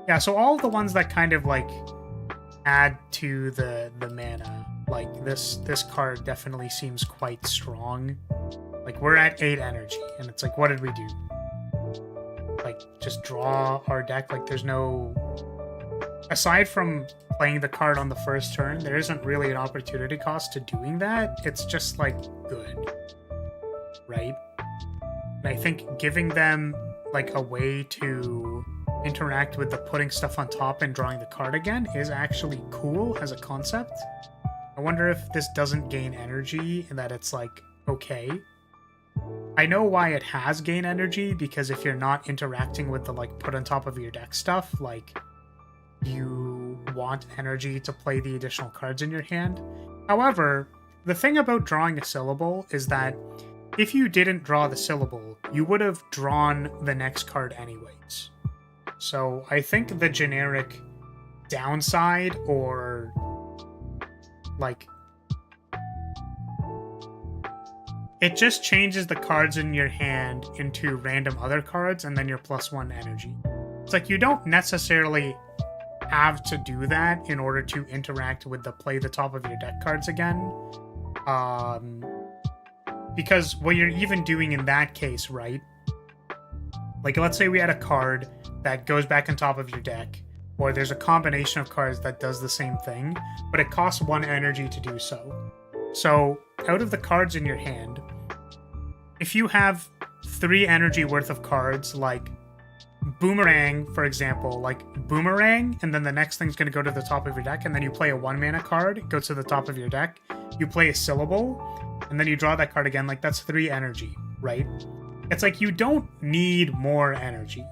Yeah, so all of the ones that kind of, like, add to the mana. Like, this card definitely seems quite strong. Like, we're at 8 energy, and it's like, what did we do? Like, just draw our deck? Like, there's no... Aside from playing the card on the first turn, there isn't really an opportunity cost to doing that. It's just, like, good. Right? And I think giving them, like, a way to interact with the putting stuff on top and drawing the card again is actually cool as a concept. I wonder if this doesn't gain energy and that it's, like, okay. I know why it has gain energy, because if you're not interacting with the, like, put on top of your deck stuff, like, you want energy to play the additional cards in your hand. However, the thing about drawing a syllable is that if you didn't draw the syllable, you would have drawn the next card anyways. So I think the generic downside, or, like, it just changes the cards in your hand into random other cards and then your +1 energy. It's like you don't necessarily have to do that in order to interact with the play the top of your deck cards again. Because what you're even doing in that case, right? Like, let's say we had a card that goes back on top of your deck, or there's a combination of cards that does the same thing, but it costs 1 energy to do so. So, out of the cards in your hand, if you have 3 energy worth of cards, like Boomerang, for example, like Boomerang, and then the next thing's going to go to the top of your deck, and then you play a 1-mana card, it goes to the top of your deck, you play a syllable, and then you draw that card again, like, that's 3 energy, right? It's like, you don't need more energy,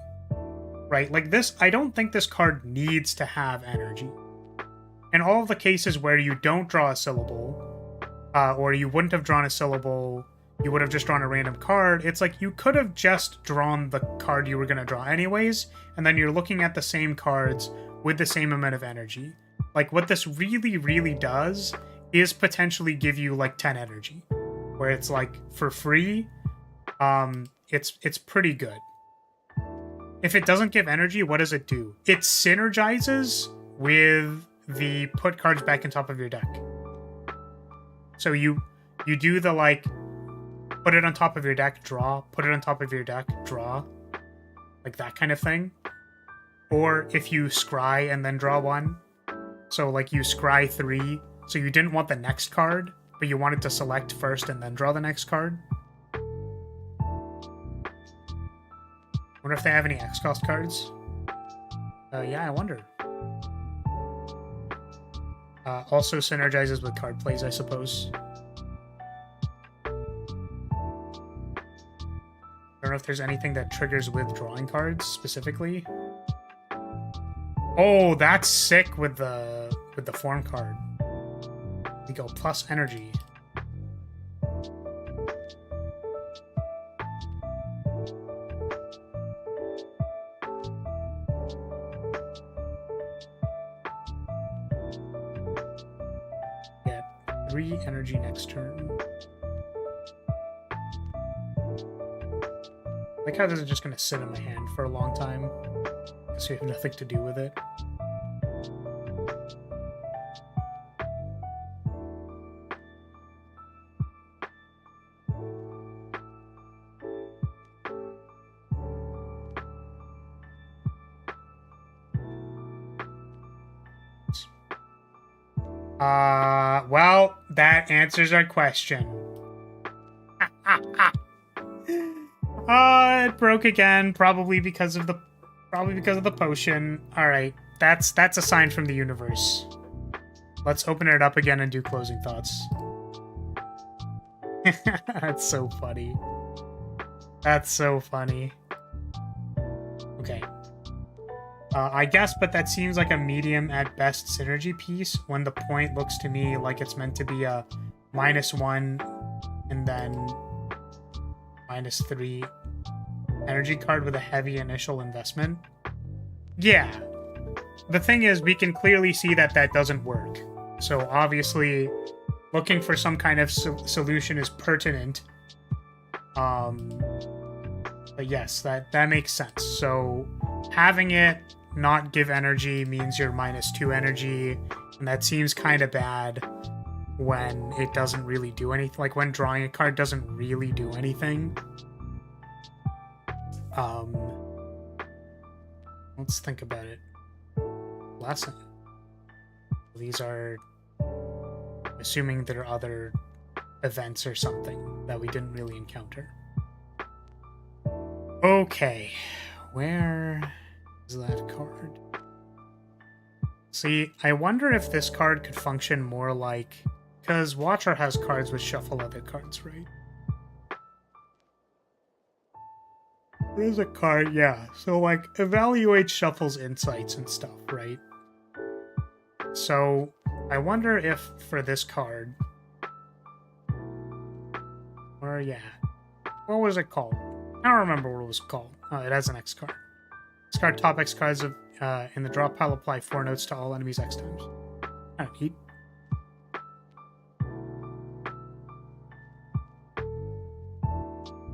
right? Like, this, I don't think this card needs to have energy. In all of the cases where you don't draw a syllable, or you wouldn't have drawn a syllable, you would have just drawn a random card, it's like you could have just drawn the card you were going to draw anyways, and then you're looking at the same cards with the same amount of energy. Like, what this really, really does is potentially give you, like, 10 energy. Where it's, like, for free, it's pretty good. If it doesn't give energy, what does it do? It synergizes with the put cards back on top of your deck. So you do the, like, put it on top of your deck, draw, put it on top of your deck, draw. Like that kind of thing. Or if you scry and then draw one. So, like, you scry 3, so you didn't want the next card, but you wanted to select first and then draw the next card. Wonder if they have any X-Cost cards. Yeah, I wonder. Also synergizes with card plays, I suppose. I don't know if there's anything that triggers withdrawing cards specifically. Oh, that's sick with the form card. We go plus energy. Get 3 energy next turn. Like how this is just gonna sit in my hand for a long time. Because we have nothing to do with it. Well, that answers our question. It broke again, probably because of the potion. All right, that's a sign from the universe. Let's open it up again and do closing thoughts. That's so funny. That's so funny. Okay. I guess, but that seems like a medium at best synergy piece when the point looks to me like it's meant to be a -1 and then -3 energy card with a heavy initial investment. Yeah. The thing is, we can clearly see that that doesn't work. So obviously, looking for some kind of solution is pertinent. But yes, that makes sense. So having it not give energy means you're -2 energy, and that seems kind of bad when it doesn't really do anything. Like when drawing a card doesn't really do anything. Let's think about it. Lesson. These are assuming there are other events or something that we didn't really encounter. Okay, where is that card? See, I wonder if this card could function more like... Because Watcher has cards which shuffle other cards, right? There's a card, yeah. So, like, evaluate shuffles insights and stuff, right? So, I wonder if for this card... Or, yeah. What was it called? I don't remember what it was called. It has an X card. Discard top X cards of, in the draw pile, apply 4 notes to all enemies X times. Kind of neat.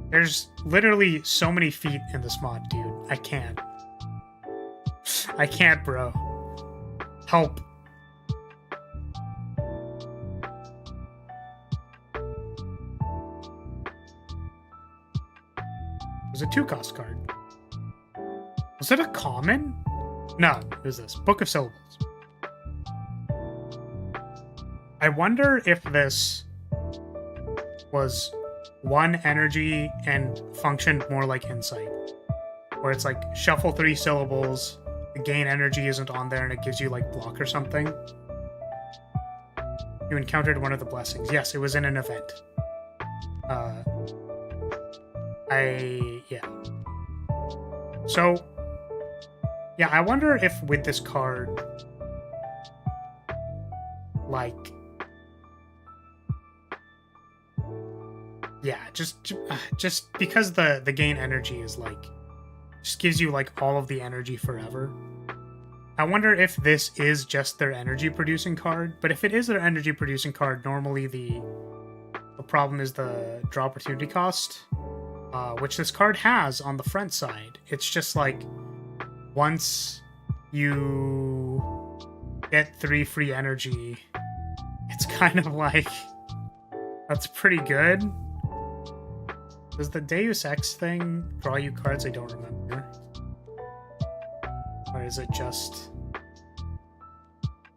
There's literally so many feet in this mod, dude. I can't. I can't, bro. Help. It was a 2-cost card. Was it a common? No, it was this. Book of Syllables. I wonder if this was 1 energy and functioned more like Insight. Where it's like, shuffle 3 syllables, the gain energy isn't on there, and it gives you like block or something. You encountered one of the blessings. Yes, it was in an event. Yeah. So, yeah, I wonder if with this card, like, yeah, just because the gain energy is like, just gives you like all of the energy forever. I wonder if this is just their energy producing card, but if it is their energy producing card, normally the problem is the draw opportunity cost, which this card has on the front side. It's just like, once you get 3 free energy, it's kind of like, that's pretty good. Does the Deus Ex thing draw you cards? I don't remember. Or is it just...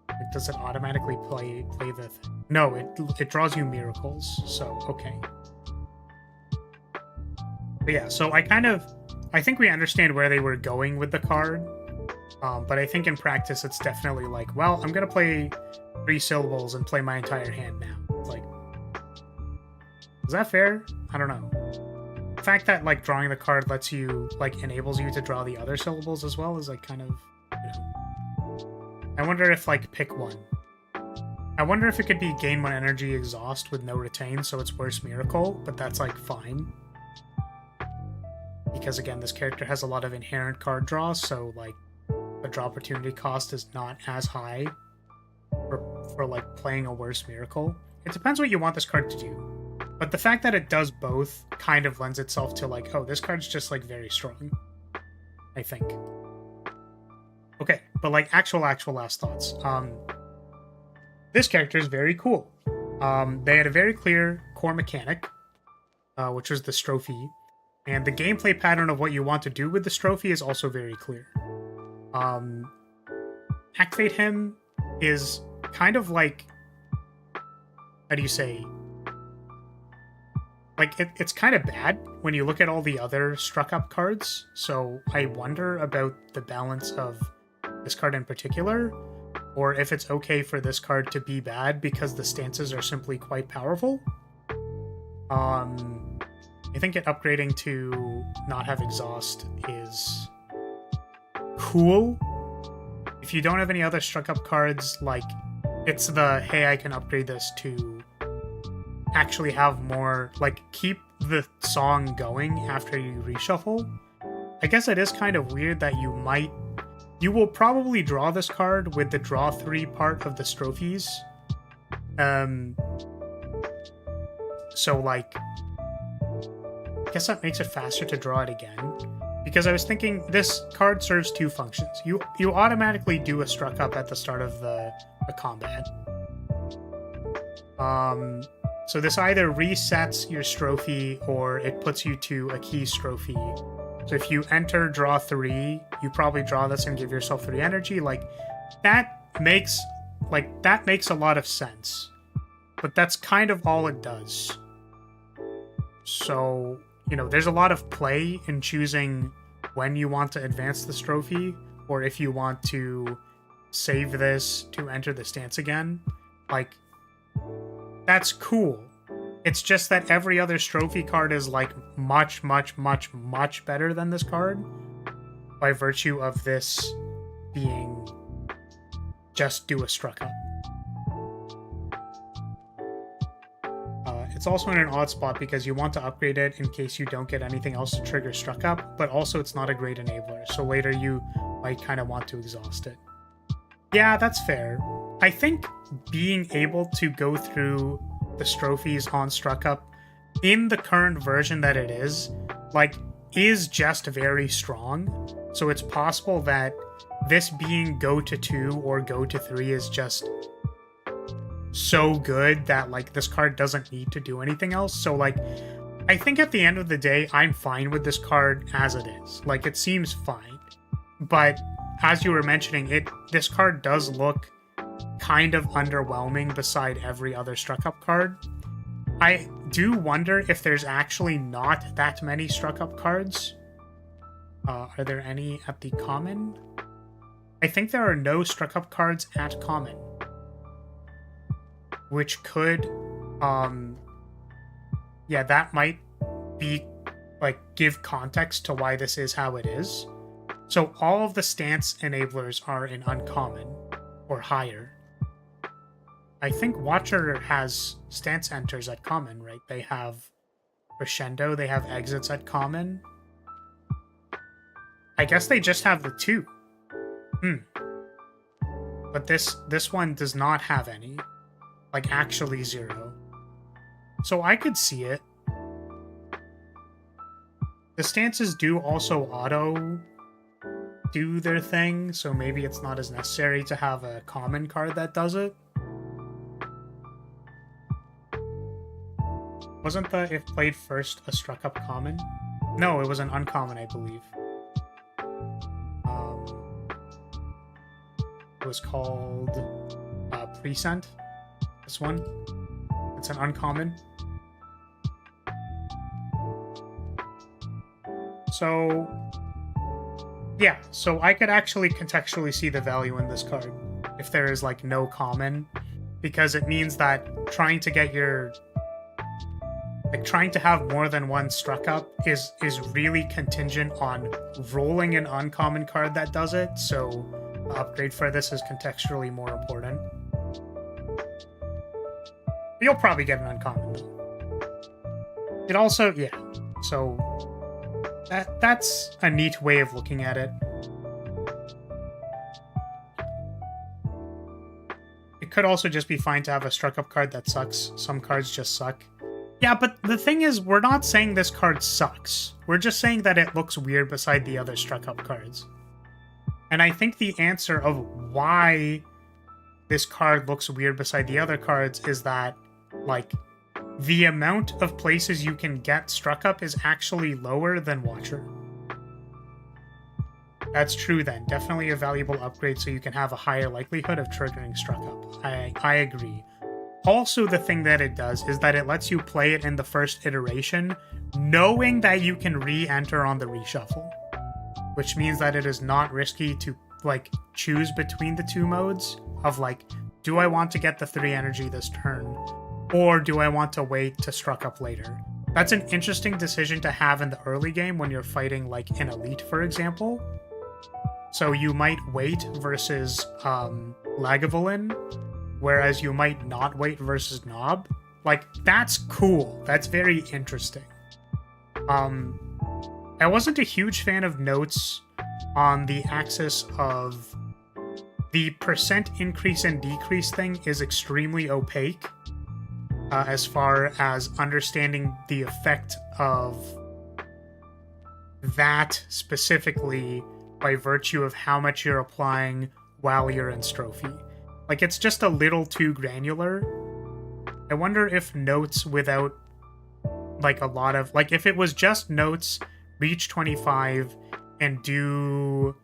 like, does it automatically play the thing? No, it draws you miracles, so okay. But yeah, so I think we understand where they were going with the card. But I think in practice it's definitely like, well, I'm gonna play 3 syllables and play my entire hand now. It's like, is that fair? I don't know. The fact that like drawing the card lets you, like, enables you to draw the other syllables as well is like kind of, you know. I wonder if like pick one. I wonder if it could be gain 1 energy, exhaust with no retain, so it's worse miracle, but that's like fine. Because again, this character has a lot of inherent card draws, so like the draw opportunity cost is not as high for like playing a worse miracle. It depends what you want this card to do. But the fact that it does both kind of lends itself to like, oh, this card's just like very strong, I think. Okay, but like actual last thoughts. This character is very cool. They had a very clear core mechanic, which was the strophe, and the gameplay pattern of what you want to do with the strophe is also very clear. Activate him is kind of like, how do you say, like it's kind of bad when you look at all the other struck up cards, so I wonder about the balance of this card in particular, or if it's okay for this card to be bad because the stances are simply quite powerful. I think it upgrading to not have exhaust is cool. If you don't have any other struck up cards, like, it's the, hey, I can upgrade this to actually have more, like, keep the song going after you reshuffle. I guess it is kind of weird that you will probably draw this card with the draw 3 part of the strophes. So, like, I guess that makes it faster to draw it again. Because I was thinking this card serves 2 functions. You automatically do a struck up at the start of the combat. So this either resets your strophe or it puts you to a key strophe. So if you enter draw 3, you probably draw this and give yourself 3 energy. Like, that makes a lot of sense. But that's kind of all it does. So, you know, there's a lot of play in choosing when you want to advance the strophe, or if you want to save this to enter the stance again. Like, that's cool. It's just that every other strophe card is like much better than this card by virtue of this being just do a struck up. It's also in an odd spot because you want to upgrade it in case you don't get anything else to trigger struck up, but also it's not a great enabler, so later you might kind of want to exhaust it. Yeah, that's fair. I think being able to go through the strophes on struck up in the current version that it is, like, is just very strong. So it's possible that this being go to 2 or go to 3 is just so good that, like, this card doesn't need to do anything else. So, like, I think at the end of the day, I'm fine with this card as it is. Like, it seems fine. But as you were mentioning, this card does look kind of underwhelming beside every other struck up card. I do wonder if there's actually not that many struck up cards. Are there any at the common? I think there are no struck up cards at common, which could, yeah, that might be, like, give context to why this is how it is. So all of the stance enablers are in uncommon or higher. I think Watcher has stance enters at common, right? They have crescendo, they have exits at common. I guess they just have the 2. But this one does not have any. Like, actually 0. So I could see it. The stances do also auto do their thing, so maybe it's not as necessary to have a common card that does it. Wasn't the if played first a struck up common? No, it was an uncommon, I believe. It was called Present. This one. It's an uncommon. So, yeah, so I could actually contextually see the value in this card if there is like no common, because it means that trying to get your trying to have more than one struck up is really contingent on rolling an uncommon card that does it, so the upgrade for this is contextually more important. You'll probably get an uncommon though. It also, yeah, so that's a neat way of looking at it. It could also just be fine to have a struck up card that sucks. Some cards just suck. Yeah, but the thing is, we're not saying this card sucks. We're just saying that it looks weird beside the other struck up cards. And I think the answer of why this card looks weird beside the other cards is that, like, the amount of places you can get struck up is actually lower than Watcher. That's true then. Definitely a valuable upgrade so you can have a higher likelihood of triggering struck up. I agree. Also, the thing that it does is that it lets you play it in the first iteration, knowing that you can re-enter on the reshuffle. Which means that it is not risky to, like, choose between the two modes of, like, do I want to get the 3 energy this turn? Or do I want to wait to struck up later? That's an interesting decision to have in the early game when you're fighting, like, an elite, for example. So you might wait versus Lagavulin, whereas you might not wait versus Nob. Like, that's cool. That's very interesting. I wasn't a huge fan of notes on the axis of the percent increase and decrease thing is extremely opaque. As far as understanding the effect of that specifically by virtue of how much you're applying while you're in Strophe. Like, it's just a little too granular. I wonder if notes without, like, a lot of... Like, if it was just notes, reach 25, and do...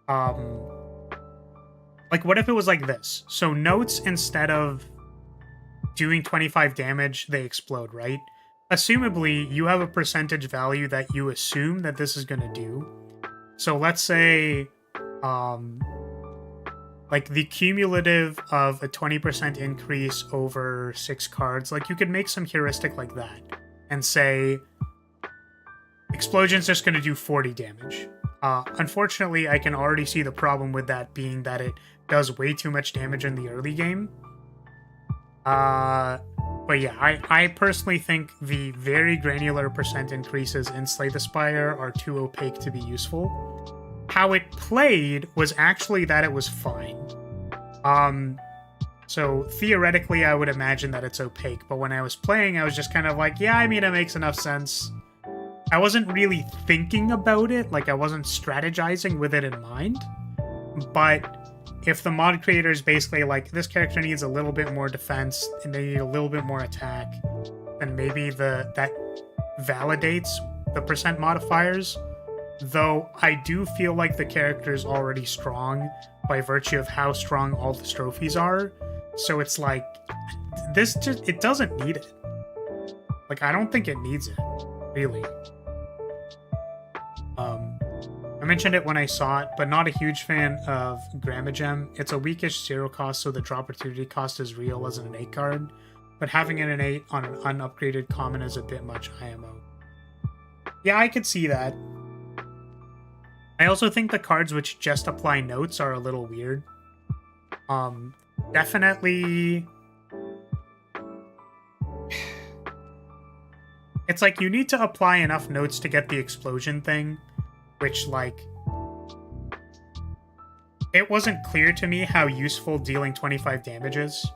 Like, what if it was like this? So notes, instead of doing 25 damage, they explode, right? Assumably, you have a percentage value that you assume that this is going to do. So let's say, like, the cumulative of a 20% increase over 6 cards, like, you could make some heuristic like that and say, Explosion's just going to do 40 damage. Unfortunately, I can already see the problem with that being that it does way too much damage in the early game. But yeah, I personally think the very granular percent increases in Slay the Spire are too opaque to be useful. How it played was actually that it was fine. So theoretically, I would imagine that it's opaque, but when I was playing, I was just kind of like, yeah, I mean, it makes enough sense. I wasn't really thinking about it, like I wasn't strategizing with it in mind, but if the mod creator is basically like, this character needs a little bit more defense and they need a little bit more attack, then maybe that validates the percent modifiers. Though I do feel like the character is already strong by virtue of how strong all the strophes are. So it's like, this just, it doesn't need it. Like, I don't think it needs it, really. I mentioned it when I saw it, but not a huge fan of Grammagem. It's a weakish 0 cost, so the draw opportunity cost is real as an 8 card, but having an 8 on an unupgraded common is a bit much IMO. Yeah, I could see that. I also think the cards which just apply notes are a little weird. Definitely... It's like you need to apply enough notes to get the explosion thing, which, like, it wasn't clear to me how useful dealing 25 damage is.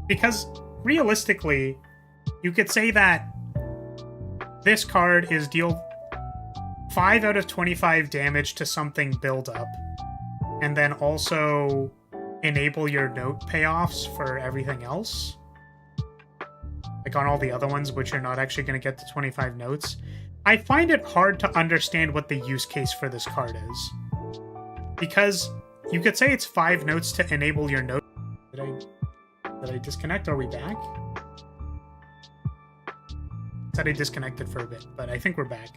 Because, realistically, you could say that this card is deal 5 out of 25 damage to something build up, and then also enable your note payoffs for everything else. Like on all the other ones, which you're not actually going to get to 25 notes. I find it hard to understand what the use case for this card is. Because you could say it's 5 notes to enable your note. Did I disconnect? Are we back? Said I disconnected for a bit, but I think we're back.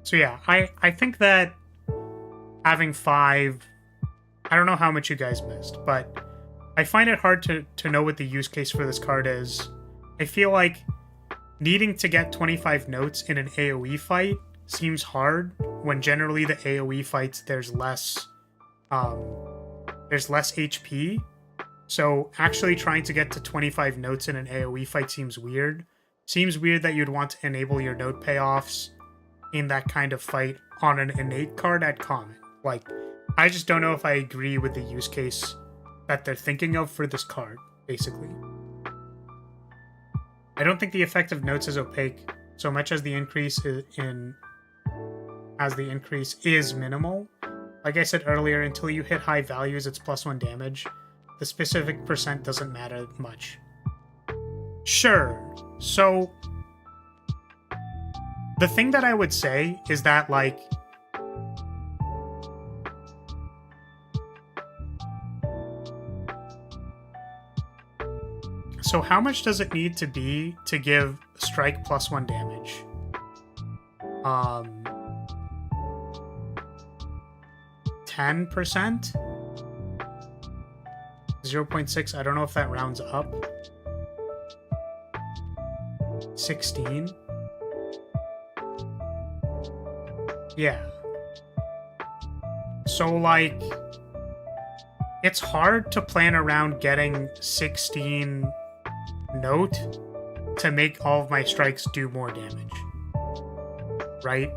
So yeah, I think that having 5, I don't know how much you guys missed, but I find it hard to know what the use case for this card is. I feel like needing to get 25 notes in an AoE fight seems hard, when generally the AoE fights there's less HP. So actually trying to get to 25 notes in an AoE fight seems weird. Seems weird that you'd want to enable your note payoffs in that kind of fight on an innate card at common. Like, I just don't know if I agree with the use case that they're thinking of for this card, basically. I don't think the effect of notes is opaque so much as the increase is minimal. Like I said earlier, until you hit high values, it's +1 damage. The specific percent doesn't matter much. Sure. So the thing that I would say is that, like, so how much does it need to be to give strike +1 damage? 10%? 0.6, I don't know if that rounds up. 16? Yeah. So, like, it's hard to plan around getting 16 note to make all of my strikes do more damage. Right?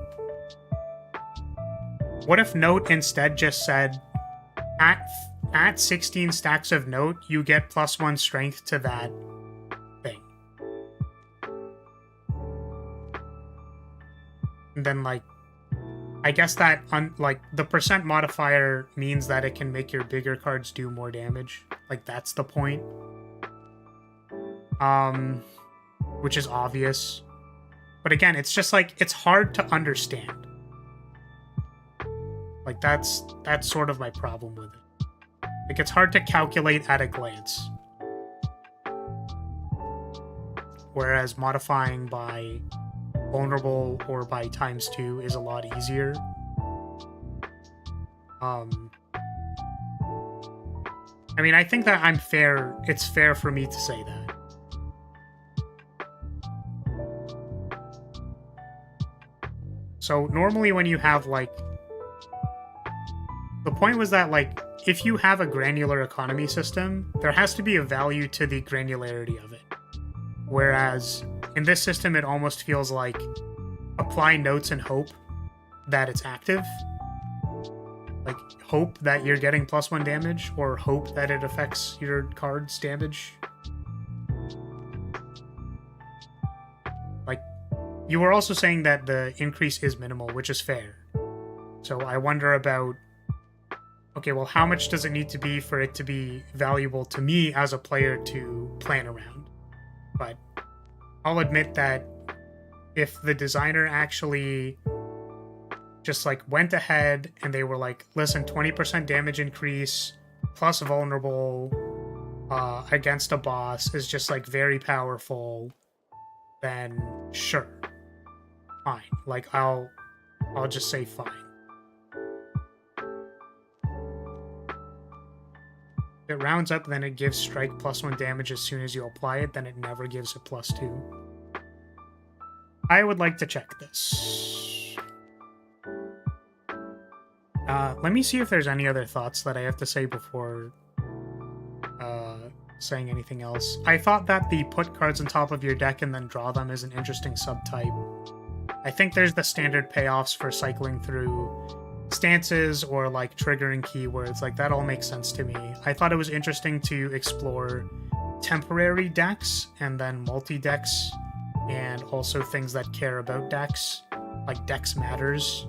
What if note instead just said, at 16 stacks of note, you get +1 strength to that thing. And then, like, I guess that, like, the percent modifier means that it can make your bigger cards do more damage. Like, that's the point. Which is obvious. But again, it's just, like, it's hard to understand. Like, that's sort of my problem with it. Like, it's hard to calculate at a glance. Whereas modifying by vulnerable or by ×2 is a lot easier. I mean, I think that it's fair for me to say that. So normally when you have, like, the point was that, like, if you have a granular economy system, there has to be a value to the granularity of it. Whereas in this system, it almost feels like apply notes and hope that it's active. Like, hope that you're getting +1 damage, or hope that it affects your card's damage. Like, you were also saying that the increase is minimal, which is fair. So I wonder about, okay, well, how much does it need to be for it to be valuable to me as a player to plan around? But I'll admit that if the designer actually just, like, went ahead and they were like, listen, 20% damage increase plus vulnerable against a boss is just, like, very powerful, then sure. Fine. Like, I'll just say fine. If it rounds up, then it gives strike +1 damage as soon as you apply it, then it never gives it +2. I would like to check this. Let me see if there's any other thoughts that I have to say before saying anything else. I thought that the put cards on top of your deck and then draw them is an interesting subtype. I think there's the standard payoffs for cycling through stances or like triggering keywords. Like that all makes sense to me. I thought it was interesting to explore temporary decks and then multi-decks and also things that care about decks. Like Dex Matters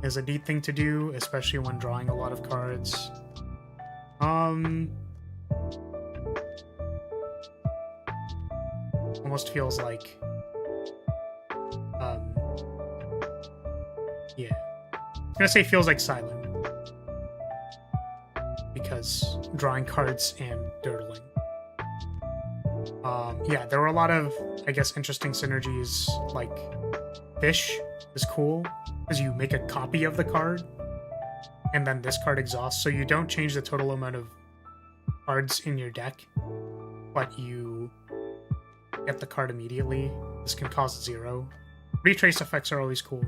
is a neat thing to do, especially when drawing a lot of cards. Almost feels like yeah. I'm gonna say feels like Silent. Because drawing cards and dirtling. Yeah, there were a lot of, I guess, interesting synergies, like Fish is cool, because you make a copy of the card, and then this card exhausts, so you don't change the total amount of cards in your deck, but you get the card immediately. This can cost 0. Retrace effects are always cool.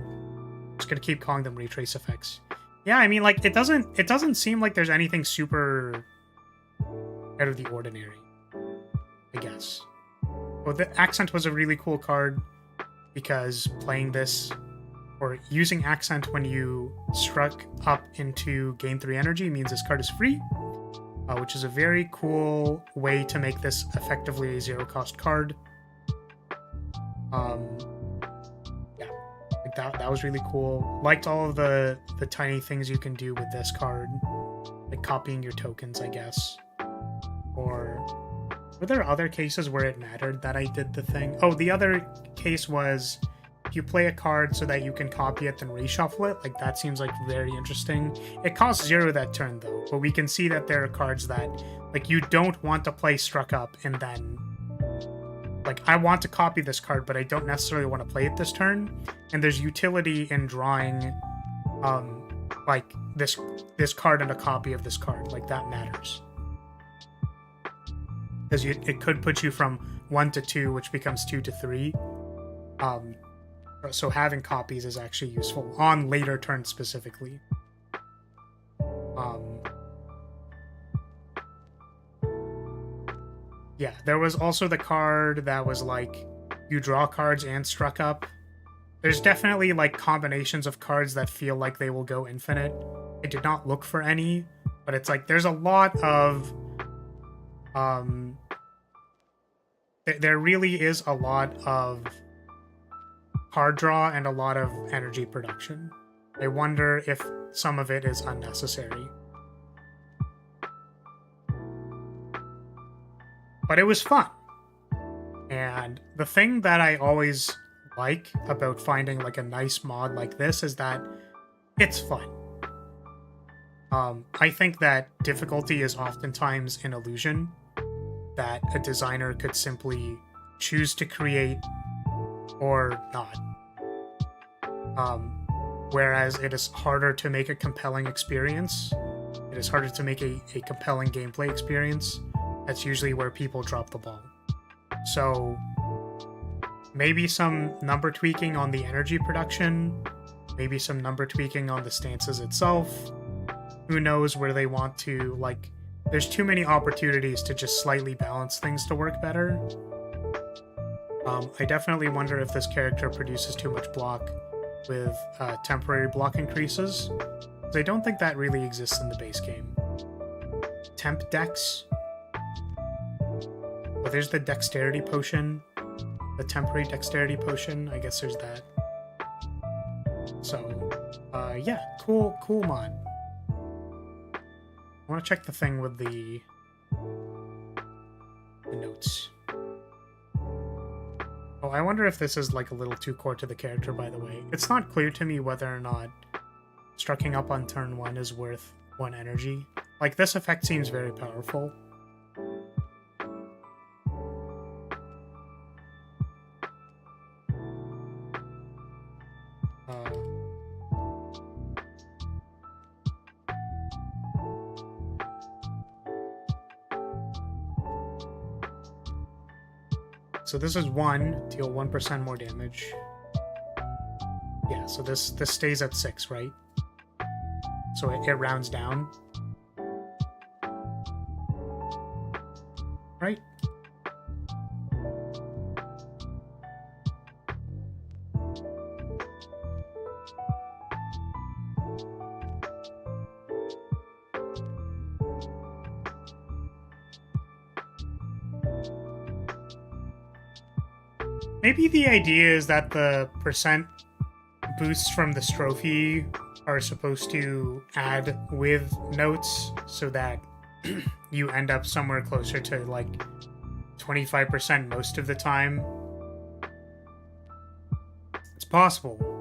Just gonna keep calling them retrace effects. Yeah, I mean, like, it doesn't seem like there's anything super out of the ordinary, I guess. Well, the Accent was a really cool card because playing this or using Accent when you struck up into gain 3 energy means this card is free, which is a very cool way to make this effectively a 0-cost card. Yeah, like that was really cool. Liked all of the tiny things you can do with this card, like copying your tokens, I guess. Or were there other cases where it mattered that I did the thing? Oh, the other case was if you play a card so that you can copy it then reshuffle it. Like, that seems like very interesting. It costs 0 that turn though, but we can see that there are cards that, like, you don't want to play Struck Up and then, like, I want to copy this card, but I don't necessarily want to play it this turn. And there's utility in drawing, like, this card and a copy of this card. Like, that matters. Because it could put you from 1 to 2, which becomes 2 to 3. So having copies is actually useful on later turns specifically. Yeah, there was also the card that was like, you draw cards and Struck Up. There's definitely like combinations of cards that feel like they will go infinite. I did not look for any, but it's like there's a lot of there really is a lot of card draw and a lot of energy production. I wonder if some of it is unnecessary. But it was fun. And the thing that I always like about finding like a nice mod like this is that it's fun. I think that difficulty is oftentimes an illusion that a designer could simply choose to create or not. Whereas it is harder to make a compelling experience. It is harder to make a compelling gameplay experience. That's usually where people drop the ball. So maybe some number tweaking on the energy production, maybe some number tweaking on the stances itself. Who knows where they want to, like, there's too many opportunities to just slightly balance things to work better. I definitely wonder if this character produces too much block with temporary block increases. Because I don't think that really exists in the base game. Temp Dex. But there's the Dexterity Potion. The temporary Dexterity Potion. I guess there's that. So, yeah, cool mod. I want to check the thing with the notes. Oh, I wonder if this is like a little too core to the character, by the way. It's not clear to me whether or not strucking up on turn 1 is worth 1 energy. Like, this effect seems very powerful. So this is 1, deal 1% more damage. Yeah, so this stays at 6, right? So it rounds down. Right? Maybe the idea is that the percent boosts from the strophe are supposed to add with notes so that you end up somewhere closer to like 25% most of the time. It's possible.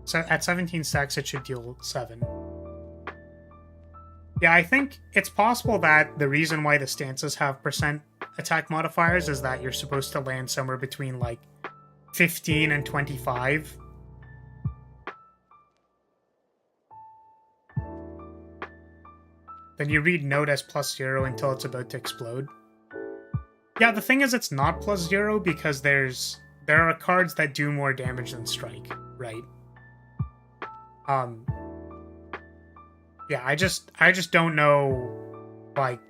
So at 17 stacks, it should deal 7. Yeah, I think it's possible that the reason why the stances have percent attack modifiers is that you're supposed to land somewhere between like 15 and 25. Then you read note as +0 until it's about to explode. Yeah, the thing is it's not +0 because there are cards that do more damage than strike, right? Yeah, I just don't know, like,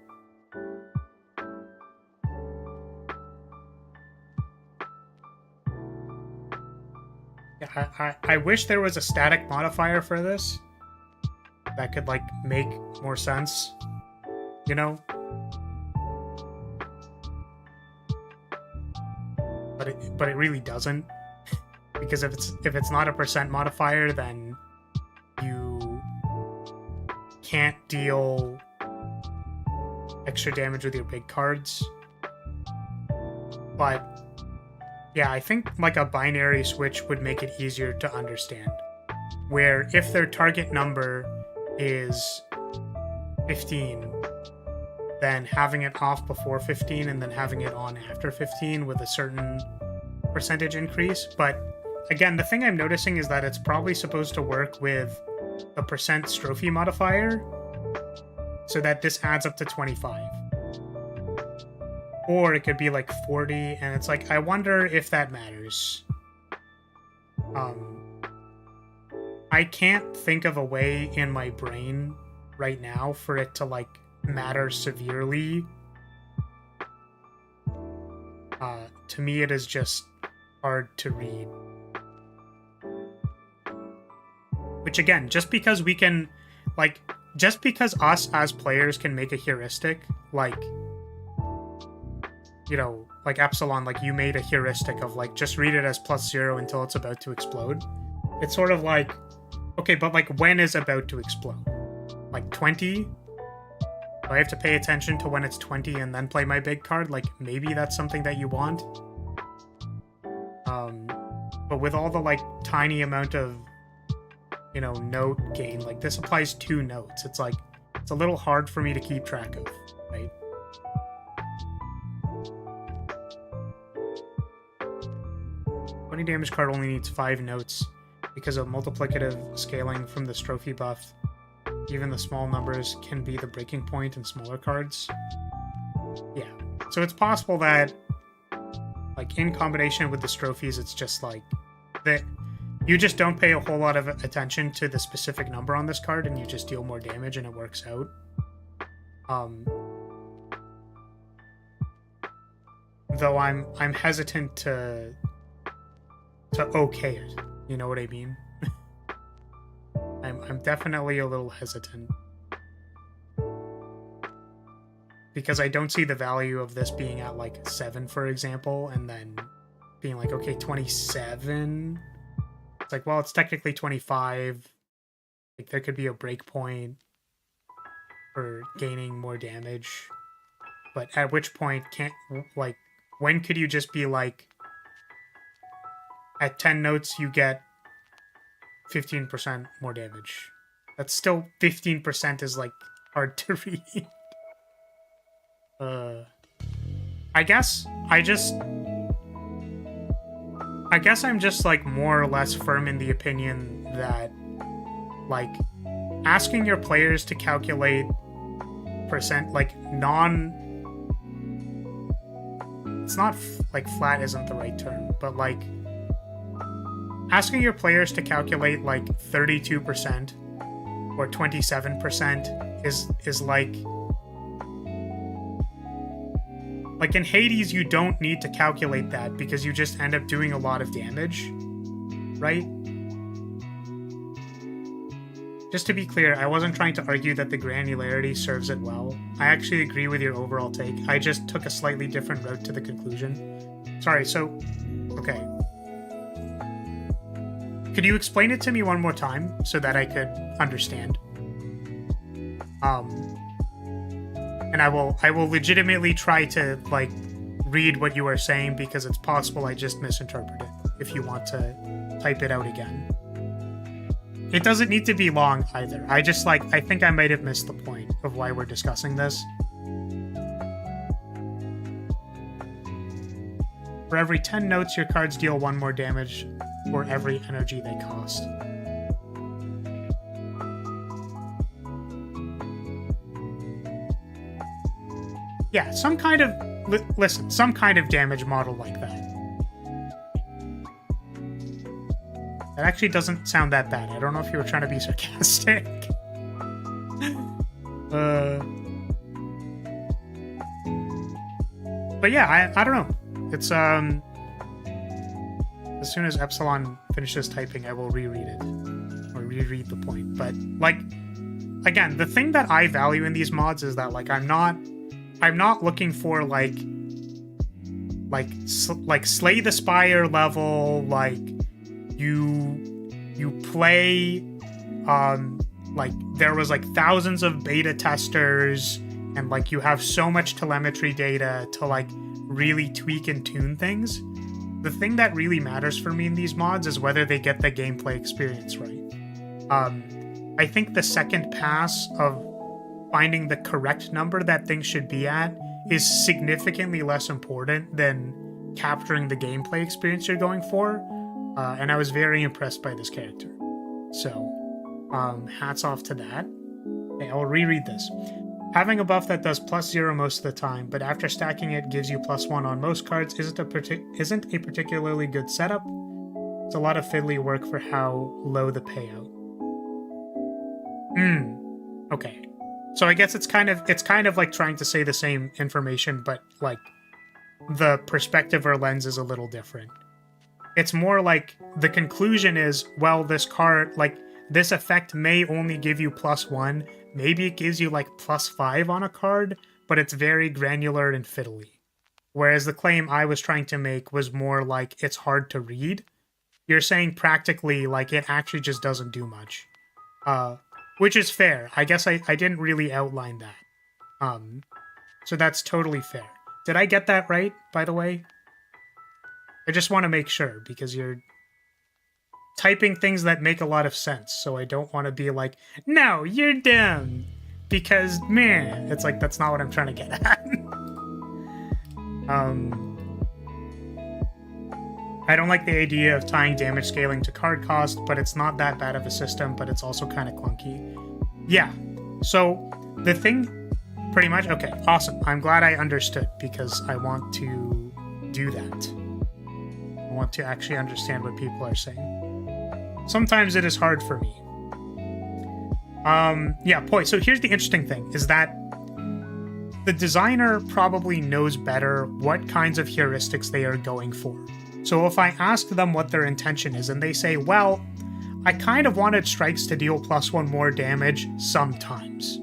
yeah, I wish there was a static modifier for this that could, like, make more sense, you know? But it really doesn't, because if it's not a percent modifier, then you can't deal extra damage with your big cards. But yeah, I think like a binary switch would make it easier to understand, where if their target number is 15, then having it off before 15 and then having it on after 15 with a certain percentage increase. But again, the thing I'm noticing is that it's probably supposed to work with a percent strophe modifier so that this adds up to 25. Or it could be like 40, and it's like, I wonder if that matters. I can't think of a way in my brain right now for it to like matter severely. To me, it is just hard to read. Which again, just because we can, like, just because us as players can make a heuristic, like, you know, like Epsilon, like you made a heuristic of like, just read it as +0 until it's about to explode. It's sort of like, okay, but like when is about to explode? Like 20? Do I have to pay attention to when it's 20 and then play my big card? Like maybe that's something that you want. But with all the like tiny amount of, you know, note gain, like this applies 2 notes. It's like, it's a little hard for me to keep track of, right? Damage card only needs 5 notes because of multiplicative scaling from the strophe buff. Even the small numbers can be the breaking point in smaller cards. Yeah, so it's possible that, like, in combination with the strophes, it's just like that you just don't pay a whole lot of attention to the specific number on this card, and you just deal more damage, and it works out. Though I'm hesitant to okay it, you know what I mean? I'm definitely a little hesitant. Because I don't see the value of this being at like 7, for example, and then being like, okay, 27? It's like, well, it's technically 25. Like, there could be a breakpoint for gaining more damage. But at which point can't, like, when could you just be like, at 10 notes, you get 15% more damage. That's still 15% is, like, hard to read. I guess I'm just, like, more or less firm in the opinion that, like, asking your players to calculate percent, like, it's not, like, flat isn't the right term, but, like, asking your players to calculate like 32% or 27% is like in Hades you don't need to calculate that because you just end up doing a lot of damage, right? Just to be clear, I wasn't trying to argue that the granularity serves it well. I actually agree with your overall take. I just took a slightly different route to the conclusion. Sorry, so... Okay. Could you explain it to me one more time so that I could understand? And I will legitimately try to, like, read what you are saying because it's possible I just misinterpreted if you want to type it out again. It doesn't need to be long either. I just, like, I think I might have missed the point of why we're discussing this. For every 10 notes, your cards deal 1 more damage for every energy they cost. Yeah, some kind of... Listen, some kind of damage model like that. That actually doesn't sound that bad. I don't know if you were trying to be sarcastic. But yeah, I don't know. It's, as soon as Epsilon finishes typing, I will reread it. Or reread the point. But, like, again, the thing that I value in these mods is that, like, I'm not looking for, like Slay the Spire level, like, you play, like, there was, like, thousands of beta testers, and, like, you have so much telemetry data to, like, really tweak and tune things. The thing that really matters for me in these mods is whether they get the gameplay experience right. I think the second pass of finding the correct number that things should be at is significantly less important than capturing the gameplay experience you're going for. And I was very impressed by this character. So, hats off to that. Okay, I'll reread this. Having a buff that does +0 most of the time, but after stacking it gives you +1 on most cards isn't a particularly good setup. It's a lot of fiddly work for how low the payout. Okay. So I guess it's kind of like trying to say the same information, but, like, the perspective or lens is a little different. It's more like the conclusion is, well, this card, like, this effect may only give you +1. Maybe it gives you, like, +5 on a card, but it's very granular and fiddly. Whereas the claim I was trying to make was more like it's hard to read. You're saying practically, like, it actually just doesn't do much. Which is fair. I guess I didn't really outline that. So that's totally fair. Did I get that right, by the way? I just want to make sure, because you're typing things that make a lot of sense, so I don't want to be like, no, you're dumb, because, man, it's like, that's not what I'm trying to get at. I don't like the idea of tying damage scaling to card cost, but it's not that bad of a system, but it's also kind of clunky. Yeah, so the thing, pretty much, okay, awesome. I'm glad I understood, because I want to do that. I want to actually understand what people are saying. Sometimes it is hard for me. Yeah, boy, so here's the interesting thing, is that the designer probably knows better what kinds of heuristics they are going for. So if I ask them what their intention is, and they say, well, I kind of wanted strikes to deal +1 more damage sometimes,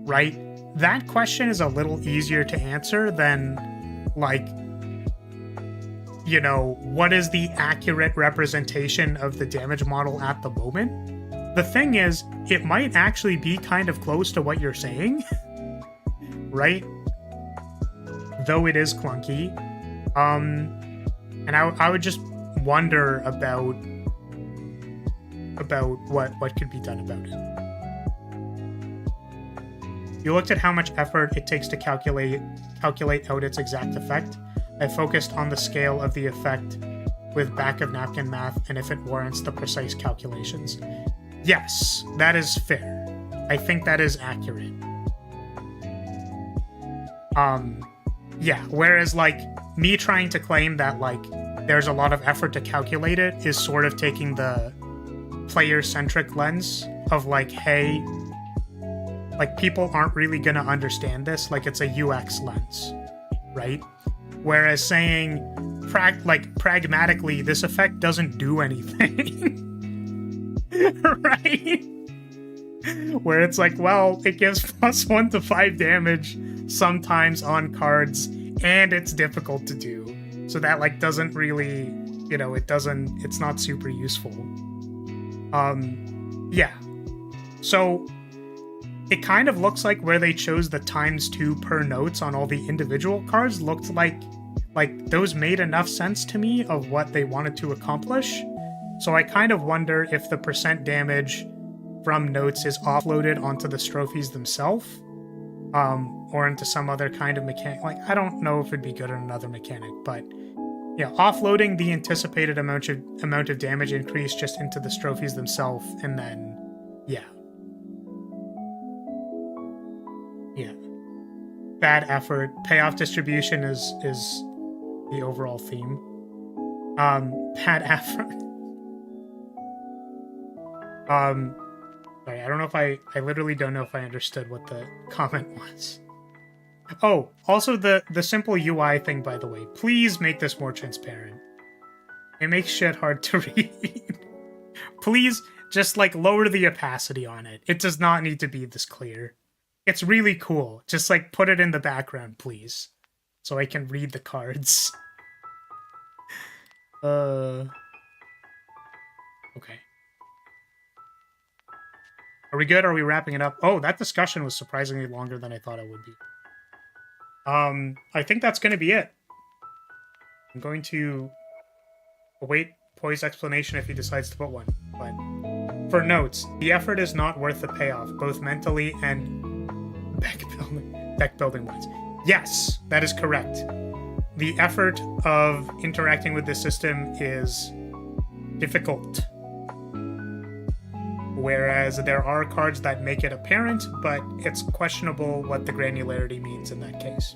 right? That question is a little easier to answer than, like, you know, what is the accurate representation of the damage model at the moment? The thing is, it might actually be kind of close to what you're saying, right? Though it is clunky. And I would just wonder about what could be done about it. You looked at how much effort it takes to calculate out its exact effect. I focused on the scale of the effect with back-of-napkin math and if it warrants the precise calculations. Yes, that is fair. I think that is accurate. Yeah, whereas, like, me trying to claim that, like, there's a lot of effort to calculate it is sort of taking the player-centric lens of, like, hey, like, people aren't really gonna understand this, like, it's a UX lens, right? Whereas saying, pragmatically, this effect doesn't do anything. Right? where it's like, well, it gives +1 to 5 damage sometimes on cards, and it's difficult to do. So that like doesn't really, you know, it's not super useful. Yeah. So it kind of looks like where they chose the ×2 per notes on all the individual cards looked like those made enough sense to me of what they wanted to accomplish. So I kind of wonder if the % damage from notes is offloaded onto the strophes themselves, or into some other kind of mechanic. Like, I don't know if it'd be good in another mechanic, but yeah, offloading the anticipated amount of damage increase just into the strophes themselves, and then yeah. Bad effort. Payoff distribution is the overall theme. Bad effort. Sorry, I don't know if I literally don't know if I understood what the comment was. Oh, also the simple UI thing, by the way. Please make this more transparent. It makes shit hard to read. Please just like lower the opacity on it. It does not need to be this clear. It's really cool. Just like put it in the background, please. So I can read the cards. Okay. Are we good? Are we wrapping it up? Oh, that discussion was surprisingly longer than I thought it would be. I think that's going to be it. I'm going to await Poi's explanation if he decides to put one. But for notes, the effort is not worth the payoff, both mentally and deck building wise. Yes, that is correct. The effort of interacting with the system is difficult. Whereas there are cards that make it apparent, but it's questionable what the granularity means in that case.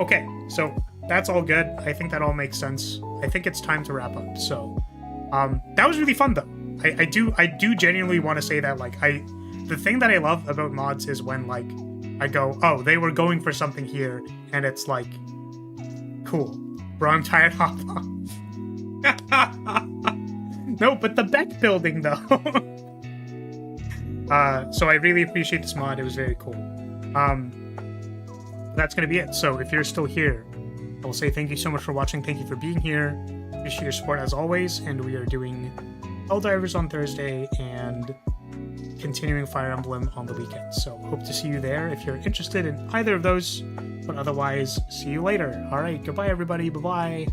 Okay, so that's all good. I think that all makes sense. I think it's time to wrap up. So that was really fun though. I do genuinely want to say that like the thing that I love about mods is when like I go, oh, they were going for something here, and it's like, cool. Bro, I'm tired, hop off. No, but the deck building though. So I really appreciate this mod. It was very cool. That's gonna be it. So if you're still here, I will say thank you so much for watching. Thank you for being here. Appreciate your support as always. And we are doing Helldivers on Thursday and continuing Fire Emblem on the weekend. So hope to see you there if you're interested in either of those. But otherwise, see you later. All right, goodbye everybody. Bye-bye.